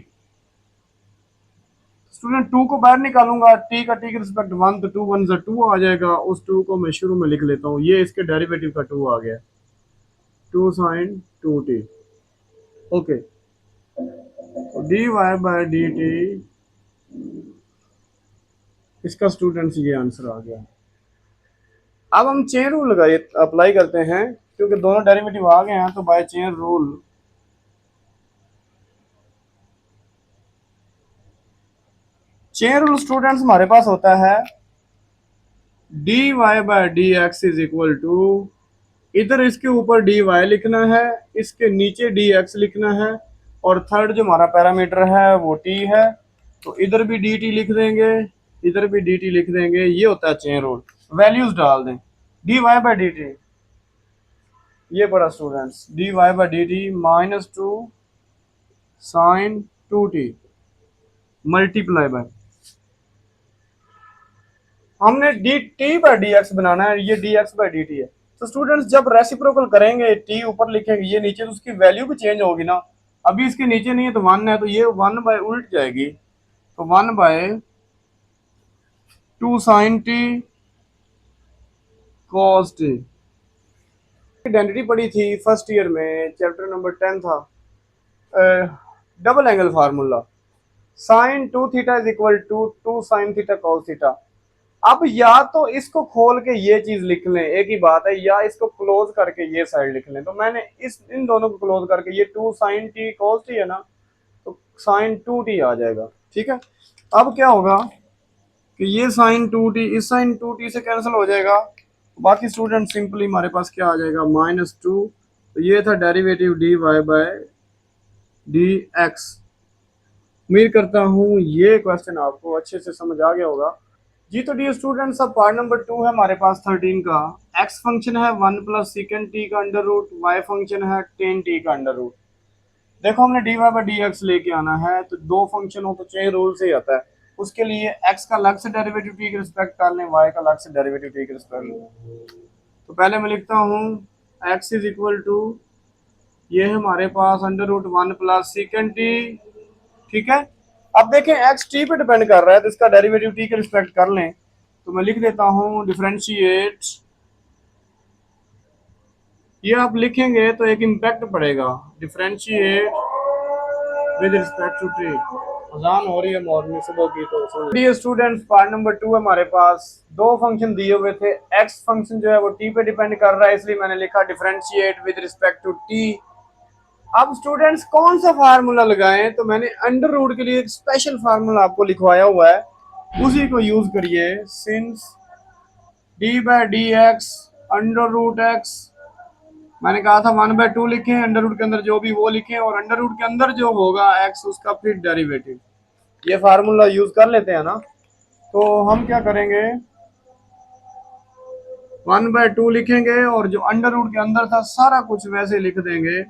स्टूडेंट 2 को बाहर निकालूंगा, t का t के रिस्पेक्ट 1, तो 2 1 2 आ जाएगा। उस 2 को मैं शुरू में लिख लेता हूँ, ये इसके डेरिवेटिव का 2 आ गया, 2 sine 2t। Okay, dy by dt, इसका स्टूडेंट्स ये आंसर आ गया। अब हम चेन रूल लगाए अप्लाई करते हैं, क्योंकि दोनों डेरिवेटिव आ गए हैं तो बाय चेन रूल स्टूडेंट्स हमारे पास होता है dy by dx is equal to, इधर इसके ऊपर dy लिखना है, इसके नीचे dx लिखना है, और थर्ड जो हमारा पैरामीटर है वो t है, तो इधर भी dt लिख देंगे, इधर भी dt लिख देंगे। ये होता है चेन रूल, वैल्यूज डाल दें, dy बाय dt, ये पड़ा students, dy by dt -2 sine 2t multiply by, हमने dt बाय dx बनाना है, ये dx बाय dt है। तो स्टूडेंट्स जब रेसिप्रोकल करेंगे t ऊपर लिखेंगे, ये नीचे, तो उसकी वैल्यू भी चेंज होगी ना। अभी इसके नीचे नहीं है तो 1 है, तो ये 1 बाय उल्ट जाएगी, तो 1 by 2 sine t cos t। Identity पढ़ी थी फर्स्ट ईयर में, चैप्टर नंबर 10 था, double angle formula, sine 2 theta is equal to 2 sine theta cos theta. अब या तो इसको खोल के ये चीज लिख लें, एक ही बात है, या इसको क्लोज करके ये साइड लिख लें। तो मैंने इन दोनों को क्लोज करके ये 2 साइन टी कॉस टी है ना, तो साइन 2t आ जाएगा। ठीक है, अब क्या होगा कि ये साइन 2t इस साइन 2t से कैंसिल हो जाएगा। बाकी स्टूडेंट सिंपली हमारे पास क्या आ जाएगा, -2। तो ये था डेरिवेटिव dy बाय dx। उम्मीद करता हूँ ये क्वेश्चन आपको अच्छे से समझ आ गया होगा जी। तो डियर स्टूडेंट्स, अब पार्ट नंबर 2 है हमारे पास 13 का। x फंक्शन है 1 प्लस सेकेंड टी का अंडर रूट, y फंक्शन है 10t का अंडर रूट। देखो हमने dy बाई dx लेके आना है, तो दो फंक्शन हो तो चेन रूल से ही आता है। उसके लिए x का अलग से डेरिवेटिव t के रिस्पेक्ट कर लें, y का अलग से डेरिवेटिव t के रिस्पेक्ट लें। तो पहले मैं लिखता हूँ x इज इक्वल टू, ये है हमारे पास under root 1 plus second t. ठीक है, अब देखें x t पे डिपेंड कर रहा है, तो इसका डेरिवेटिव t के रिस्पेक्ट कर लें। तो मैं लिख देता हूँ डिफरेंशिएट, ये आप लिखेंगे तो एक इम्पैक्ट पड़ेगा, differentiate with respect to t. अजान हो रही है मॉर्निंग सुबह की, तो डियर स्टूडेंट्स पार्ट नंबर 2 है हमारे पास। दो फंक्शन दिए हुए थे, x फंक्शन जो है वो t पे डिपेंड कर रहा है, इसलिए मैंने लिखा differentiate with respect to t। अब स्टूडेंट्स कौन सा फार्मूला लगाएं, तो मैंने अंडर रूट के लिए एक स्पेशल फार्मूला आपको लिखवाया हुआ है, उसी को यूज करिए। Since d by d x under root x, मैंने कहा था 1/2 लिखें, अंडर रूट के अंदर जो भी वो लिखें, और अंडर रूट के अंदर जो होगा एक्स उसका फिर डेरिवेटिव। ये फार्मूला यूज कर लेते हैं ना। तो हम क्या करेंगे, 1/2 लिखेंगे और जो अंडर रूट के अंदर था सारा कुछ वैसे लिख देंगे,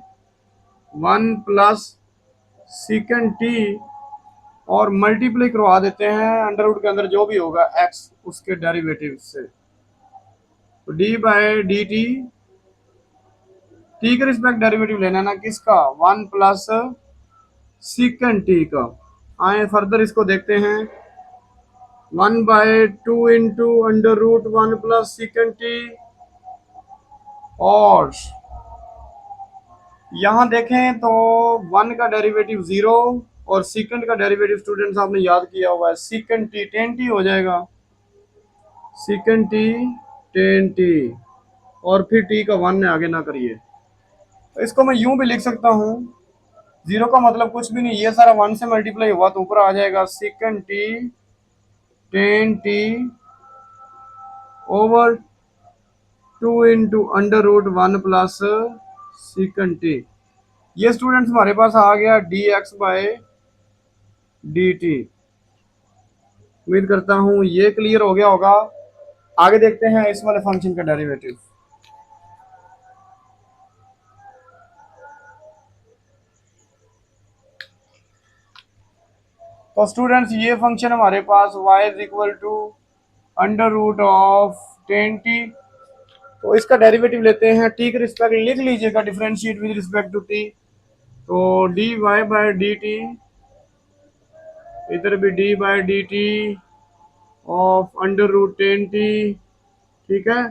1 प्लस सेकेंड टी, और मल्टीप्लाई करवा देते हैं अंडर रूट के अंदर जो भी होगा एक्स उसके डेरिवेटिव से। तो डी बाई डी टी के रिस्पेक्ट डेरिवेटिव लेना ना किसका, 1 प्लस सेकेंड टी का। आए फर्दर इसको देखते हैं, 1/2 into under root 1 plus second t, और यहां देखें तो 1 का डेरिवेटिव 0 और सेकेंड का डेरिवेटिव स्टूडेंट्स आपने याद किया हुआ है, सेकेंड टी 10t हो जाएगा, सेकेंड टी 10t, और फिर टी का 1 ने आगे ना करिए। तो इसको मैं यूं भी लिख सकता हूं, 0 का मतलब कुछ भी नहीं, ये सारा 1 से मल्टीप्लाई हुआ तो ऊपर आ जाएगा second t 10t over 2 into under root 1 plus second t. ये स्टूडेंट्स हमारे पास आ गया dx बाय dt। उम्मीद करता हूं ये क्लियर हो गया होगा। आगे देखते हैं इस वाले फंक्शन का डेरिवेटिव। तो स्टूडेंट्स ये फंक्शन हमारे पास y is equal to under root of 10t। तो इसका डेरिवेटिव लेते हैं, t के रिस्पेक्ट लिख लीजिएगा differentiate with respect to t। तो dy बाय dt, इधर भी d by d t of under root 10t। ठीक है,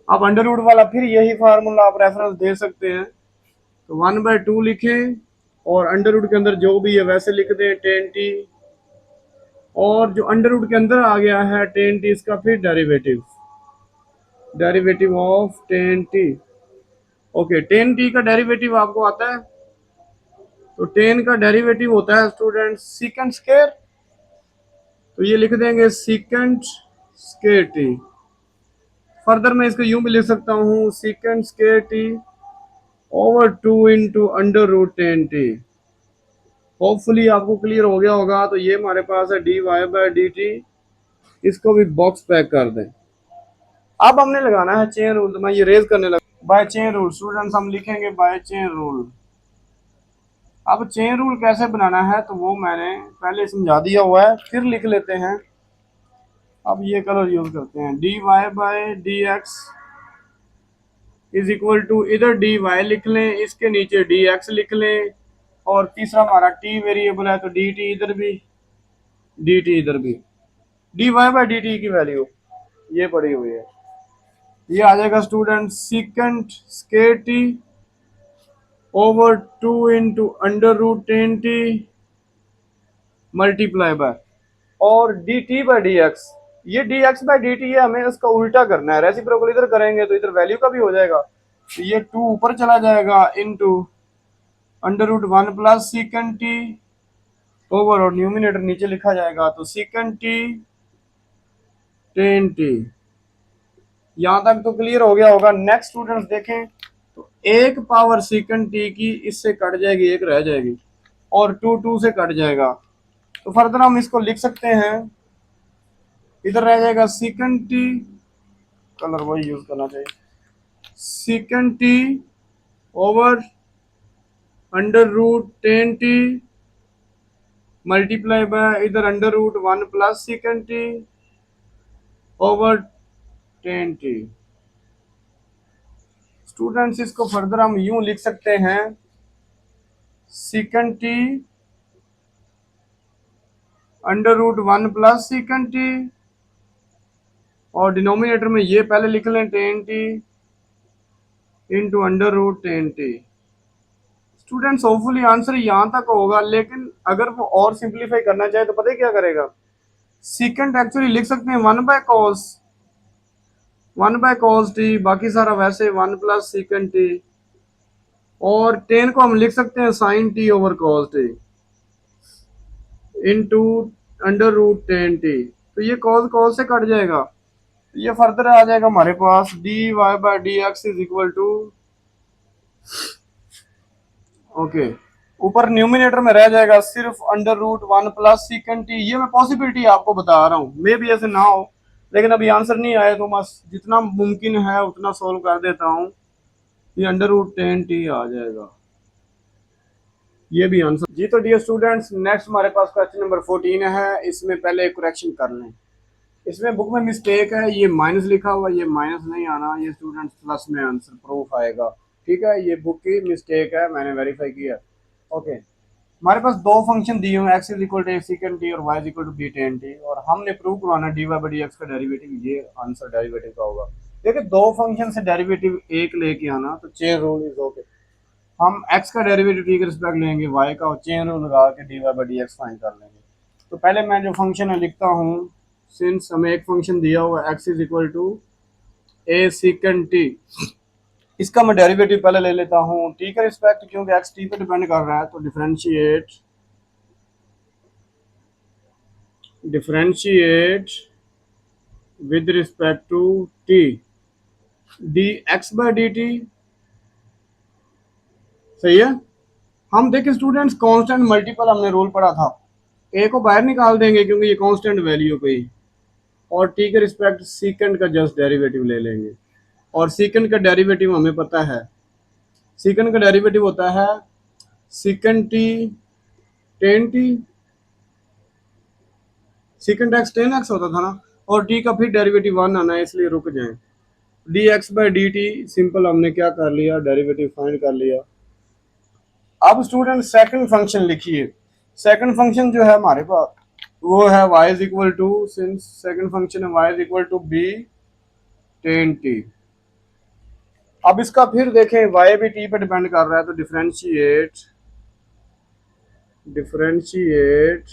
अब अंडर रूट वाला फिर यही फार्मूला आप रेफरेंस दे सकते हैं। तो 1/2 लिखें और अंडर रूट के अंदर जो भी है वैसे लिख दें 10t, और जो अंडर रूट के अंदर आ गया है 10t इसका फिर derivative, derivative of 10t। Okay, 10t का डेरिवेटिव आपको आता है, तो 10 का डेरिवेटिव होता है स्टूडेंट सीकेंड स्क्वायर, तो ये लिख देंगे सीकेंड स्क्वायर टी। फर्दर मैं इसको यूं भी लिख सकता हूँ, secant square t over 2 into under root 10t। Hopefully आपको क्लियर हो गया होगा। तो ये हमारे पास है dy बाई डी टी, इसको भी बॉक्स पैक कर दें। अब हमने लगाना है चेन रूल, तो मैं ये रेज करने लगा बाय चेन रूल। स्टूडेंट्स हम लिखेंगे बाय चेन रूल। अब चेन रूल कैसे बनाना है तो वो मैंने पहले समझा दिया हुआ है, फिर लिख लेते हैं। अब ये कलर यूज करते हैं, dy by d x is equal to, इधर डी वाई लिख लें, इसके नीचे डी एक्स लिख लें, और तीसरा हमारा टी वेरिएबल है तो डी टी इधर भी, डी टी इधर भी। D y by d t की वैल्यू ये पड़ी हुई है, ये आ जाएगा student secant square t over 2 into under root 10t multiply by, और d t by d x, ये d x by d t है, हमें इसका उल्टा करना है। रेसिप्रोकल इधर करेंगे तो इधर वैल्यू का भी हो जाएगा, तो ये 2 ऊपर चला जाएगा into under root 1 plus secant t over, और न्यूमिनेटर नीचे लिखा जाएगा तो सीकन टी 10t। यहां तक तो क्लियर हो गया होगा। नेक्स्ट स्टूडेंट्स देखें तो एक पावर सीकन टी की इससे कट जाएगी, एक रह जाएगी, और 2 से कट जाएगा, तो फर्दर हम इसको लिख सकते हैं, इधर रह जाएगा सीकन टी, कलर वही यूज करना चाहिए, secant t over under root 10t multiply by इधर under root 1 plus secant t over 10t। Students इसको फर्दर हम यूं लिख सकते हैं, secant t under root 1 plus secant t, और डिनोमिनेटर में ये पहले लिख लें 10t into under root 10t। Students hopefully answer यहां तक होगा, लेकिन अगर वो और सिंप्लीफाई करना चाहे तो पता है क्या करेगा, सीकेंट एक्चुअली लिख सकते हैं 1 बाय कॉस टी, बाकी सारा वैसे 1 प्लस सीकेंट टी, और 10 को हम लिख सकते हैं sine t over cos t into under root 10t, तो ये कॉस कॉस से कट जाएगा, तो ये फर्दर आ जाएगा हमारे पास d y by d x is equal to, okay, ऊपर न्यूमिनेटर में रह जाएगा सिर्फ under root 1 plus secant t. ये मैं पॉसिबिलिटी आपको बता रहा हूँ, मे भी ऐसे ना हो, लेकिन अभी आंसर नहीं आया तो मैं जितना मुमकिन है उतना सोल्व कर देता हूँ। ये अंडर रूट 10t आ जाएगा, ये भी आंसर जी। तो डियर स्टूडेंट्स, नेक्स्ट हमारे पास क्वेश्चन नंबर 14 है, इसमें पहले एक करेक्शन कर लें। इसमें बुक में मिस्टेक है, ये माइनस लिखा हुआ, ये माइनस नहीं आना, ये स्टूडेंट्स प्लस में आंसर प्रूफ आएगा, ठीक है, ये बुक की मिस्टेक है, मैंने वेरीफाई किया। ओके, हमारे पास दो फंक्शन दिए हुए, x is equal to secant t और y is equal to b tan t, और हमने प्रूव करवाना d y by d x का डेरिवेटिव, ये आंसर डेरिवेटिव का होगा। देखिए, दो फंक्शन से डेरिवेटिव एक लेके आना, तो चेन रूल इज ओके। हम x का डेरिवेटिव टी के रिस्पेक्ट लेंगे, y का, और चेन रूल लगा के d y by d x find कर लेंगे। तो पहले मैं जो फंक्शन है लिखता हूँ, सिंस हमें एक फंक्शन दिया हुआ है x is equal to a secant t, इसका मैं डेरिवेटिव पहले ले लेता हूँ t के रिस्पेक्ट, क्योंकि x t पे डिपेंड कर रहा है, तो differentiate with respect to t d x by d t, सही है। हम देखें स्टूडेंट्स, कांस्टेंट मल्टीपल हमने रूल पढ़ा था, ए को बाहर निकाल देंगे क्योंकि ये कांस्टेंट वैल्यू पे ही, और टी के रिस्पेक्ट सीकेंड का जस्ट डेरिवेटिव ले लेंगे, और सीकेंड का डेरिवेटिव हमें पता है, सीकेंड का डेरिवेटिव होता है सीकेंड टी 10t, सीकेंड एक्स 10x होता था ना, और टी का फिर डेरिवेटिव 1 आना है, इसलिए रुक जाएं। D x by d t simple हमने क्या कर लिया, डेरिवेटिव फाइंड कर लिया। अब स्टूडेंट सेकंड फंक्शन लिखिए। सेकंड फंक्शन जो है हमारे पास वो है y is equal to, since second function है y is equal to b 10t। अब इसका फिर देखें, y भी t पे डिपेंड कर रहा है, तो differentiate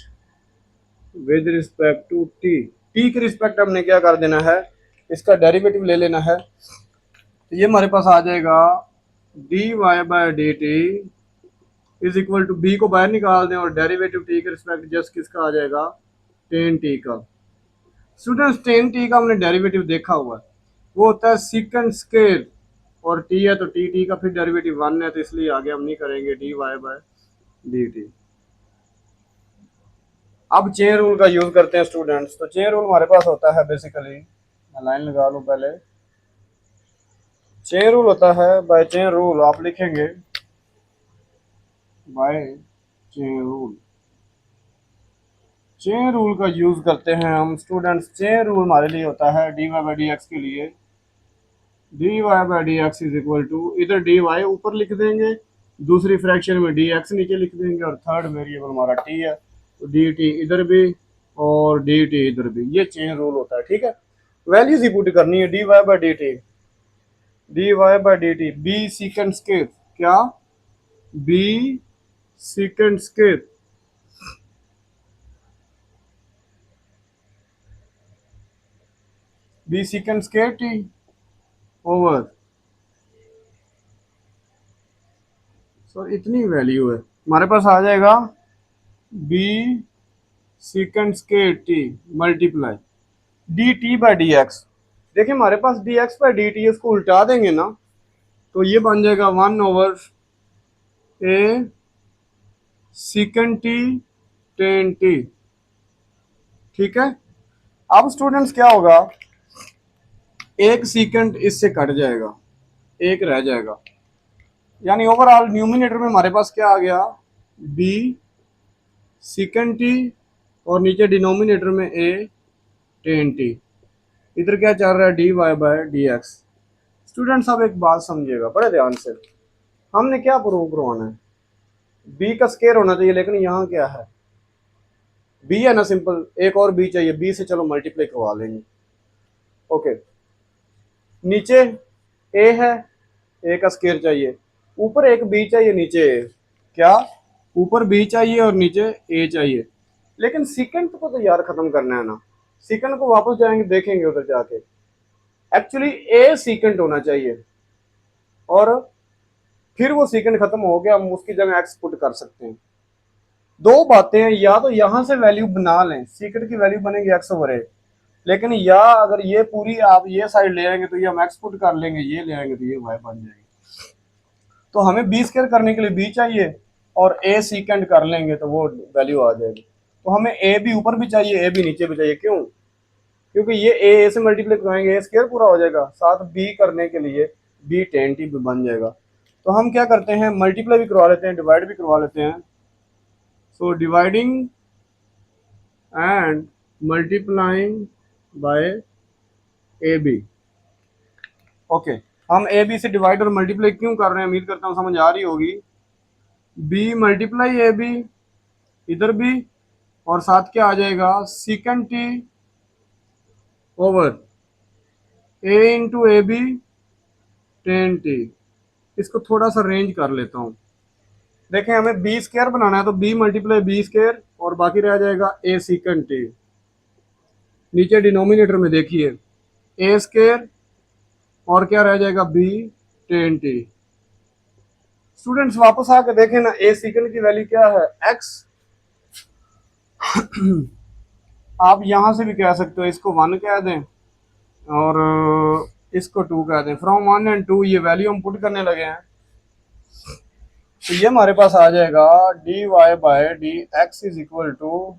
with respect to t के रिस्पेक्ट हमने क्या कर देना है, इसका डेरिवेटिव ले लेना है, तो ये हमारे पास आ जाएगा dy by d t is equal to, b को बाहर निकाल दें और डेरिवेटिव टी के रिस्पेक्ट जस्ट किसका आ जाएगा, 10t का। स्टूडेंट्स 10t का हमने डेरिवेटिव देखा हुआ है, वो होता है सीकेंड स्क्वायर, और t है तो टी का फिर डेरिवेटिव 1 है, तो इसलिए आगे हम नहीं करेंगे, d y by d t. अब चेन रूल का यूज करते हैं स्टूडेंट्स। तो चेन रूल हमारे पास होता है बेसिकली, मैं लाइन लगा लूँ पहले, चेन रूल होता है, बाय चेन रूल आप लिखेंगे by chain rule, chain rule का यूज करते हैं हम स्टूडेंट्स। चेन रूल हमारे लिए होता है d y by d x के लिए, d y by d x is equal to, इधर डी वाई ऊपर लिख देंगे, दूसरी फ्रैक्शन में डी एक्स नीचे लिख देंगे, और थर्ड वेरिएबल हमारा टी है, तो डी टी इधर भी और डी टी इधर भी, ये चेन रूल होता है, ठीक है। वैल्यूज ही पुट करनी है, d y by d t, d y by d t b secant square, क्या b secant square, b secant square t over, so इतनी वैल्यू है हमारे पास आ जाएगा b secant square t multiply d t by d x. देखिए हमारे पास d x by d t, इसको उल्टा देंगे ना तो ये बन जाएगा 1 over a secant t tan t. ठीक है, अब स्टूडेंट्स क्या होगा, एक secant इससे कट जाएगा, एक रह जाएगा, यानी ओवरऑल न्यूमिनेटर में हमारे पास क्या आ गया, बी secant टी और नीचे डिनोमिनेटर में ए tan टी। इधर क्या चल रहा है, d y by d x. Students अब एक बात समझिएगा बड़े ध्यान से, हमने क्या प्रूव करवाना है, बी का स्केयर होना चाहिए, लेकिन यहाँ क्या है, बी है ना, सिंपल, एक और बी चाहिए, बी से चलो मल्टीप्लाई करवा लेंगे। ओके, नीचे ए है, ए का स्केयर चाहिए, ऊपर एक बी चाहिए, नीचे ए, क्या ऊपर बी चाहिए और नीचे ए चाहिए, लेकिन सेकंड को तो यार खत्म करना है ना, सेकंड को वापस जाएंगे देखेंगे उधर जाके, एक्चुअली ए सेकंड होना चाहिए और फिर वो सेकंड खत्म हो गया, हम उसकी जगह एक्स पुट कर सकते हैं। दो बातें हैं, या तो यहां से वैल्यू बना लें, सेकंड की वैल्यू बनेगी एक्स ओवर ए, लेकिन या अगर ये पूरी आप ये साइड ले आएंगे तो ये हम एक्स पुट कर लेंगे, ये ले आएंगे तो ये वाई बन जाएगी। तो हमें बी स्क्वायर करने के लिए बी चाहिए और ए सेकंड कर लेंगे तो वो वैल्यू आ जाएगी। तो हमें ए भी ऊपर भी चाहिए, ए भी नीचे भी चाहिए, क्यों, क्योंकि ये ए से मल्टीप्लाई करवाएंगे, ए स्क्वायर पूरा हो जाएगा, साथ बी करने के लिए बी tan टी भी बन जाएगा। तो हम क्या करते हैं, मल्टीप्लाई भी करवा लेते हैं, डिवाइड भी करवा लेते हैं। So dividing and multiplying by a b. Okay, हम ए बी से डिवाइड और मल्टीप्लाई क्यों कर रहे हैं, उम्मीद करता हूँ समझ आ रही होगी। बी मल्टीप्लाई ए बी, इधर भी, और साथ क्या आ जाएगा, secant t over a into a b tan t. इसको थोड़ा सा रेंज कर लेता हूँ, देखें हमें बी स्क्वायर बनाना है तो बी मल्टीप्लाई बी स्क्वायर और बाकी रह जाएगा ए secant टी। नीचे डिनोमिनेटर में देखिए ए स्क्वायर और क्या रह जाएगा, बी tan टी। स्टूडेंट्स वापस आके देखें ना, ए secant की वैल्यू क्या है, एक्स। आप यहां से भी कह सकते हो, इसको 1 कह दें और इसको 2 कह दें, फ्रॉम 1 एंड 2 ये वैल्यू हम पुट करने लगे हैं, तो ये हमारे पास आ जाएगा d y by d x is equal to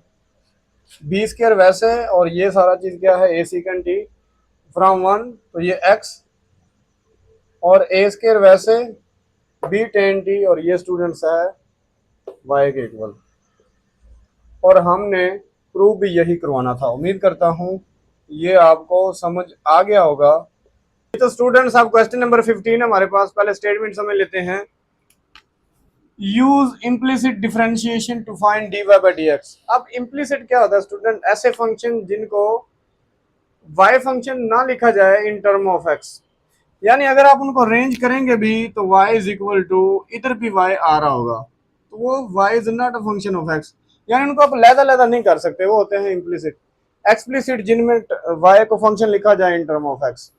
b square वैसे, और ये सारा चीज क्या है, ए secant टी फ्रॉम 1, तो ये एक्स और ए स्क्वायर वैसे बी tan टी, और ये स्टूडेंट्स है वाई के इक्वल। और हमने प्रूव भी यही करवाना था, उम्मीद करता हूँ ये आपको समझ आ गया होगा। तो स्टूडेंट्स आप क्वेश्चन नंबर 15 हमारे पास, पहले स्टेटमेंट समझ लेते हैं। Use implicit differentiation to find d y by d x. अब इम्प्लिसिट क्या होता है स्टूडेंट, ऐसे फंक्शन जिनको y फंक्शन ना लिखा जाए इन टर्म ऑफ x, यानी अगर आप उनको रेंज करेंगे भी तो y इज इक्वल टू, इधर भी y आ रहा होगा, तो वो y is not a function of x, यानी उनको आप लहदा नहीं कर सकते, वो होते हैं इम्प्लिसिट। एक्सप्लिसिट जिनमें y को फंक्शन लिखा जाए in term of x।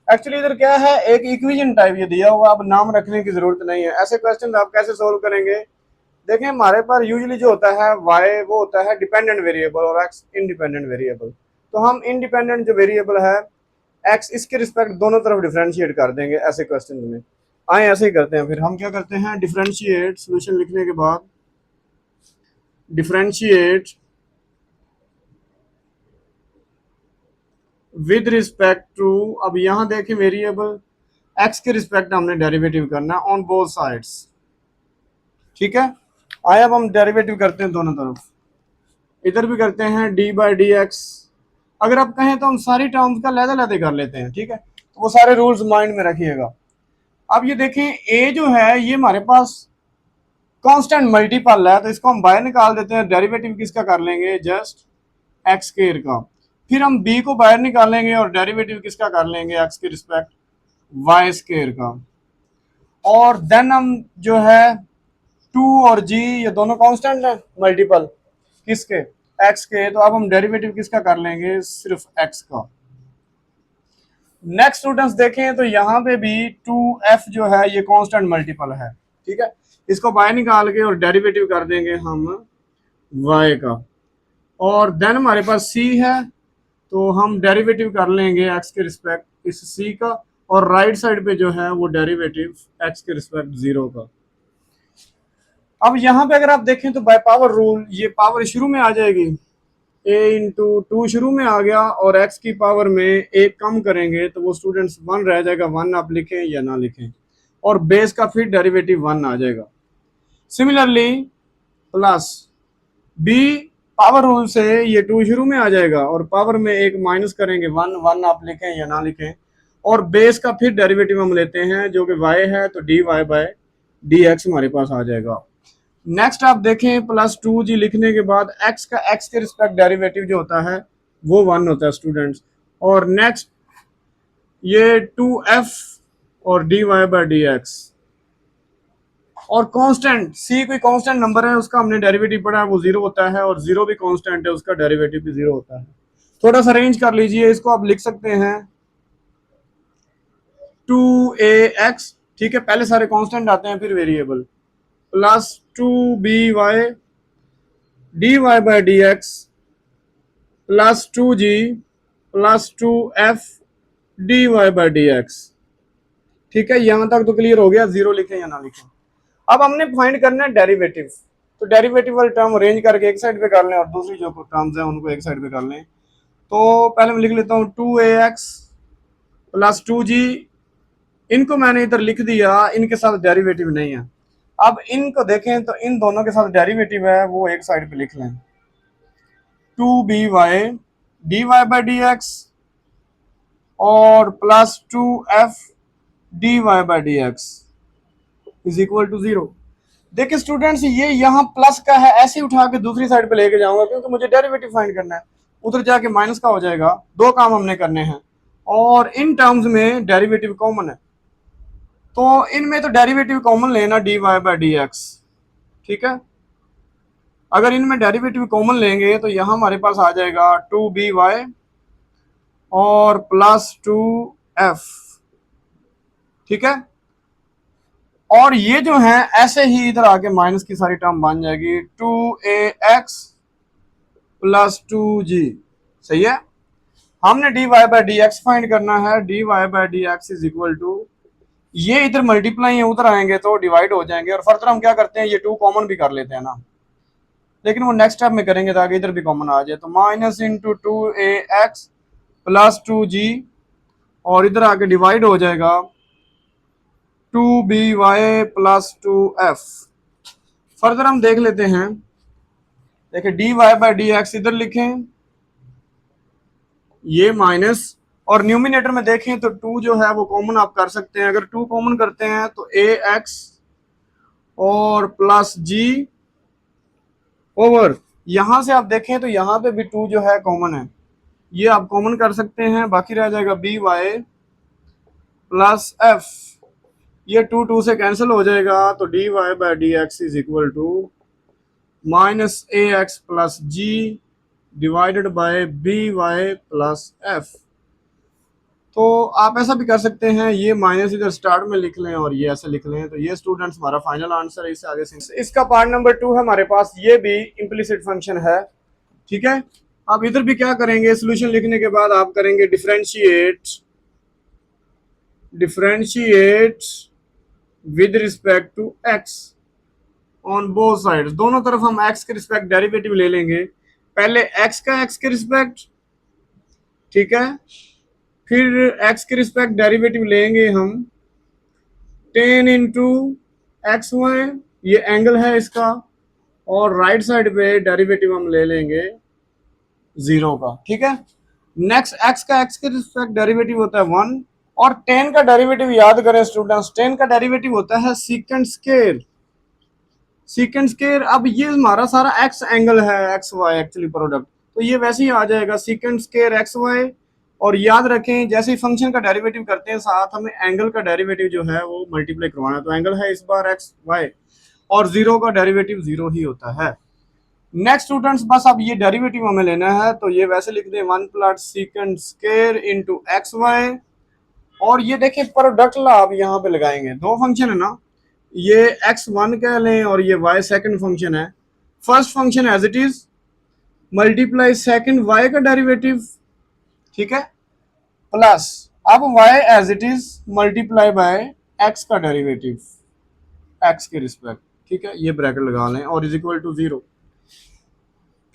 Actually इधर क्या है, एक इक्वेशन टाइप ये दिया हुआ, आप नाम रखने की जरूरत नहीं है। ऐसे क्वेश्चन आप कैसे सोल्व करेंगे, देखें हमारे पास यूजुअली जो होता है y वो होता है डिपेंडेंट वेरिएबल और x इंडिपेंडेंट वेरिएबल, तो हम इंडिपेंडेंट जो वेरिएबल है x, इसके रिस्पेक्ट दोनों तरफ डिफरेंशिएट कर देंगे ऐसे क्वेश्चन में। आए ऐसे ही करते हैं, फिर हम क्या करते हैं, डिफरेंशिएट, सोल्यूशन लिखने के बाद डिफरेंशिएट विद रिस्पेक्ट टू, अब यहां देखें वेरिएबल x के रिस्पेक्ट हमने डेरिवेटिव करना है ऑन बोथ साइड्स, ठीक है। आए अब हम डेरिवेटिव करते हैं दोनों तरफ, इधर भी करते हैं डी बाई डी एक्स। अगर आप कहें तो हम सारी टर्म्स का लहदा कर लेते हैं, ठीक है, तो वो सारे रूल्स माइंड में रखिएगा। अब ये देखें ए जो है ये हमारे पास कांस्टेंट मल्टीपल है, तो इसको हम बाहर निकाल देते हैं, डेरिवेटिव किसका कर लेंगे, जस्ट एक्स स्क्वायर का। फिर हम बी को बाहर निकालेंगे और डेरिवेटिव किसका कर लेंगे, एक्स के रिस्पेक्ट वाई स्क्वायर का। और देन हम जो है टू और जी ये दोनों कांस्टेंट है, मल्टीपल किसके, एक्स के। तो अब हम डेरिवेटिव किसका कर लेंगे, सिर्फ एक्स का। नेक्स्ट स्टूडेंट्स देखें तो यहाँ पे भी 2f जो है ये कांस्टेंट मल्टीपल है, ठीक है। इसको बाहर निकाल के और डेरिवेटिव कर देंगे हम y का, और देन हमारे पास c है, तो हम डेरिवेटिव कर लेंगे x के रिस्पेक्ट इस c का, और राइट साइड पे जो है वो डेरिवेटिव x के रिस्पेक्ट 0 का। अब यहाँ पे अगर आप देखें तो बाय पावर रूल ये पावर शुरू में आ जाएगी, a इंटू टू शुरू में आ गया, और x की पावर में एक कम करेंगे तो वो स्टूडेंट्स 1 रह जाएगा, 1 आप लिखें या ना लिखें, और बेस का फिर डेरिवेटिव 1 आ जाएगा। Similarly plus b power rule से ये 2 शुरू में आ जाएगा, और पावर में एक माइनस करेंगे 1, 1 आप लिखें या ना लिखें, और बेस का फिर डेरिवेटिव हम लेते हैं जो कि y है, तो dy बाय dx हमारे पास आ जाएगा। नेक्स्ट आप देखें प्लस 2g लिखने के बाद x का x के रिस्पेक्ट डेरिवेटिव जो होता है वो 1 होता है स्टूडेंट्स, और नेक्स्ट ये 2f और dy बाय dx, और कांस्टेंट c कोई कांस्टेंट नंबर है उसका हमने डेरिवेटिव पढ़ा है वो 0 होता है, और 0 भी कांस्टेंट है उसका डेरिवेटिव भी 0 होता है। थोड़ा सा अरेंज कर लीजिए इसको, आप लिख सकते हैं 2ax, ठीक है, पहले सारे कांस्टेंट आते हैं फिर variable, plus 2by dy by dx plus 2g plus 2f dy by dx, ठीक है। यहां तक तो क्लियर हो गया, 0 लिखें या ना लिखें। अब हमने फाइंड करना है डेरिवेटिव, तो डेरिवेटिव वाली टर्म अरेंज करके एक साइड पे कर लें और दूसरी जो टर्म्स हैं उनको एक साइड पे कर लें। तो पहले मैं लिख लेता हूँ 2ax प्लस 2g, इनको मैंने इधर लिख दिया, इनके साथ डेरिवेटिव नहीं है। अब इनको देखें तो इन दोनों के साथ डेरिवेटिव है वो एक साइड पे लिख लें, 2by dy बाय dx और plus 2f dy by dx is equal to 0। देखिए स्टूडेंट्स ये यहाँ प्लस का है, ऐसे उठा के दूसरी साइड पे लेके जाऊंगा क्योंकि मुझे डेरिवेटिव फाइंड करना है, उधर जाके माइनस का हो जाएगा। दो काम हमने करने हैं, और इन टर्म्स में डेरिवेटिव कॉमन है, तो इनमें तो डेरिवेटिव कॉमन लेना dy बाय dx, ठीक है। अगर इनमें डेरिवेटिव कॉमन लेंगे तो यहाँ हमारे पास आ जाएगा 2by और प्लस 2f, ठीक है। और ये जो है ऐसे ही इधर आके माइनस की सारी टर्म बन जाएगी 2ax प्लस 2g, सही है। हमने dy बाय dx फाइंड करना है, dy by dx is equal to, ये इधर मल्टीप्लाई है उधर आएंगे तो डिवाइड हो जाएंगे, और फर्दर हम क्या करते हैं ये 2 कॉमन भी कर लेते हैं ना, लेकिन वो नेक्स्ट स्टेप में करेंगे ताकि इधर भी कॉमन आ जाए। तो minus into 2ax plus 2g, और इधर आके डिवाइड हो जाएगा 2by प्लस 2f। फर्दर हम देख लेते हैं, देखिए dy बाय dx इधर लिखें, ये माइनस, और न्यूमिनेटर में देखें तो 2 जो है वो कॉमन आप कर सकते हैं। अगर 2 कॉमन करते हैं तो ax और प्लस g ओवर, यहां से आप देखें तो यहाँ पे भी 2 जो है कॉमन है, ये आप कॉमन कर सकते हैं, बाकी रह जाएगा by प्लस f, ये 2 से कैंसिल हो जाएगा, तो dy by dx is equal to minus ax plus g divided by by plus f। तो आप ऐसा भी कर सकते हैं, ये माइनस इधर स्टार्ट में लिख लें और ये ऐसे लिख लें। तो ये स्टूडेंट्स हमारा फाइनल आंसर है। इससे आगे से इसका पार्ट नंबर 2 है हमारे पास, ये भी इम्प्लिसिट फंक्शन है, ठीक है। अब इधर भी क्या करेंगे, सोल्यूशन लिखने के बाद आप करेंगे differentiate with respect to x on both sides, दोनों तरफ हम x के रिस्पेक्ट डेरिवेटिव ले लेंगे, पहले x का x के रिस्पेक्ट, ठीक है, फिर x के रिस्पेक्ट डेरिवेटिव लेंगे हम 10 इंटू एक्स वाई, ये एंगल है इसका, और राइट साइड पे डेरिवेटिव हम ले लेंगे 0 का, ठीक है। नेक्स्ट x का x के रिस्पेक्ट डेरिवेटिव होता है 1, और 10 का डेरिवेटिव याद करें स्टूडेंट्स, 10 का डेरिवेटिव होता है सीकेंट स्क्वायर, सीकेंट स्क्वायर। अब ये हमारा सारा x एंगल है, एक्स वाई एक्चुअली प्रोडक्ट, तो ये वैसे ही आ जाएगा सीकेंट स्क्वायर एक्स वाई। और याद रखें जैसे ही फंक्शन का डेरिवेटिव करते हैं साथ हमें एंगल का डेरिवेटिव जो है वो मल्टीप्लाई करवाना है, तो एंगल है इस बार एक्स वाई, और जीरो का डेरिवेटिव जीरो ही होता है। नेक्स्ट स्टूडेंट्स, बस अब ये डेरिवेटिव हमें लेना है, तो ये वैसे लिख दें 1 plus second square into x y, और ये देखिए प्रोडक्ट ला आप यहाँ पे लगाएंगे, दो फंक्शन है ना, ये x1 कह लें और ये y सेकंड फंक्शन है। First function as it is multiply second y का डेरिवेटिव, ठीक है, प्लस अब y as it is multiply by x का डेरिवेटिव x के रिस्पेक्ट, ठीक है, ये ब्रैकेट लगा लें और इज इक्वल टू 0।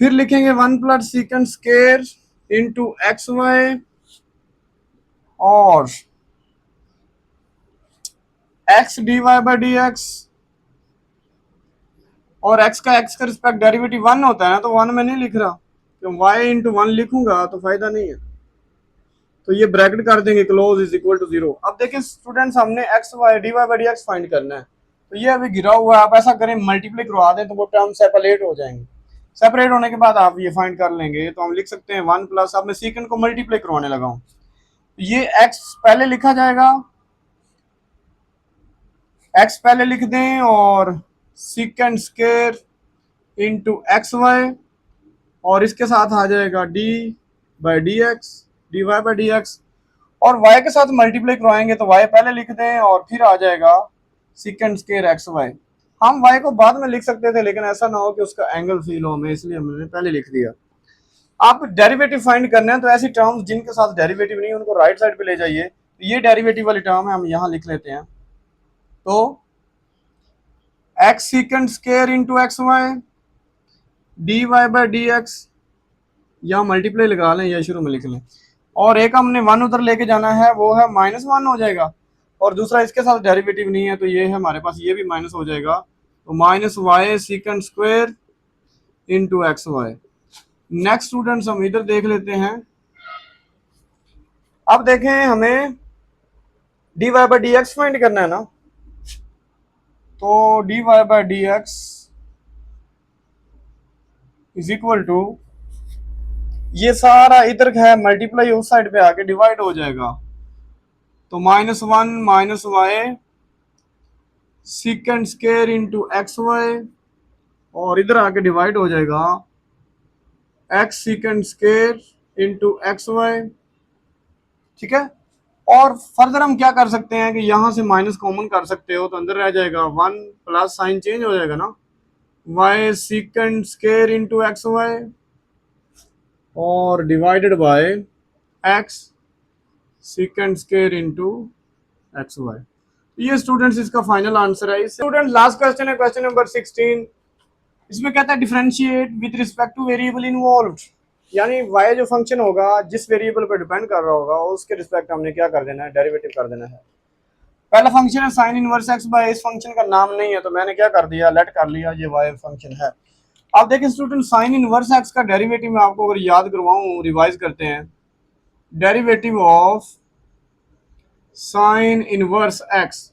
फिर लिखेंगे 1 plus second square into x y और x dy by d x, और x का रिस्पेक्ट डेरिवेटिव 1 होता है ना, तो 1 में नहीं लिख रहा, तो y इंटू 1 लिखूंगा तो फायदा नहीं है, तो ये ब्रैकेट कर देंगे क्लोज इज इक्वल टू 0। अब देखिए स्टूडेंट्स, हमने x y dy by d x find करना है, तो ये अभी गिरा हुआ है, आप ऐसा करें मल्टीप्लाई करवा दें तो वो टर्म सेपरेट हो जाएंगे। सेपरेट होने के बाद आप ये फाइंड कर लेंगे, तो हम लिख सकते हैं 1 प्लस, अब मैं सेकंड को मल्टीप्लाई करवाने लगा हूं, ये x पहले लिखा जाएगा, x पहले लिख दें और second square into x y, और इसके साथ आ जाएगा d by d x, d y by d x, और y के साथ मल्टीप्लाई करवाएंगे तो y पहले लिख दें और फिर आ जाएगा सेकंड स्क्वायर एक्स वाई। हम y को बाद में लिख सकते थे, लेकिन ऐसा ना हो कि उसका एंगल फील हो हमें, इसलिए हमने पहले लिख दिया। आप डेरिवेटिव फाइंड करना है तो ऐसी टर्म्स जिनके साथ डेरिवेटिव नहीं उनको राइट साइड पे ले जाइए, तो ये डेरिवेटिव वाली टर्म है, हम यहाँ लिख लेते हैं, तो x second square into x y d y by d x, या मल्टीप्लाई लगा लें या शुरू में लिख लें, और एक हमने 1 उधर लेके जाना है, वो है -1 हो जाएगा, और दूसरा इसके साथ डेरिवेटिव नहीं है तो ये है हमारे पास, ये भी माइनस हो जाएगा, तो minus y second square into x y. Next students, हम इधर देख लेते हैं, अब देखें हमें d y by d x find करना है ना, तो d y by d x is equal to, ये सारा इधर है मल्टीप्लाई उस साइड पे आके डिवाइड हो जाएगा, तो -1 minus y second square into x y, और इधर आके डिवाइड हो जाएगा x second square into x y, ठीक है। और फर्दर हम क्या कर सकते हैं कि यहां से माइनस कॉमन कर सकते हो, तो अंदर रह जाएगा 1 प्लस साइन चेंज हो जाएगा ना, y secant square into x y और divided by x second square into x y. ये स्टूडेंट्स इसका फाइनल आंसर है। स्टूडेंट लास्ट क्वेश्चन है, क्वेश्चन नंबर 16, इसमें कहता है differentiate with respect to variable involved, यानी y जो फंक्शन होगा जिस वेरिएबल पर डिपेंड कर रहा होगा उसके रिस्पेक्ट हमने क्या कर देना है, डेरिवेटिव कर देना है। पहला फंक्शन है साइन इनवर्स एक्स बाय, इस फंक्शन का नाम नहीं है तो मैंने क्या कर दिया, लेट कर लिया, ये y फंक्शन है। अब देखिए स्टूडेंट, साइन इनवर्स एक्स का डेरिवेटिव मैं आपको अगर याद करवाऊं, रिवाइज करते हैं, derivative of sine inverse x,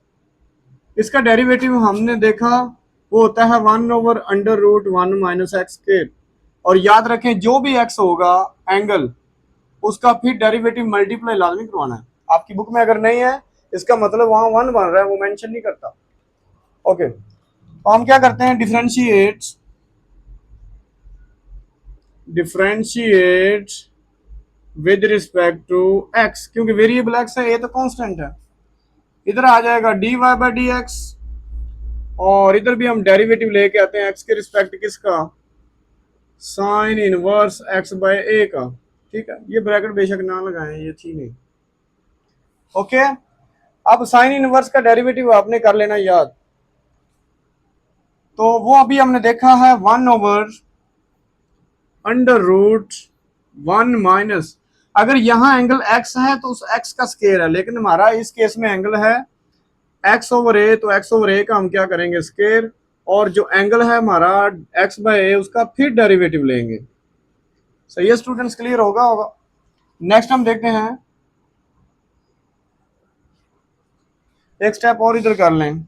इसका डेरिवेटिव हमने देखा वो होता है 1/√1 माइनस एक्स स्क्वायर, और याद रखें जो भी x होगा एंगल, उसका फिर डेरिवेटिव मल्टीप्लाई लाजमी करवाना है। आपकी बुक में अगर नहीं है इसका मतलब वहां 1 बन रहा है, वो मेंशन नहीं करता। ओके, तो हम क्या करते हैं, differentiate with respect to x, क्योंकि वेरिएबल x है, ये तो कांस्टेंट है, इधर आ जाएगा dy बाई डी एक्स, और इधर भी हम डेरिवेटिव लेके आते हैं x के रिस्पेक्ट किसका, sine inverse x by a का, ठीक है। ये ब्रैकेट बेशक ना लगाएं, ये थी नहीं। ओके, अब साइन इनवर्स का डेरिवेटिव आपने कर लेना याद, तो वो अभी हमने देखा है 1/√1 माइनस, अगर यहाँ एंगल x है तो उस x का स्क्वायर है, लेकिन हमारा इस केस में एंगल है x/a, तो x/a का हम क्या करेंगे, स्क्वायर, और जो एंगल है हमारा x/a उसका फिर डेरिवेटिव लेंगे। सही है स्टूडेंट्स, क्लियर होगा। नेक्स्ट हम देखते हैं, एक स्टेप और इधर कर लें,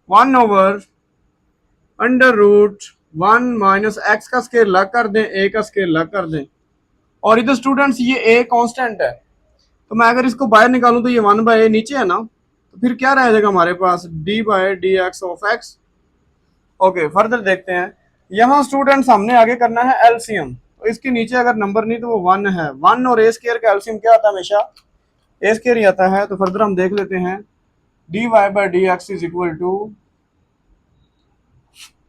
1/√1 माइनस एक्स का स्क्वायर लग कर दें, a का स्क्वायर लग कर दें, और इधर स्टूडेंट्स ये a कांस्टेंट है, तो मैं अगर इसको बाहर निकालूं तो ये 1/a नीचे है ना, तो फिर क्या रह जाएगा हमारे पास, d by d x of x, okay, further देखते हैं। यहाँ स्टूडेंट्स हमने आगे करना है एलसीएम। तो इसके नीचे अगर नंबर नहीं तो वो 1 है। 1 और ए स्केयर का एलसीएम क्या आता है? हमेशा ए स्केयर ही आता है। तो फर्दर हम देख लेते हैं, d y by d x is equal to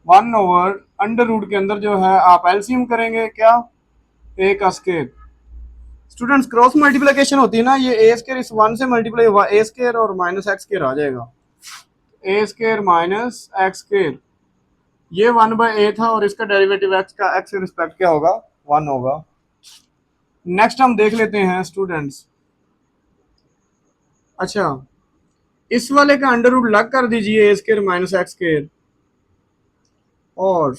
1 over under root के अंदर जो है आप एलसीएम करेंगे क्या? ए का स्केयर। स्टूडेंट्स क्रॉस मल्टीप्लिकेशन होती है ना, ये ए स्केयर इस 1 से मल्टीप्लाई हुआ, ए स्केयर और माइनस एक्स स्केयर आ जाएगा। ए स्केयर माइनस एक्स स्केयर, ये 1/a था और इसका डेरिवेटिव एक्स का एक्स के रिस्पेक्ट क्या होगा? 1 होगा। नेक्स्ट हम देख लेते हैं स्टूडेंट्स, अच्छा इस वाले का अंडर रूट लग कर दीजिए, ए स्केयर माइनस एक्स स्केयर, और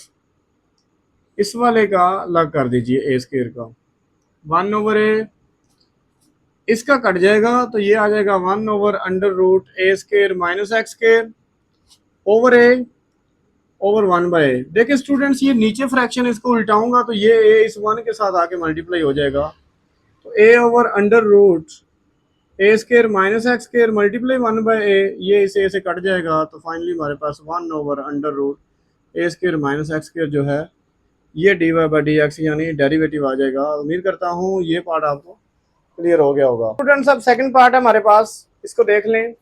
इस वाले का लग कर दीजिए ए स्केयर का। 1 ओवर ए, इसका कट जाएगा तो ये आ जाएगा 1 over under root a square minus x square over a over 1/a। देखिए स्टूडेंट्स, ये नीचे फ्रैक्शन इसको उल्टाऊंगा तो ये ए इस 1 के साथ आके मल्टीप्लाई हो जाएगा। तो a over under root a square minus x square multiply 1/a, ये इसे ए से कट जाएगा। तो फाइनली हमारे पास 1 over under root a square minus x square जो है ये d y by d x यानी डेरिवेटिव आ जाएगा। उम्मीद करता हूँ ये पार्ट आपको क्लियर हो गया होगा। स्टूडेंट्स अब सेकंड पार्ट है हमारे पास, इसको देख लें।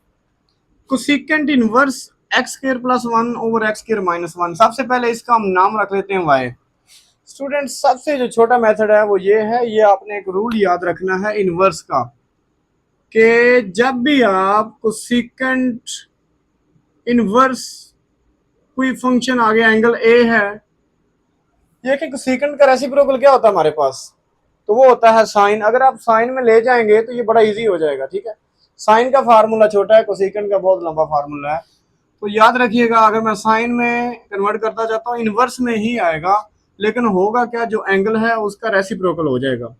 Cosecant inverse x square plus 1 over x square minus 1। सबसे पहले इसका हम नाम रख लेते हैं वाई। स्टूडेंट सबसे जो छोटा मेथड है वो ये है, ये आपने एक रूल याद रखना है इनवर्स का, कि जब भी आप कोसेकेंट इनवर्स कोई फंक्शन आगे एंगल ए है, ये कि कोसेकेंट का रेसिप्रोकल क्या होता है हमारे पास? तो वो होता है साइन। अगर आप साइन में ले जाएंगे तो ये बड़ा इजी हो जाएगा, ठीक है। साइन का फार्मूला छोटा है, कोसेकेंट का बहुत लंबा फार्मूला है। तो याद रखिएगा, अगर मैं साइन में कन्वर्ट करता जाता हूँ इनवर्स में ही आएगा, लेकिन होगा क्या, जो एंगल है उसका रेसिप्रोकल हो जाएगा।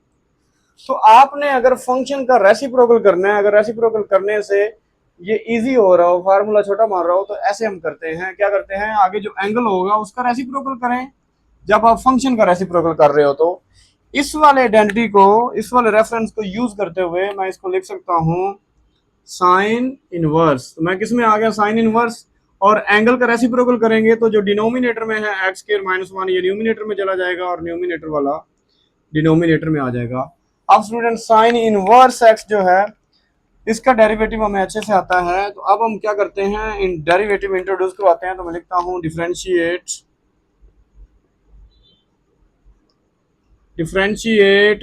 तो आपने अगर फंक्शन का रेसिप्रोकल करना है, अगर रेसिप्रोकल करने से ये इजी हो रहा हो, फार्मूला छोटा मार रहा हो, तो ऐसे हम करते हैं, क्या करते हैं, आगे जो एंगल होगा उसका रेसिप्रोकल करें। जब आप फंक्शन का रेसिप्रोकल कर रहे हो तो इस वाले आइडेंटिटी को, इस वाले रेफरेंस को यूज करते हुए मैं इसको लिख सकता हूं साइन इनवर्स। तो मैं किस में आ गया? Sine inverse. और एंगल का रेसिप्रोकल करेंगे तो जो डिनोमिनेटर में है एक्स स्क्वायर माइनस 1, ये न्यूमिनेटर में चला जाएगा और न्यूमिनेटर वाला डिनोमिनेटर में आ जाएगा। अब स्टूडेंट साइन इनवर्स एक्स जो है इसका डेरिवेटिव हमें अच्छे से आता है। तो अब हम क्या करते हैं, इन डेरिवेटिव इंट्रोड्यूस करवाते हैं। तो मैं लिखता हूं differentiate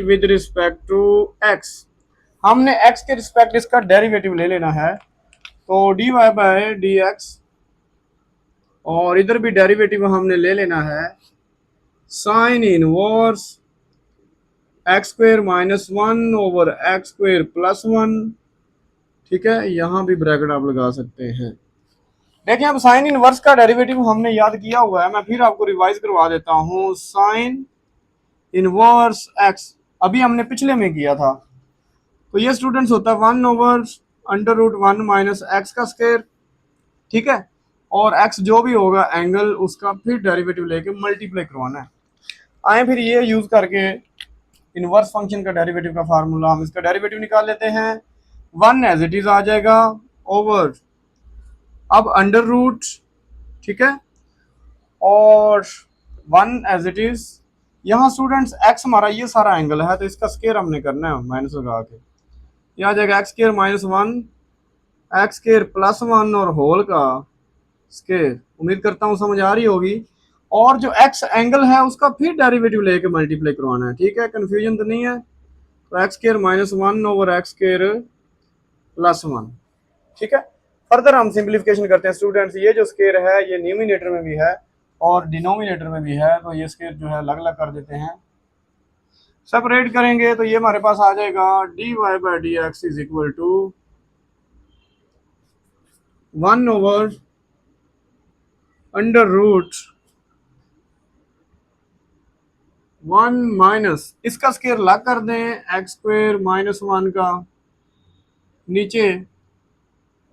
with respect to x. हमने एक्स के रिस्पेक्ट इसका डेरिवेटिव ले लेना है। तो d y by d x, और इधर भी डेरिवेटिव हमने ले लेना है sine inverse x square minus 1 over x square plus 1। ठीक है, यहां भी ब्रैकेट आप लगा सकते हैं। देखिए अब साइन इनवर्स का डेरिवेटिव हमने याद किया हुआ है, मैं फिर आपको रिवाइज करवा देता हूं। साइन इनवर्स एक्स अभी हमने पिछले में किया था। तो ये स्टूडेंट्स होता है 1 over under root 1 minus x का स्क्वायर, ठीक है। और एक्स जो भी होगा एंगल, उसका फिर डेरिवेटिव लेके मल्टीप्लाई करवाना है। आए फिर ये यूज करके इनवर्स फंक्शन का डेरिवेटिव का फार्मूला, हम इसका डेरिवेटिव निकाल लेते हैं। 1 एज इट इज आ जाएगा ओवर, अब अंडर रूट, ठीक है, और 1 एज इट इज। यहाँ स्टूडेंट्स एक्स हमारा ये सारा एंगल है, तो इसका स्केयर हमने करना है माइनस लगा के। यह आ जाएगा x square minus 1 x square plus 1 और होल का स्केयर। उम्मीद करता हूँ समझ आ रही होगी। और जो एक्स एंगल है उसका फिर डेरिवेटिव लेके मल्टीप्लाई करवाना है, ठीक है, कंफ्यूजन तो नहीं है। तो x square minus 1 over x square plus 1, ठीक है। फर्दर हम सिंप्लीफिकेशन करते हैं स्टूडेंट्स। ये जो स्केयर है ये न्यूमिनेटर में भी है और डिनोमिनेटर में भी है, तो ये स्केयर जो है अलग अलग कर देते हैं। सेपरेट करेंगे तो ये हमारे पास आ जाएगा d y by d x is equal to 1 over under root 1 minus, इसका स्केयर लग कर दें एक्स स्क्वायर माइनस 1 का, नीचे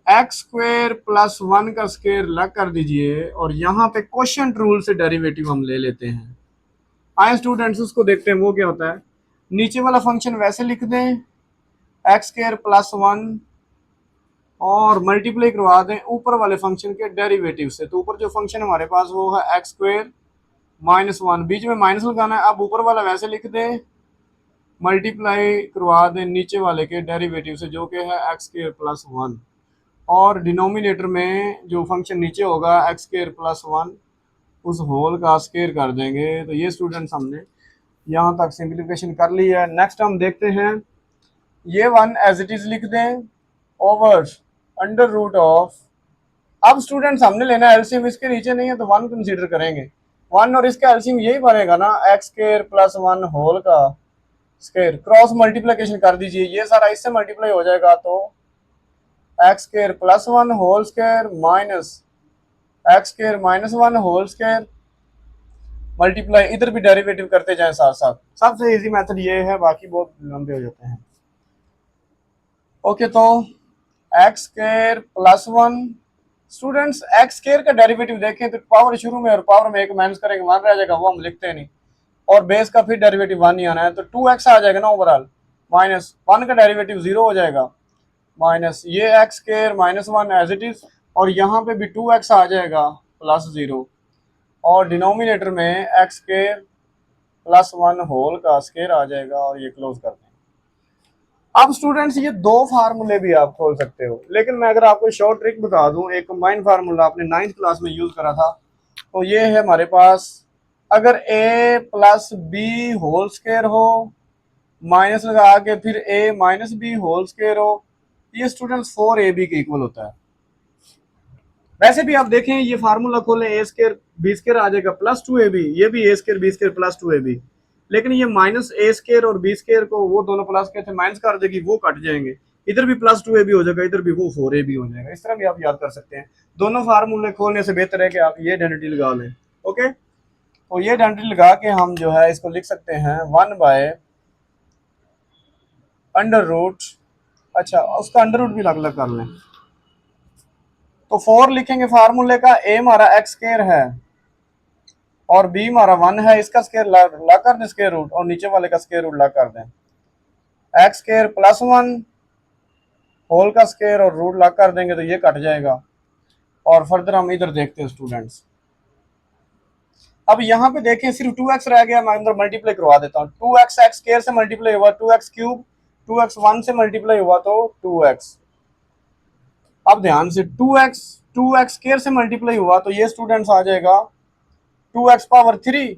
एक्स स्क्वायर प्लस 1 का स्केयर लग कर दीजिए, और यहाँ पे क्वोशिएंट रूल से डेरिवेटिव हम ले लेते हैं। आए स्टूडेंट्स उसको देखते हैं वो क्या होता है। नीचे वाला फंक्शन वैसे लिख दें एक्स स्क्वायर प्लस 1 और मल्टीप्लाई करवा दें ऊपर वाले फंक्शन के डेरिवेटिव से। तो ऊपर जो फंक्शन हमारे पास वो है एक्स स्क्वायर माइनस वन, बीच में माइनस लगाना है। अब ऊपर वाला वैसे लिख दें, मल्टीप्लाई करवा दें नीचे वाले के डेरिवेटिव से जो कि है एक्स स्क्वायर प्लस वन, और डिनोमिनेटर में जो फंक्शन नीचे होगा एक्स स्क्वायर प्लस वन उस होल का स्क्वायर कर देंगे। तो ये स्टूडेंट्स हमने यहाँ तक सिंप्लीफिकेशन कर ली है। नेक्स्ट हम देखते हैं, ये वन एज इट इज लिख दें ओवर अंडर रूट ऑफ। अब स्टूडेंट्स हमने लेना है एलसीएम, इसके नीचे नहीं है तो वन कंसीडर करेंगे। वन और इसका एलसीएम यही बनेगा ना, x square plus one whole का स्क्वायर। क्रॉस मल्टीप्लिकेशन कर दीजिए, ये सारा इससे मल्टीप्लाई हो जाएगा तो x square plus one whole square minus x square minus one whole square multiply, इधर भी डेरिवेटिव करते जाएं साथ साथ। सबसे इजी मेथड ये है, बाकी बहुत लंबे हो जाते हैं। ओके, तो x square plus one, students x square का डेरिवेटिव देखें तो पावर शुरू में और पावर में एक माइनस करेंगे वन रह जाएगा, वो हम लिखते नहीं, और बेस का फिर डेरिवेटिव वन ही आना है तो टू एक्स आ जाएगा ना ओवरऑल, माइनस वन का डेरिवेटिव जीरो हो जाएगा, माइनस ये x square minus one as it is, और यहाँ पे भी टू एक्स आ जाएगा प्लस जीरो, और डिनोमिनेटर में x square plus one whole का स्क्वायर आ जाएगा, और ये क्लोज कर दें। अब स्टूडेंट्स ये दो फार्मूले भी आप खोल सकते हो, लेकिन मैं अगर आपको शॉर्ट ट्रिक बता दूं, एक कंबाइंड फार्मूला आपने 9th क्लास में यूज करा था, तो ये है हमारे पास, अगर a plus B whole square हो, माइनस लगा के फिर a minus B whole square हो, ये स्टूडेंट्स 4ab के इक्वल होता है। वैसे भी आप देखें, ये फार्मूला खोलें, ए स्क्वायर बी स्क्वायर आ जाएगा प्लस 2ab, ये भी a square b square plus 2ab, लेकिन ये माइनस ए स्क्वायर और बी स्क्वायर को वो दोनों प्लस के थे माइनस कर देगी, वो कट जाएंगे, इधर भी प्लस 2ab हो जाएगा, इधर भी वो 4ab हो जाएगा। इस तरह भी आप याद कर सकते हैं। दोनों फार्मूले खोलने से बेहतर है कि आप ये आइडेंटिटी लगा लें। ओके, तो ये आइडेंटिटी लगा के हम जो है इसको लिख सकते हैं वन बाय अंडर रूट, अच्छा उसका अंडर रूट भी अलग अलग कर लें, तो 4 लिखेंगे फार्मूले का, ए हमारा एक्स स्क्वायर है और बी हमारा वन है, इसका स्क्वायर ला कर दें स्क्वायर रूट, और नीचे वाले का स्क्वायर रूट ला कर दें, x square plus one whole का स्क्वायर और रूट ला कर देंगे तो ये कट जाएगा। और फर्दर हम इधर देखते हैं स्टूडेंट्स, अब यहाँ पे देखें सिर्फ 2x रह गया, मैं अंदर मल्टीप्लाई करवा देता हूँ, 2x एक्स स्क्वायर से मल्टीप्लाई हुआ 2x क्यूब, 2x 1 से मल्टीप्लाई हुआ तो 2x। अब ध्यान से 2x स्क्वायर से मल्टीप्लाई हुआ तो ये स्टूडेंट्स आ जाएगा 2x पावर 3,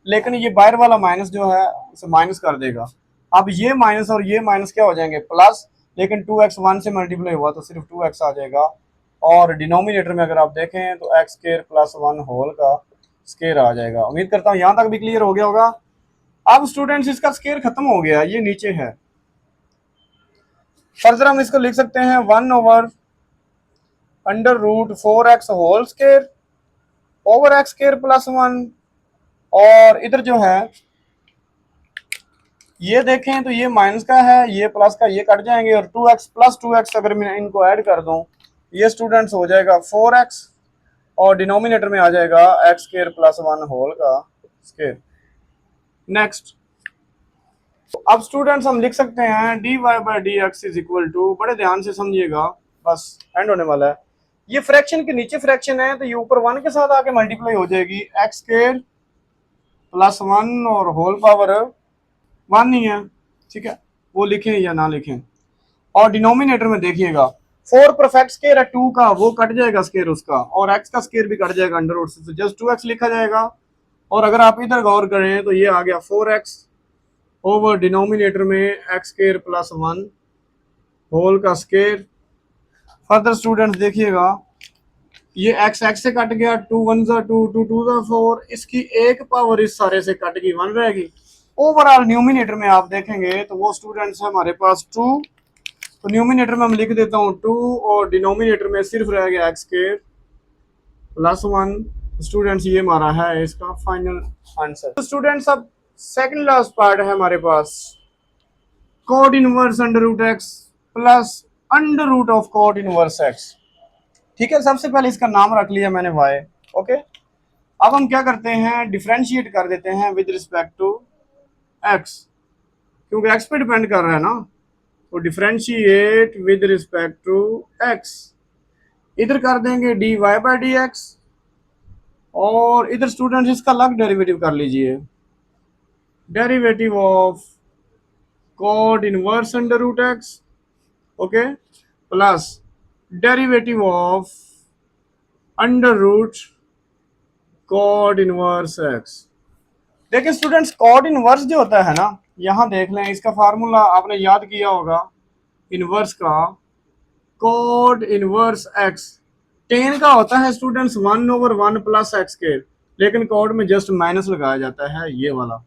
लेकिन ये बाहर वाला माइनस जो है इसे माइनस कर देगा। अब ये माइनस और ये माइनस क्या हो जाएंगे प्लस, लेकिन 2x 1 से मल्टीप्लाई हुआ तो सिर्फ 2x आ जाएगा, और डिनोमिनेटर में अगर आप देखें तो x square plus one whole का स्क्वायर आ जाएगा। उम्मीद करता हूँ यहाँ तक भी क्लियर हो गया होगा। अब स्टूडेंट्स इसका स्क्वायर खत्म हो गया, ये नीचे है, फर्दर हम इसको लिख सकते हैं one over under root 4x whole square over x square plus one, और इधर जो है ये देखें तो ये माइनस का है, ये प्लस का, ये कट जाएंगे, और 2x प्लस 2x अगर मैं इनको ऐड कर दूं ये स्टूडेंट्स हो जाएगा 4x, और डिनोमिनेटर में आ जाएगा x square plus one whole का स्क्वायर। नेक्स्ट, अब स्टूडेंट्स हम लिख सकते हैं dy by d x is equal to, बड़े ध्यान से समझिएगा, बस एंड होने वाला है, ये फ्रैक्शन के नीचे फ्रैक्शन है तो ये ऊपर वन के साथ आके मल्टीप्लाई हो जाएगी, एक्स स्क्वायर प्लस वन और होल पावर वन ही है, ठीक है, वो लिखें या ना लिखें। और डिनोमिनेटर में देखिएगा 4 परफेक्ट स्क्वायर है 2 का, वो कट जाएगा स्क्वायर उसका, और x का स्क्वायर भी कट जाएगा अंडर रूट से, जस्ट 2x लिखा जाएगा। और अगर आप इधर गौर करें तो ये आ गया 4x ओवर डिनोमिनेटर में x square plus one whole का स्क्वायर। फर्दर स्टूडेंट्स देखिएगा ये x से कट गया, 2 1 जा 2 2 2 जा 4, इसकी एक पावर इस सारे से कट गई, 1 रहेगी। ओवरऑल न्यूमिनेटर में आप देखेंगे तो वो स्टूडेंट्स है हमारे पास 2, तो न्यूमिनेटर में हम लिख देता हूँ 2, और डिनोमिनेटर में सिर्फ रह गया x square plus one. Students ये हमारा है इसका फाइनल आंसर। तो स्टूडेंट्स अब सेकंड लास्ट पार्ट है हमारे पास, cot inverse under root x plus under root of cot inverse x. ठीक है, सबसे पहले इसका नाम रख लिया मैंने y। ओके, अब हम क्या करते हैं, डिफरेंशिएट कर देते हैं विद रिस्पेक्ट टू x, क्योंकि x पे डिपेंड कर रहा है ना, तो differentiate with respect to x, इधर कर देंगे dy बाई डी एक्स, और इधर स्टूडेंट्स इसका अलग डेरिवेटिव कर लीजिए, derivative of cot inverse under root x, okay, plus derivative of under root cot inverse x. देखिए स्टूडेंट्स, कॉड इनवर्स जो होता है ना, यहां देख लें, इसका फार्मूला आपने याद किया होगा इनवर्स का, कॉड इनवर्स एक्स टेन का होता है स्टूडेंट्स 1/1 प्लस एक्स के, लेकिन कॉड में जस्ट माइनस लगाया जाता है, ये वाला,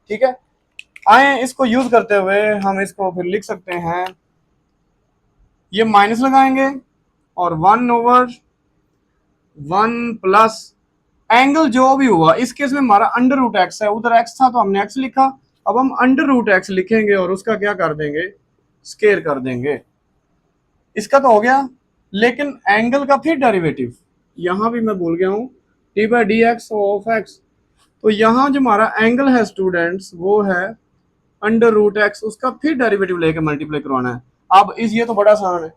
ठीक है। आए इसको यूज करते हुए हम इसको फिर लिख सकते हैं, ये माइनस लगाएंगे और 1/1 प्लस एंगल जो भी हुआ, इस केस में हमारा अंडर रूट एक्स है, उधर एक्स था तो हमने एक्स लिखा, अब हम अंडर रूट एक्स लिखेंगे और उसका क्या कर देंगे, स्केयर कर देंगे। इसका तो हो गया, लेकिन एंगल का फिर डेरिवेटिव, यहां भी मैं भूल गया हूं, D by d x of x, तो यहां जो हमारा एंगल है स्टूडेंट्स वो है अंडर रूट एक्स, उसका फिर डेरिवेटिव लेके मल्टीप्लाई करवाना है। अब इस ये तो बड़ा आसान है,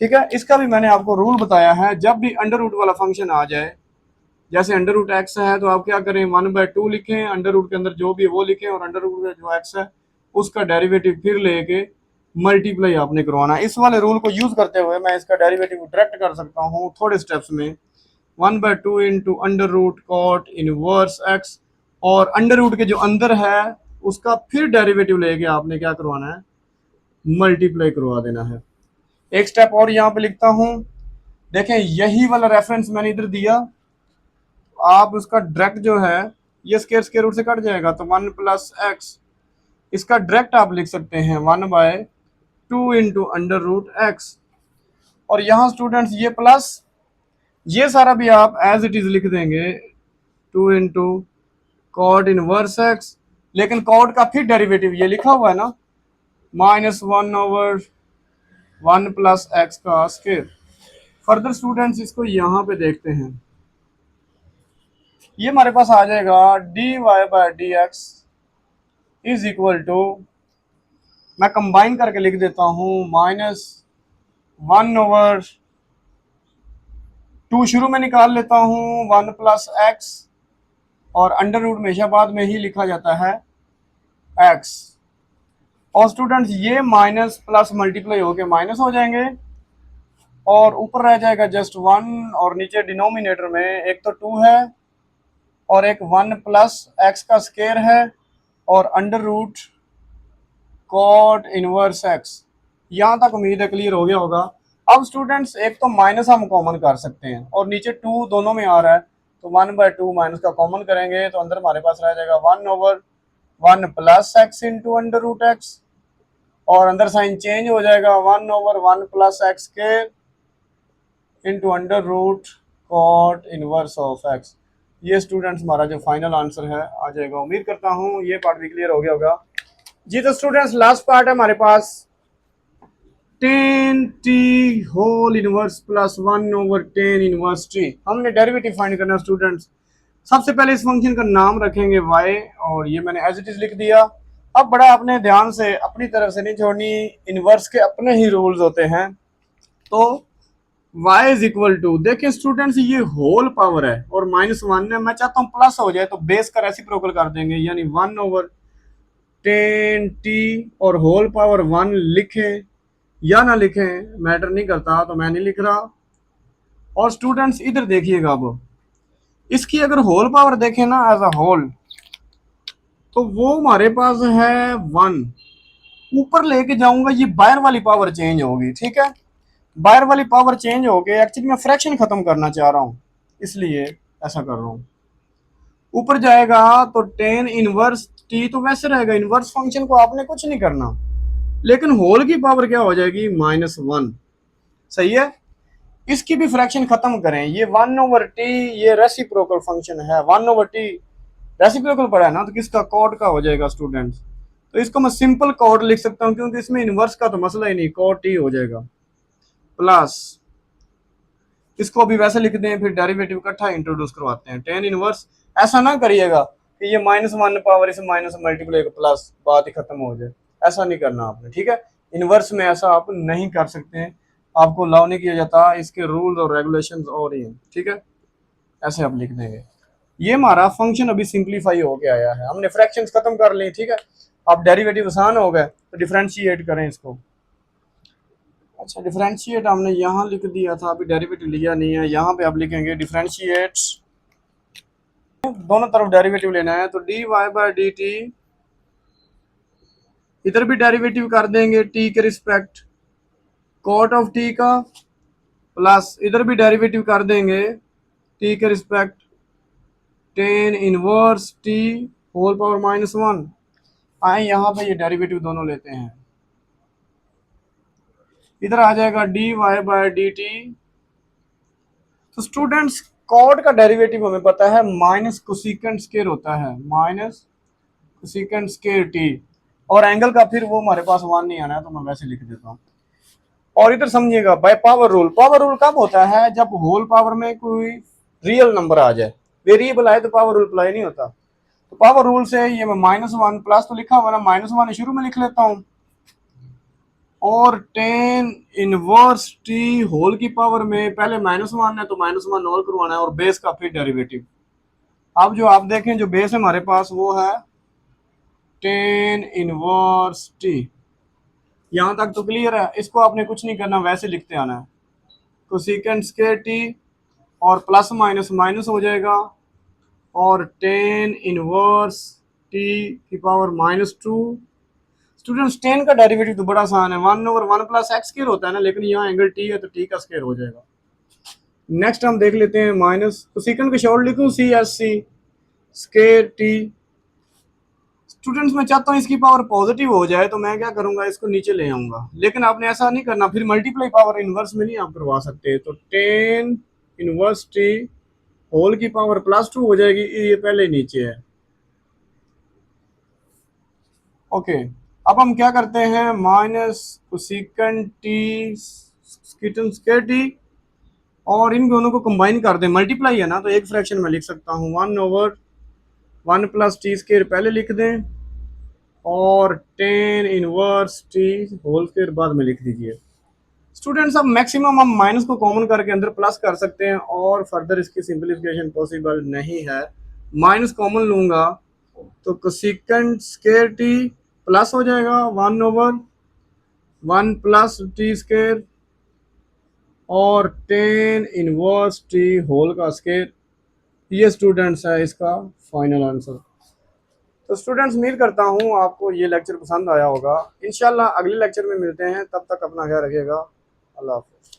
ठीक है। इसका भी मैंने आपको रूल बताया है, जब भी अंडर रूट वाला फंक्शन आ जाए, जैसे अंडर रूट एक्स है तो आप क्या करें, 1/2 लिखें, अंडर रूट के अंदर जो भी है वो लिखें, और अंडर रूट में जो एक्स है उसका डेरिवेटिव फिर लेके मल्टीप्लाई आपने करवाना है। इस वाले रूल को यूज करते हुए मैं इसका डेरिवेटिव डायरेक्ट कर सकता हूँ थोड़े स्टेप्स में, 1/2 into under root cot inverse x, और अंडर रूट के जो अंदर है उसका फिर डेरिवेटिव लेके आपने क्या करवाना है, मल्टीप्लाई करवा देना है। एक स्टेप और यहाँ पे लिखता हूँ, देखें यही वाला रेफरेंस मैंने इधर दिया, आप उसका डायरेक्ट जो है, ये स्केयर रूट से कट जाएगा तो 1 प्लस एक्स, इसका डायरेक्ट आप लिख सकते हैं 1/2 इंटू अंडर रूट एक्स, और यहाँ स्टूडेंट्स ये प्लस, ये सारा भी आप एज इट इज लिख देंगे 2 इंटू कॉड इनवर्स एक्स, लेकिन कॉड का फिर डेरिवेटिव ये लिखा हुआ है ना, -1/1 प्लस एक्स का स्केयर। फर्दर स्टूडेंट्स इसको यहाँ पे देखते हैं, ये हमारे पास आ जाएगा dy by d x is equal to, मैं कंबाइन करके लिख देता हूँ, -1/2 शुरू में निकाल लेता हूँ 1 प्लस एक्स, और अंडर रूट हमेशा बाद में ही लिखा जाता है एक्स, और स्टूडेंट्स ये माइनस प्लस मल्टीप्लाई होके माइनस हो जाएंगे, और ऊपर रह जाएगा जस्ट 1, और नीचे डिनोमिनेटर में एक तो 2 है और एक 1 प्लस एक्स का स्केयर है, और under root cot inverse x. यहाँ तक उम्मीद है क्लियर हो गया होगा। अब स्टूडेंट्स एक तो माइनस हम कॉमन कर सकते हैं, और नीचे 2 दोनों में आ रहा है, तो 1/2 माइनस का कॉमन करेंगे तो अंदर हमारे पास रह जाएगा 1/1 plus x into under root x, और अंदर साइन चेंज हो जाएगा 1/1 प्लस एक्स के into under root cot inverse of x. ये स्टूडेंट्स हमारा जो फाइनल आंसर है आ जाएगा। उम्मीद करता हूँ ये पार्ट भी क्लियर हो गया होगा जी। तो स्टूडेंट्स लास्ट पार्ट है हमारे पास, tan t whole inverse plus 1/10 inverse t। हमने डेरिवेटिव फाइंड करना स्टूडेंट्स। सबसे पहले इस फंक्शन का नाम रखेंगे y, और ये मैंने एज इट इज लिख दिया। अब बड़ा अपने ध्यान से अपनी तरफ से नहीं छोड़नी, इनवर्स के अपने ही रूल्स होते हैं। तो y इज इक्वल टू, देखिए स्टूडेंट्स ये होल पावर है और -1 है, मैं चाहता हूँ प्लस हो जाए, तो बेस का रेसिप्रोकल कर देंगे, यानी 1/10 t, और होल पावर 1 लिखें या ना लिखें मैटर नहीं करता, तो मैं नहीं लिख रहा। और स्टूडेंट्स इधर देखिएगा, अब इसकी अगर होल पावर देखें ना एज अ होल, तो वो हमारे पास है 1, ऊपर लेके जाऊंगा ये बाहर वाली पावर चेंज होगी, ठीक है। बाहर वाली पावर चेंज हो गई, एक्चुअली मैं फ्रैक्शन खत्म करना चाह रहा हूँ इसलिए ऐसा कर रहा हूँ। ऊपर जाएगा तो 10 इनवर्स t, तो वैसे रहेगा, इनवर्स फंक्शन को आपने कुछ नहीं करना, लेकिन होल की पावर क्या हो जाएगी, -1, सही है। इसकी भी फ्रैक्शन खत्म करें, ये 1/t, ये रेसिप्रोकल फंक्शन है, 1/t रेसिप्रोकल पड़ा है ना, तो किसका, कॉट का हो जाएगा स्टूडेंट्स। तो इसको मैं सिंपल कॉट लिख सकता हूँ, क्योंकि इसमें इनवर्स का तो मसला ही नहीं, कॉट t हो जाएगा, प्लस इसको भी वैसे लिख दें, फिर डेरिवेटिव इकट्ठा इंट्रोड्यूस करवाते हैं, 10 इनवर्स। ऐसा ना करिएगा कि ये -1 पावर इसे माइनस मल्टीप्लाई प्लस बात ही खत्म हो जाए, ऐसा नहीं करना आपने, ठीक है। इनवर्स में ऐसा आप नहीं कर सकते हैं, आपको अलाउ नहीं किया जाता, इसके रूल्स और रेगुलेशंस और ही हैं, ठीक है। ऐसे आप लिख देंगे। ये हमारा फंक्शन अभी सिंप्लीफाई हो के आया है, हमने फ्रैक्शंस खत्म कर ली, ठीक है। अब डेरिवेटिव आसान हो गए तो डिफरेंशिएट करें इसको। अच्छा, डिफरेंशिएट हमने यहाँ लिख दिया था, अभी डेरिवेटिव लिया नहीं है, यहाँ पे आप लिखेंगे डिफरेंशिएट, दोनों तरफ डेरिवेटिव लेना है, तो d y by d t, इधर भी डेरिवेटिव कर देंगे टी के रिस्पेक्ट कॉट ऑफ टी का, प्लस इधर भी डेरिवेटिव कर देंगे टी के respect tan inverse t whole power -1। आए यहाँ पे ये डेरिवेटिव दोनों लेते हैं, इधर आ जाएगा d y by d t. तो स्टूडेंट्स कॉट का डेरिवेटिव हमें पता है माइनस कोसिकेंट स्क्वायर होता है, माइनस कोसिकेंट स्क्वायर टी, और एंगल का फिर वो हमारे पास 1 नहीं आना है तो मैं वैसे लिख देता हूँ। और इधर समझिएगा by power rule, power rule कब होता है जब होल पावर में कोई रियल नंबर आ जाए, वेरिएबल आए तो पावर रूल अप्लाई नहीं होता। तो पावर रूल से ये मैं -1 प्लस तो लिखा हुआ ना, -1 शुरू में लिख लेता हूँ, और टेन इनवर्स टी होल की पावर में पहले -1 है तो -1 और करवाना है, और बेस का फिर डेरिवेटिव। अब जो आप देखें जो बेस है हमारे पास वो है टेन इनवर्स टी। यहां तक तो क्लियर है, इसको आपने कुछ नहीं करना, वैसे लिखते आना है, कोसिकेंट स्क्वायर टी और प्लस माइनस माइनस हो जाएगा, और टेन इनवर्स टी की पावर -2। स्टूडेंट्स 10 का डेरिवेटिव तो बड़ा आसान है, 1/1 प्लस एक्स स्क्वायर होता है ना, लेकिन यहाँ एंगल टी है तो टी का स्क्वायर हो जाएगा। नेक्स्ट हम देख लेते हैं माइनस, कोसिकेंट का शॉर्ट लिखूं c s c square t. Students मैं चाहता हूँ इसकी पावर पॉजिटिव हो जाए, तो मैं क्या करूंगा, इसको नीचे ले आऊंगा, लेकिन आपने ऐसा नहीं करना, फिर मल्टीप्लाई पावर इनवर्स में नहीं आप करवा सकते। तो टेन इनवर्स टी होल की पावर +2 हो जाएगी, ये पहले नीचे है। ओके, अब हम क्या करते हैं, minus cosecant T square t, और इन दोनों को कंबाइन कर दें, मल्टीप्लाई है ना तो एक फ्रैक्शन में लिख सकता हूँ, 1/1 प्लस टी स्क्वायर पहले लिख दें, और tan inverse t whole square बाद में लिख दीजिए। स्टूडेंट्स अब मैक्सिमम हम माइनस को कॉमन करके अंदर प्लस कर सकते हैं, और फर्दर इसकी सिंपलीफिकेशन पॉसिबल नहीं है। माइनस कॉमन लूंगा तो कोसिकेंट स्क्वायर टी प्लस हो जाएगा 1/1 प्लस टी स्क्वायर, और टेन इनवर्स टी होल का स्क्वायर। ये स्टूडेंट्स है इसका फाइनल आंसर। तो स्टूडेंट्स उम्मीद करता हूँ आपको ये लेक्चर पसंद आया होगा, इंशाल्लाह अगले लेक्चर में मिलते हैं, तब तक अपना ख्याल रखिएगा, अल्लाह हाफ़िज़।